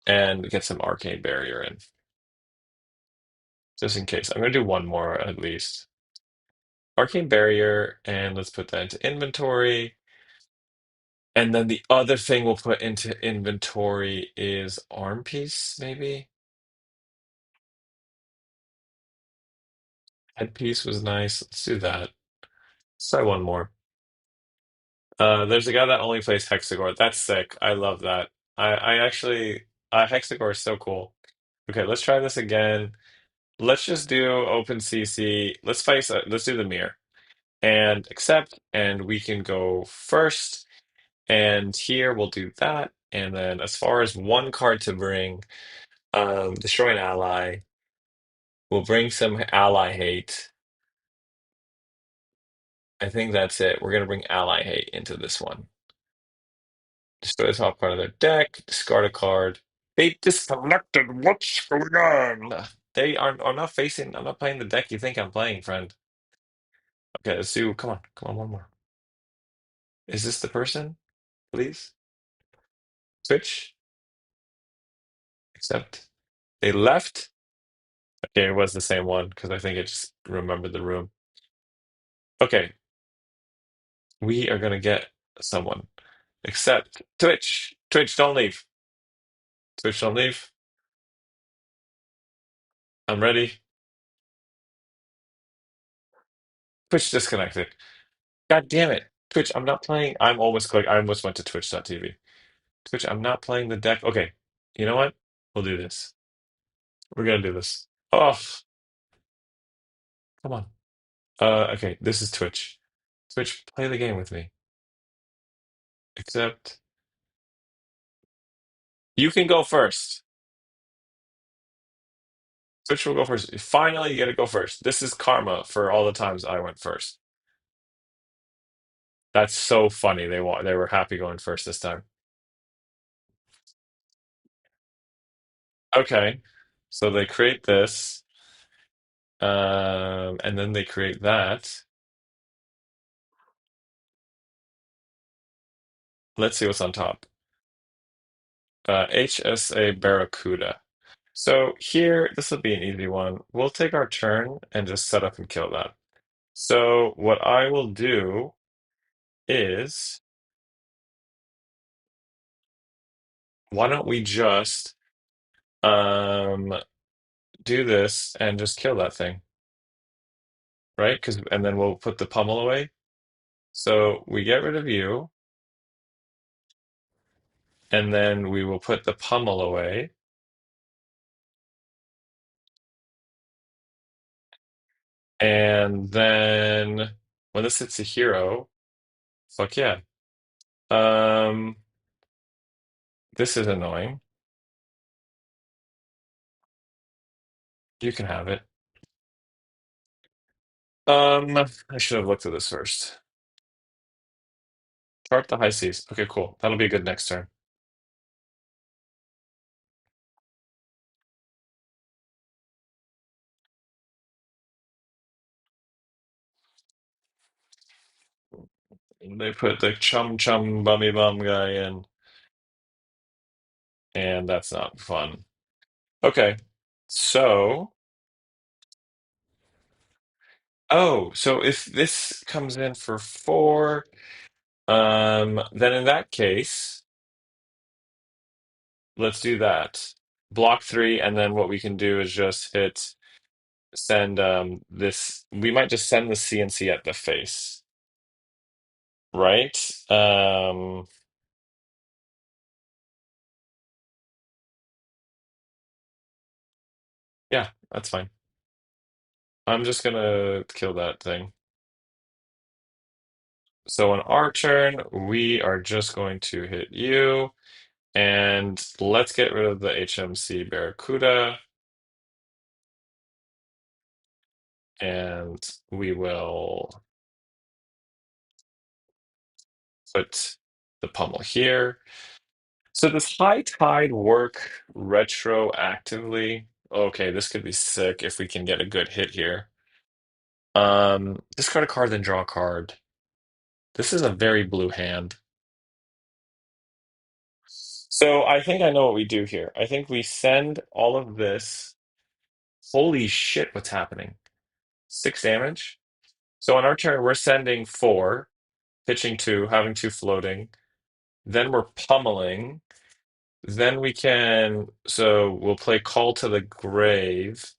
[SPEAKER 1] and get some Arcane Barrier in, just in case. I'm gonna do one more at least. Arcane Barrier, and let's put that into inventory. And then the other thing we'll put into inventory is arm piece, maybe? Headpiece was nice. Let's do that. Let's try one more. There's a guy that only plays Hexagore. That's sick. I love that. I actually, Hexagore is so cool. Okay, let's try this again. Let's just do open CC. Let's do the mirror and accept, and we can go first. And here we'll do that. And then as far as one card to bring, destroy an ally. We'll bring some ally hate. I think that's it. We're gonna bring ally hate into this one. Destroy the top card of their deck, discard a card. They disconnected. What's going on? They are I'm not facing, I'm not playing the deck you think I'm playing, friend. Okay, let's do come on, one more. Is this the person? Please? Switch. Accept. They left. Okay, it was the same one because I think it just remembered the room. Okay, we are gonna get someone. Accept. Twitch. Twitch, don't leave. Twitch, don't leave. I'm ready. Twitch disconnected. God damn it. Twitch, I'm not playing. I almost went to twitch.tv. Twitch, I'm not playing the deck. Okay. You know what? We'll do this. We're gonna do this. Oh, come on. Okay, this is Twitch. Twitch, play the game with me. Except you can go first. Twitch will go first. Finally, you get to go first. This is karma for all the times I went first. That's so funny. They were happy going first this time. Okay. So they create this, and then they create that. Let's see what's on top. HSA Barracuda. So here, this will be an easy one. We'll take our turn and just set up and kill that. So what I will do is, why don't we just um do this and just kill that thing, right? Because and then we'll put the pummel away. So we get rid of you, and then we will put the pummel away, and then when this hits a hero, fuck yeah. Um, this is annoying. You can have it. I should have looked at this first. Chart the high seas. Okay, cool. That'll be good next turn. They put the chum chum bummy bum guy in, and that's not fun. Okay, so so if this comes in for four, then in that case, let's do that. Block three, and then what we can do is just hit send this. We might just send the CNC at the face, right? Yeah, that's fine. I'm just gonna kill that thing. So on our turn, we are just going to hit you, and let's get rid of the HMC Barracuda, and we will put the pummel here. So does High Tide work retroactively? Okay, this could be sick if we can get a good hit here. Discard a card, then draw a card. This is a very blue hand. So I think I know what we do here. I think we send all of this. Holy shit, what's happening? Six damage. So on our turn, we're sending four, pitching two, having two floating. Then we're pummeling. Then we can, so we'll play Call to the Grave,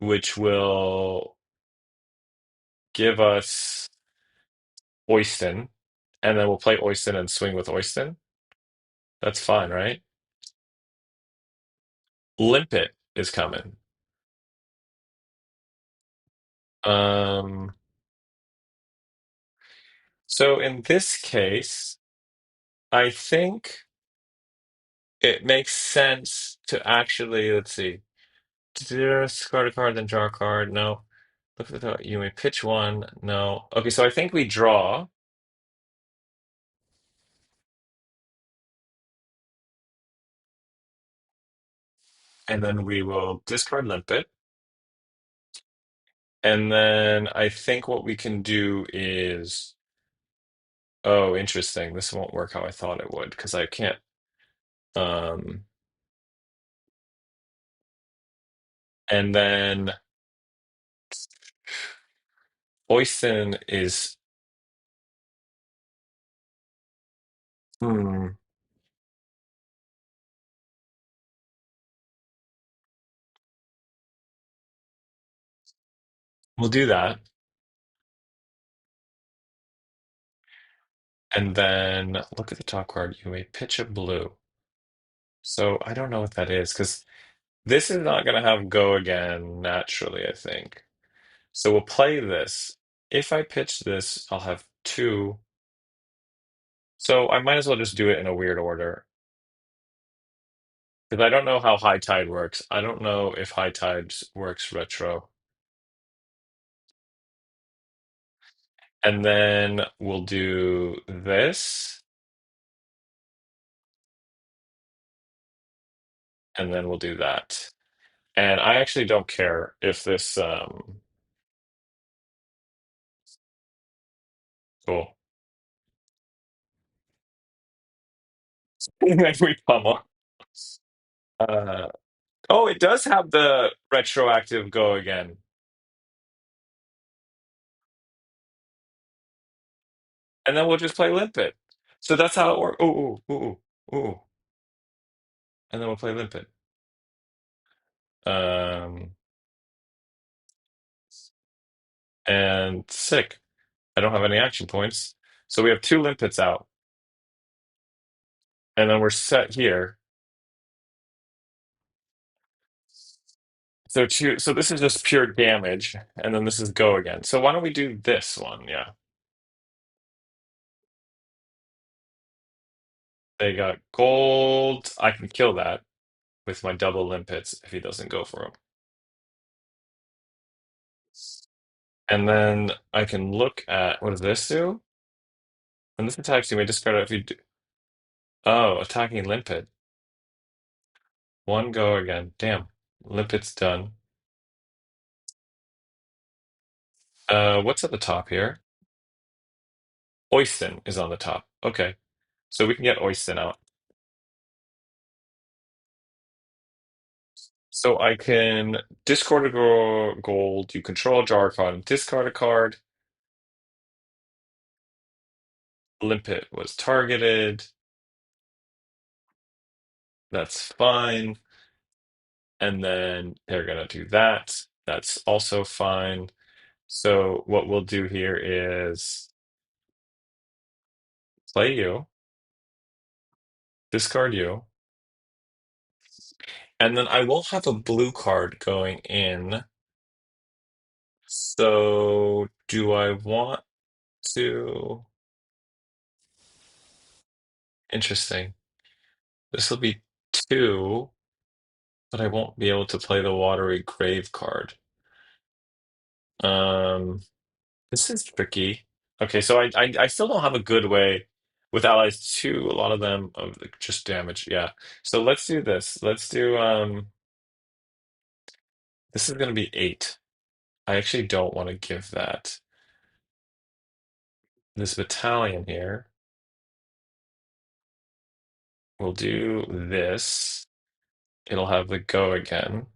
[SPEAKER 1] which will give us Oyston. And then we'll play Oyston and swing with Oyston. That's fine, right? Limpet is coming. Um, so in this case, I think it makes sense to actually, let's see, discard a card, then draw a card. No. Look at the, you may pitch one. No. Okay, so I think we draw, and then we will discard Limpet. And then I think what we can do is, oh, interesting. This won't work how I thought it would because I can't. Um, and then Oyston is, hmm, we'll do that. And then look at the top card. You may pitch a blue. So I don't know what that is because this is not going to have go again naturally, I think. So we'll play this. If I pitch this, I'll have two. So I might as well just do it in a weird order because I don't know how high tide works. I don't know if high tide works retro. And then we'll do this, and then we'll do that. And I actually don't care if this cool. We pummel. Uh, oh, it does have the retroactive go again. And then we'll just play Limpet. So that's how it works. Ooh, ooh, ooh, ooh, ooh. And then we'll play Limpet. Um, and sick. I don't have any action points. So we have two limpets out. And then we're set here. So this is just pure damage, and then this is go again. So why don't we do this one? Yeah. They got gold. I can kill that with my double limpets if he doesn't go for him. And then I can look at what does this do? When this attacks you, may discard it if you do. Oh, attacking limpet. One go again. Damn. Limpet's done. What's at the top here? Oyston is on the top. Okay. So we can get Oyston out. So I can discard a gold, you control a jar card, and discard a card. Limpet was targeted. That's fine. And then they're gonna do that. That's also fine. So what we'll do here is play you, discard you, and then I will have a blue card going in. So do I want to? Interesting. This will be two, but I won't be able to play the watery grave card. Um, this is tricky. Okay, so I still don't have a good way with allies too. A lot of them of just damage. Yeah. So let's do this. Let's do this is gonna be eight. I actually don't want to give that this battalion here. We'll do this. It'll have the go again.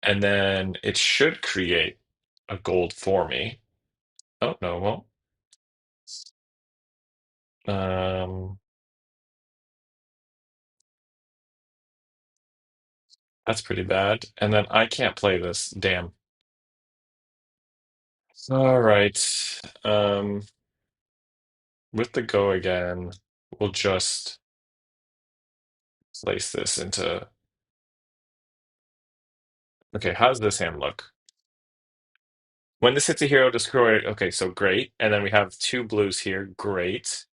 [SPEAKER 1] And then it should create a gold for me. Oh no, it won't. Um, that's pretty bad. And then I can't play this. Damn. All right. Um, with the go again, we'll just place this into. Okay, how's this hand look? When this hits a hero, destroy it. Okay, so great. And then we have two blues here. Great.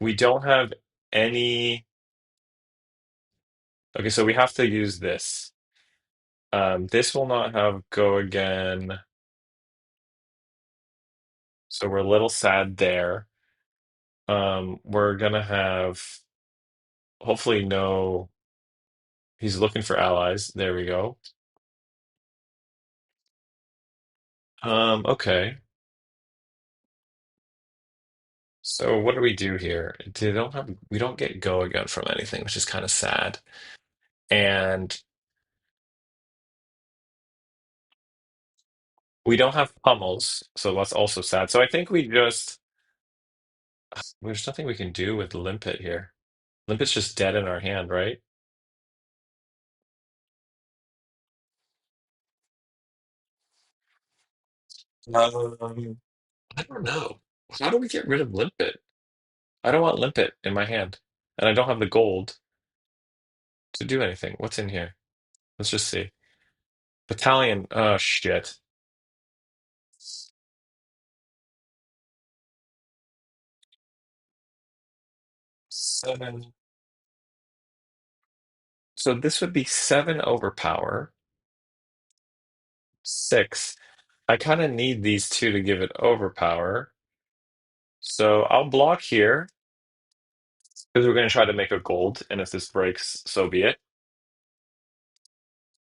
[SPEAKER 1] We don't have any. Okay, so we have to use this. This will not have go again. So we're a little sad there. We're gonna have hopefully no. He's looking for allies. There we go. Okay. So what do we do here? We don't get go again from anything, which is kind of sad. And we don't have pummels, so that's also sad. So I think we just there's nothing we can do with Limpet here. Limpet's just dead in our hand, right? I don't know. How do we get rid of Limpet? I don't want Limpet in my hand, and I don't have the gold to do anything. What's in here? Let's just see. Battalion. Oh shit. Seven. So this would be seven overpower. Six. I kind of need these two to give it overpower. So I'll block here because we're going to try to make a gold, and if this breaks, so be it.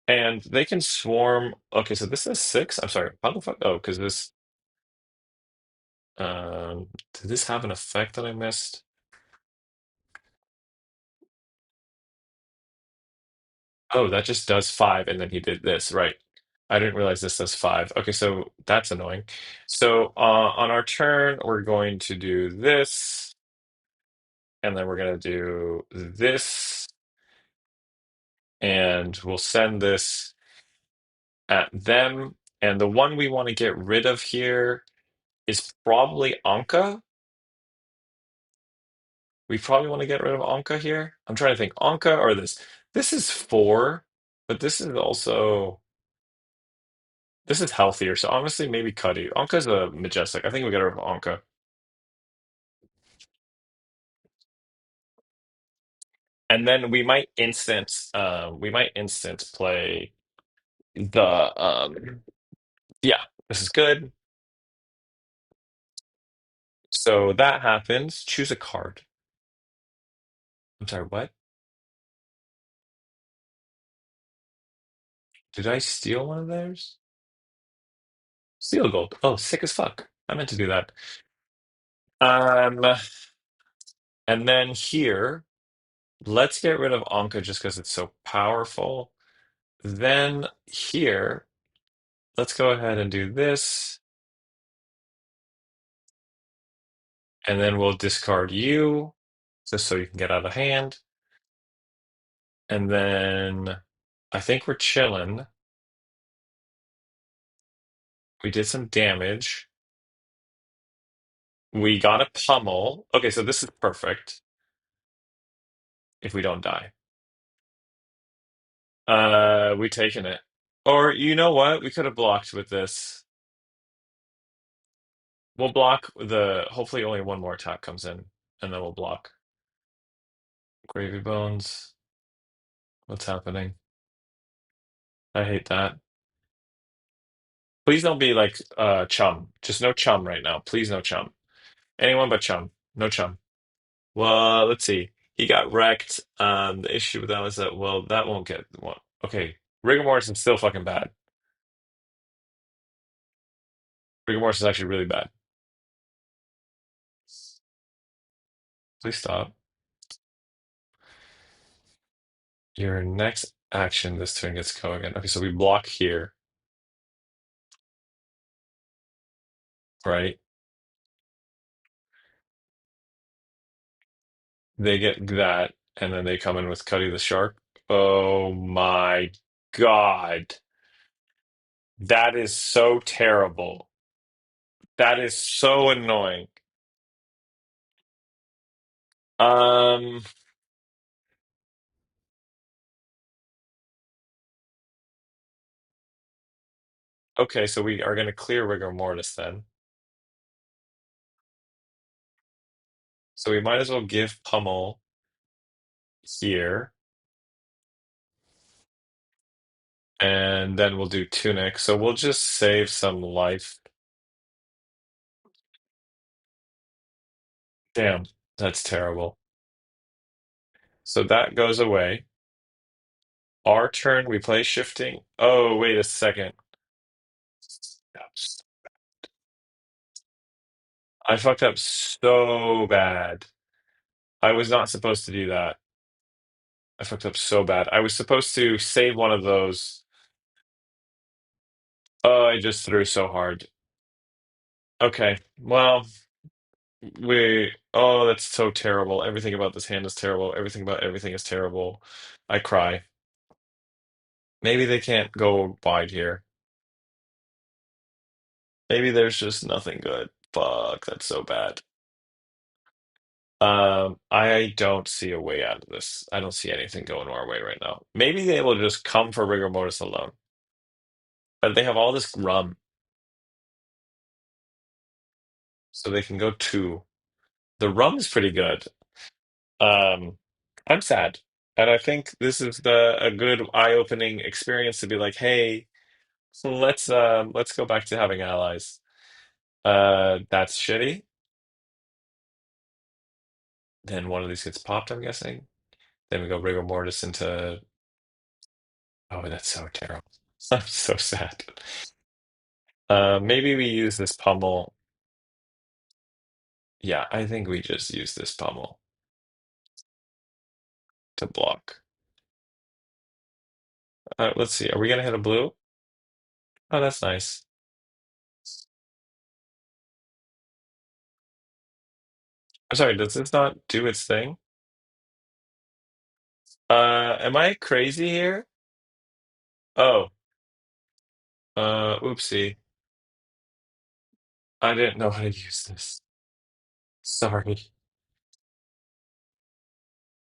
[SPEAKER 1] And they can swarm. Okay, so this is six. I'm sorry. How the fuck? Oh, because this. Did this have an effect that I missed? Oh, that just does five, and then he did this, right? I didn't realize this does five. Okay, so that's annoying. So on our turn, we're going to do this, and then we're going to do this, and we'll send this at them. And the one we want to get rid of here is probably Anka. We probably want to get rid of Anka here. I'm trying to think. Anka or this. This is four, but this is also this is healthier. So honestly, maybe Cuddy. Anka's a majestic. I think we get rid of Anka. And then we might instant play the Yeah, this is good. So that happens. Choose a card. I'm sorry, what? Did I steal one of theirs? Steal gold. Oh, sick as fuck. I meant to do that. Um, and then here, let's get rid of Anka just because it's so powerful. Then here, let's go ahead and do this, and then we'll discard you, just so you can get out of hand. And then I think we're chilling. We did some damage. We got a pummel. Okay, so this is perfect if we don't die. We taken it. Or you know what? We could have blocked with this. We'll block hopefully only one more attack comes in, and then we'll block. Gravy bones. What's happening? I hate that. Please don't be like chum. Just no chum right now. Please no chum. Anyone but chum. No chum. Well, let's see. He got wrecked. The issue with that is that well, that won't get one. Okay. Rigor mortis is still fucking bad. Rigor mortis is actually really bad. Please stop. Your next action, this turn gets go again. Okay, so we block here, right? They get that, and then they come in with Cuddy the Shark. Oh my God. That is so terrible. That is so annoying. Um, okay, so we are going to clear rigor mortis then. So we might as well give Pummel here, and then we'll do Tunic. So we'll just save some life. Damn, that's terrible. So that goes away. Our turn, we play shifting. Oh, wait a second. I fucked up so bad. I was not supposed to do that. I fucked up so bad. I was supposed to save one of those. Oh, I just threw so hard. Okay, well, oh, that's so terrible. Everything about this hand is terrible. Everything about everything is terrible. I cry. Maybe they can't go wide here. Maybe there's just nothing good. Fuck, that's so bad. I don't see a way out of this. I don't see anything going our way right now. Maybe they will just come for rigor mortis alone. But they have all this rum, so they can go two. The rum is pretty good. Um, I'm sad. And I think this is a good eye-opening experience to be like, hey, so let's go back to having allies. That's shitty. Then one of these gets popped, I'm guessing. Then we go rigor mortis into oh, that's so terrible. I'm so sad. Maybe we use this pummel. Yeah, I think we just use this pummel to block. Let's see. Are we gonna hit a blue? Oh, that's nice. I'm sorry, does this not do its thing? Am I crazy here? Oh, oopsie. I didn't know how to use this. Sorry.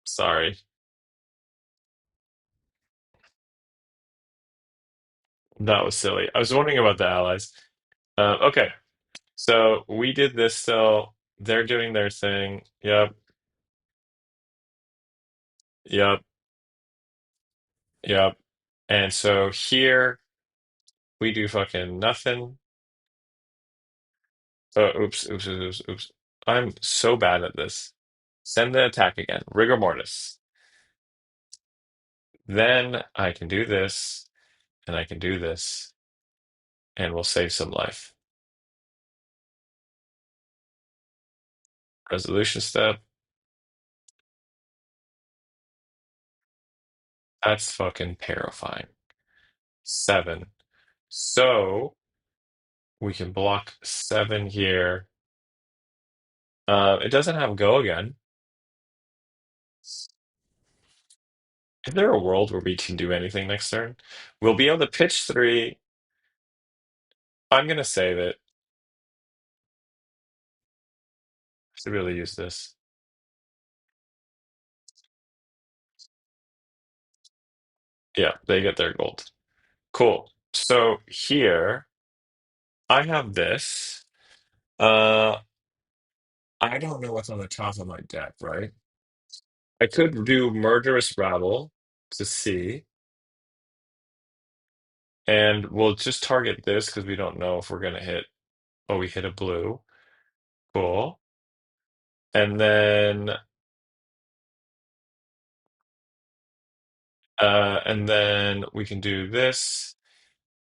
[SPEAKER 1] Sorry. That was silly. I was wondering about the allies. Okay. So we did this still. They're doing their thing. Yep. Yep. Yep. And so here. We do fucking nothing. Oops, oops, oops, oops. I'm so bad at this. Send the attack again. Rigor mortis. Then I can do this, and I can do this, and we'll save some life. Resolution step. That's fucking terrifying. 7. So we can block 7 here. It doesn't have go again. Is there a world where we can do anything next turn? We'll be able to pitch 3. I'm gonna save it. I should really use this. Yeah, they get their gold. Cool. So here I have this. Uh, I don't know what's on the top of my deck, right? I could do Murderous Rabble to see, and we'll just target this because we don't know if we're gonna hit. Oh, we hit a blue. Cool. And then we can do this,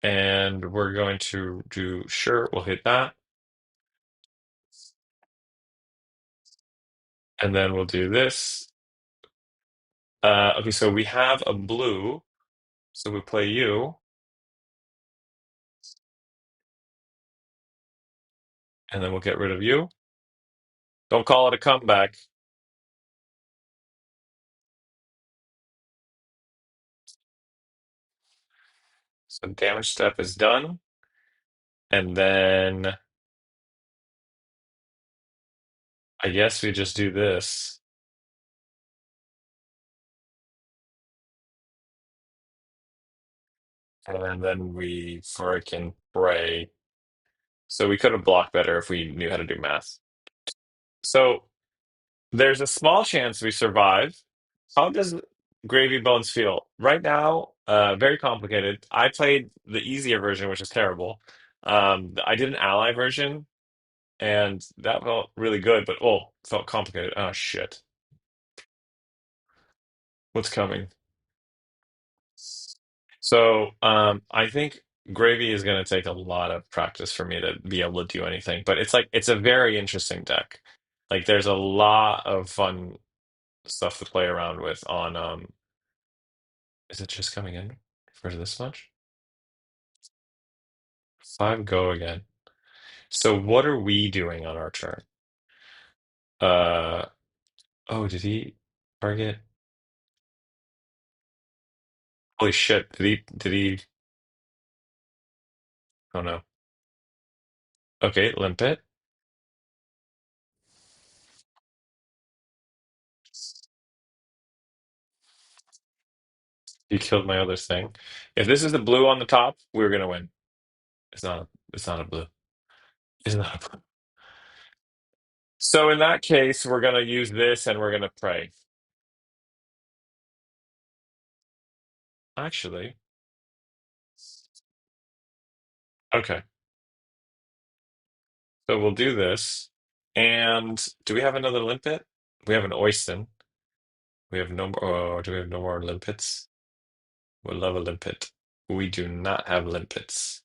[SPEAKER 1] and we're going to do sure, we'll hit that, and then we'll do this. Okay, so we have a blue, so we play you, and then we'll get rid of you. Don't call it a comeback. So damage step is done, and then I guess we just do this, and then we freaking pray. So we could have blocked better if we knew how to do math. So there's a small chance we survive. How does Gravy Bones feel? Right now, very complicated. I played the easier version, which is terrible. I did an ally version, and that felt really good, but oh, felt complicated. Oh shit. What's coming? So, I think Gravy is going to take a lot of practice for me to be able to do anything, but it's like it's a very interesting deck. Like there's a lot of fun stuff to play around with on is it just coming in for this much? 5 go again. So what are we doing on our turn? Uh oh, did he target? Holy shit, did he oh no. Okay, limpet. He killed my other thing. If this is the blue on the top, we're gonna win. It's not a blue. It's not a blue. So in that case, we're gonna use this and we're gonna pray. Actually, okay. So we'll do this. And do we have another limpet? We have an Oyston. We have no more. Oh, do we have no more limpets? We'll love a limpet. We do not have limpets.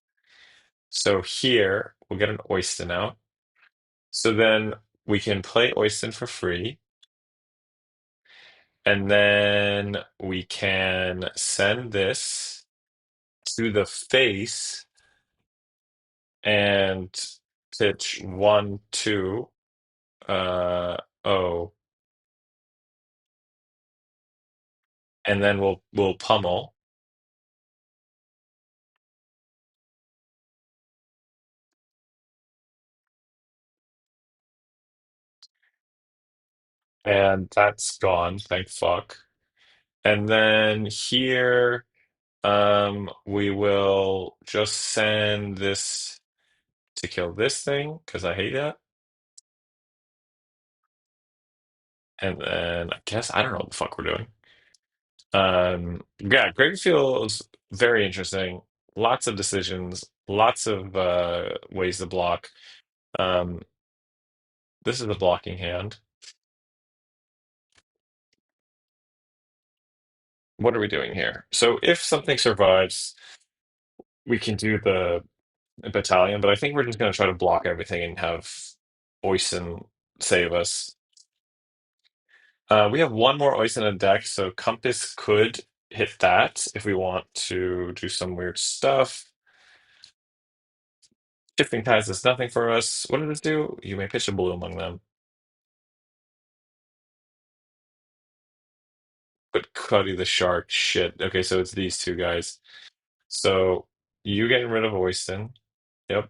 [SPEAKER 1] So here we'll get an Oyston out. So then we can play Oyston for free. And then we can send this to the face and pitch 1, 2. Oh, and then we'll pummel. And that's gone, thank fuck. And then here, we will just send this to kill this thing because I hate that. And then I guess I don't know what the fuck we're doing. Yeah, Great feels very interesting. lots of decisions, lots of ways to block. Um, this is a blocking hand. What are we doing here? So if something survives, we can do the battalion, but I think we're just going to try to block everything and have Oisin save us. We have one more Oisin in deck, so Compass could hit that if we want to do some weird stuff. Shifting Tides does nothing for us. What did this do? You may pitch a blue among them. But Cuddy the Shark, shit. Okay, so it's these two guys. So you getting rid of Oisin. Yep.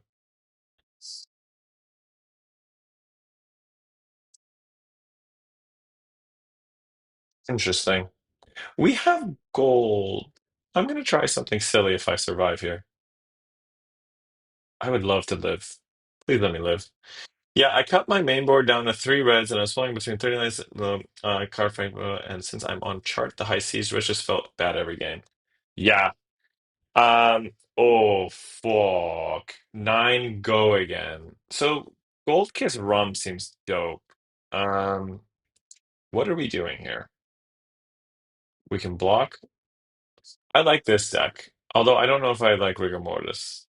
[SPEAKER 1] Interesting. We have gold. I'm gonna try something silly if I survive here. I would love to live. Please let me live. Yeah, I cut my main board down to three reds, and I was playing between 39 card frame, and since I'm on chart, the high seas, which just felt bad every game. Yeah. Oh fuck. Nine go again. So Gold Kiss Rum seems dope. Um, what are we doing here? We can block. I like this deck, although I don't know if I like Rigor Mortis.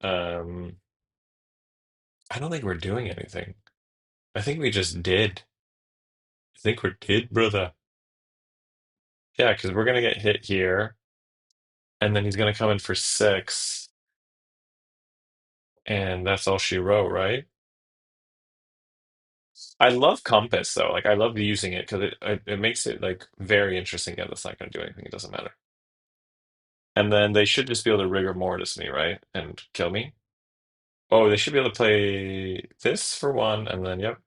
[SPEAKER 1] Um, I don't think we're doing anything. I think we just did. I think we're did, brother. Yeah, because we're gonna get hit here, and then he's gonna come in for six, and that's all she wrote, right? I love Compass though. Like I love using it because it makes it like very interesting. Yeah, that's not gonna do anything. It doesn't matter. And then they should just be able to rigor mortis me, right? And kill me. Oh, they should be able to play this for one, and then yep.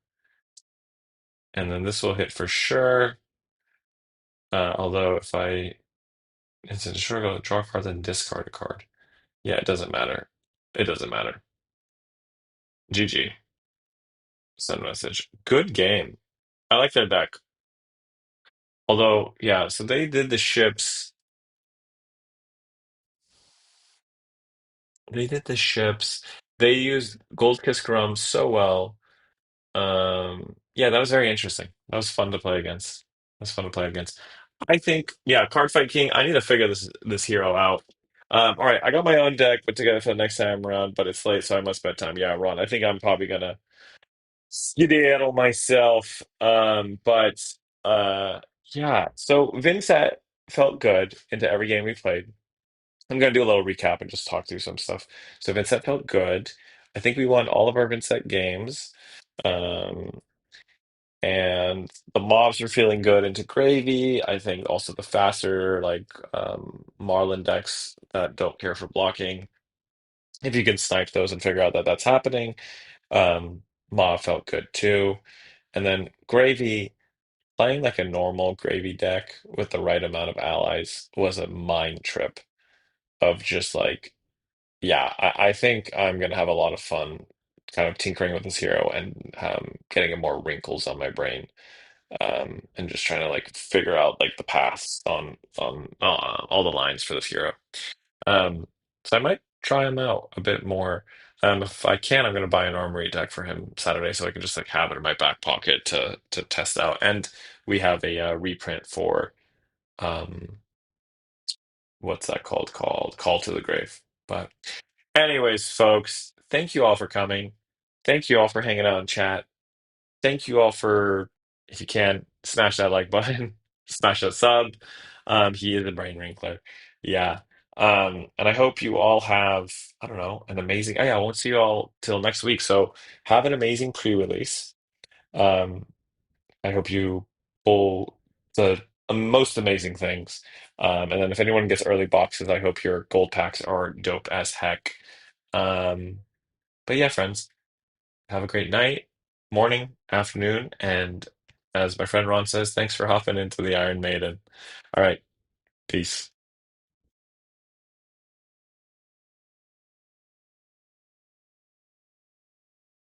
[SPEAKER 1] And then this will hit for sure. Although if I it's a sure go draw a card, then discard a card. Yeah, it doesn't matter. It doesn't matter. GG. Send message. Good game. I like their deck. Although, yeah, so they did the ships. They did the ships. They used Gold Kiss Grum so well. Yeah, that was very interesting. That was fun to play against. That was fun to play against. I think, yeah, Card Fight King. I need to figure this hero out. All right, I got my own deck put together for the next time around, but it's late, so I must bedtime. Yeah, Ron. I think I'm probably gonna skedaddle myself. But yeah. So Vynnset felt good into every game we played. I'm gonna do a little recap and just talk through some stuff. So Vynnset felt good. I think we won all of our Vynnset games. Um, and the mobs were feeling good into gravy. I think also the faster, like Marlin decks that don't care for blocking. If you can snipe those and figure out that that's happening, um, mob felt good too. And then gravy, playing like a normal gravy deck with the right amount of allies was a mind trip of just like, yeah, I think I'm gonna have a lot of fun kind of tinkering with this hero and getting more wrinkles on my brain and just trying to like figure out like the paths on all the lines for this hero. So I might try him out a bit more. If I can, I'm going to buy an armory deck for him Saturday, so I can just like have it in my back pocket to test out. And we have a reprint for um, what's that called? Called Call to the Grave. But anyways, folks, thank you all for coming. Thank you all for hanging out in chat. Thank you all for, if you can, smash that like button, smash that sub. He is a brain wrinkler. Yeah. And I hope you all have, I don't know, an amazing, oh yeah, I won't see you all till next week. So have an amazing pre-release. Um, I hope you pull the most amazing things. And then if anyone gets early boxes, I hope your gold packs are dope as heck. Um, but yeah, friends. Have a great night, morning, afternoon, and as my friend Ron says, thanks for hopping into the Iron Maiden. All right, peace.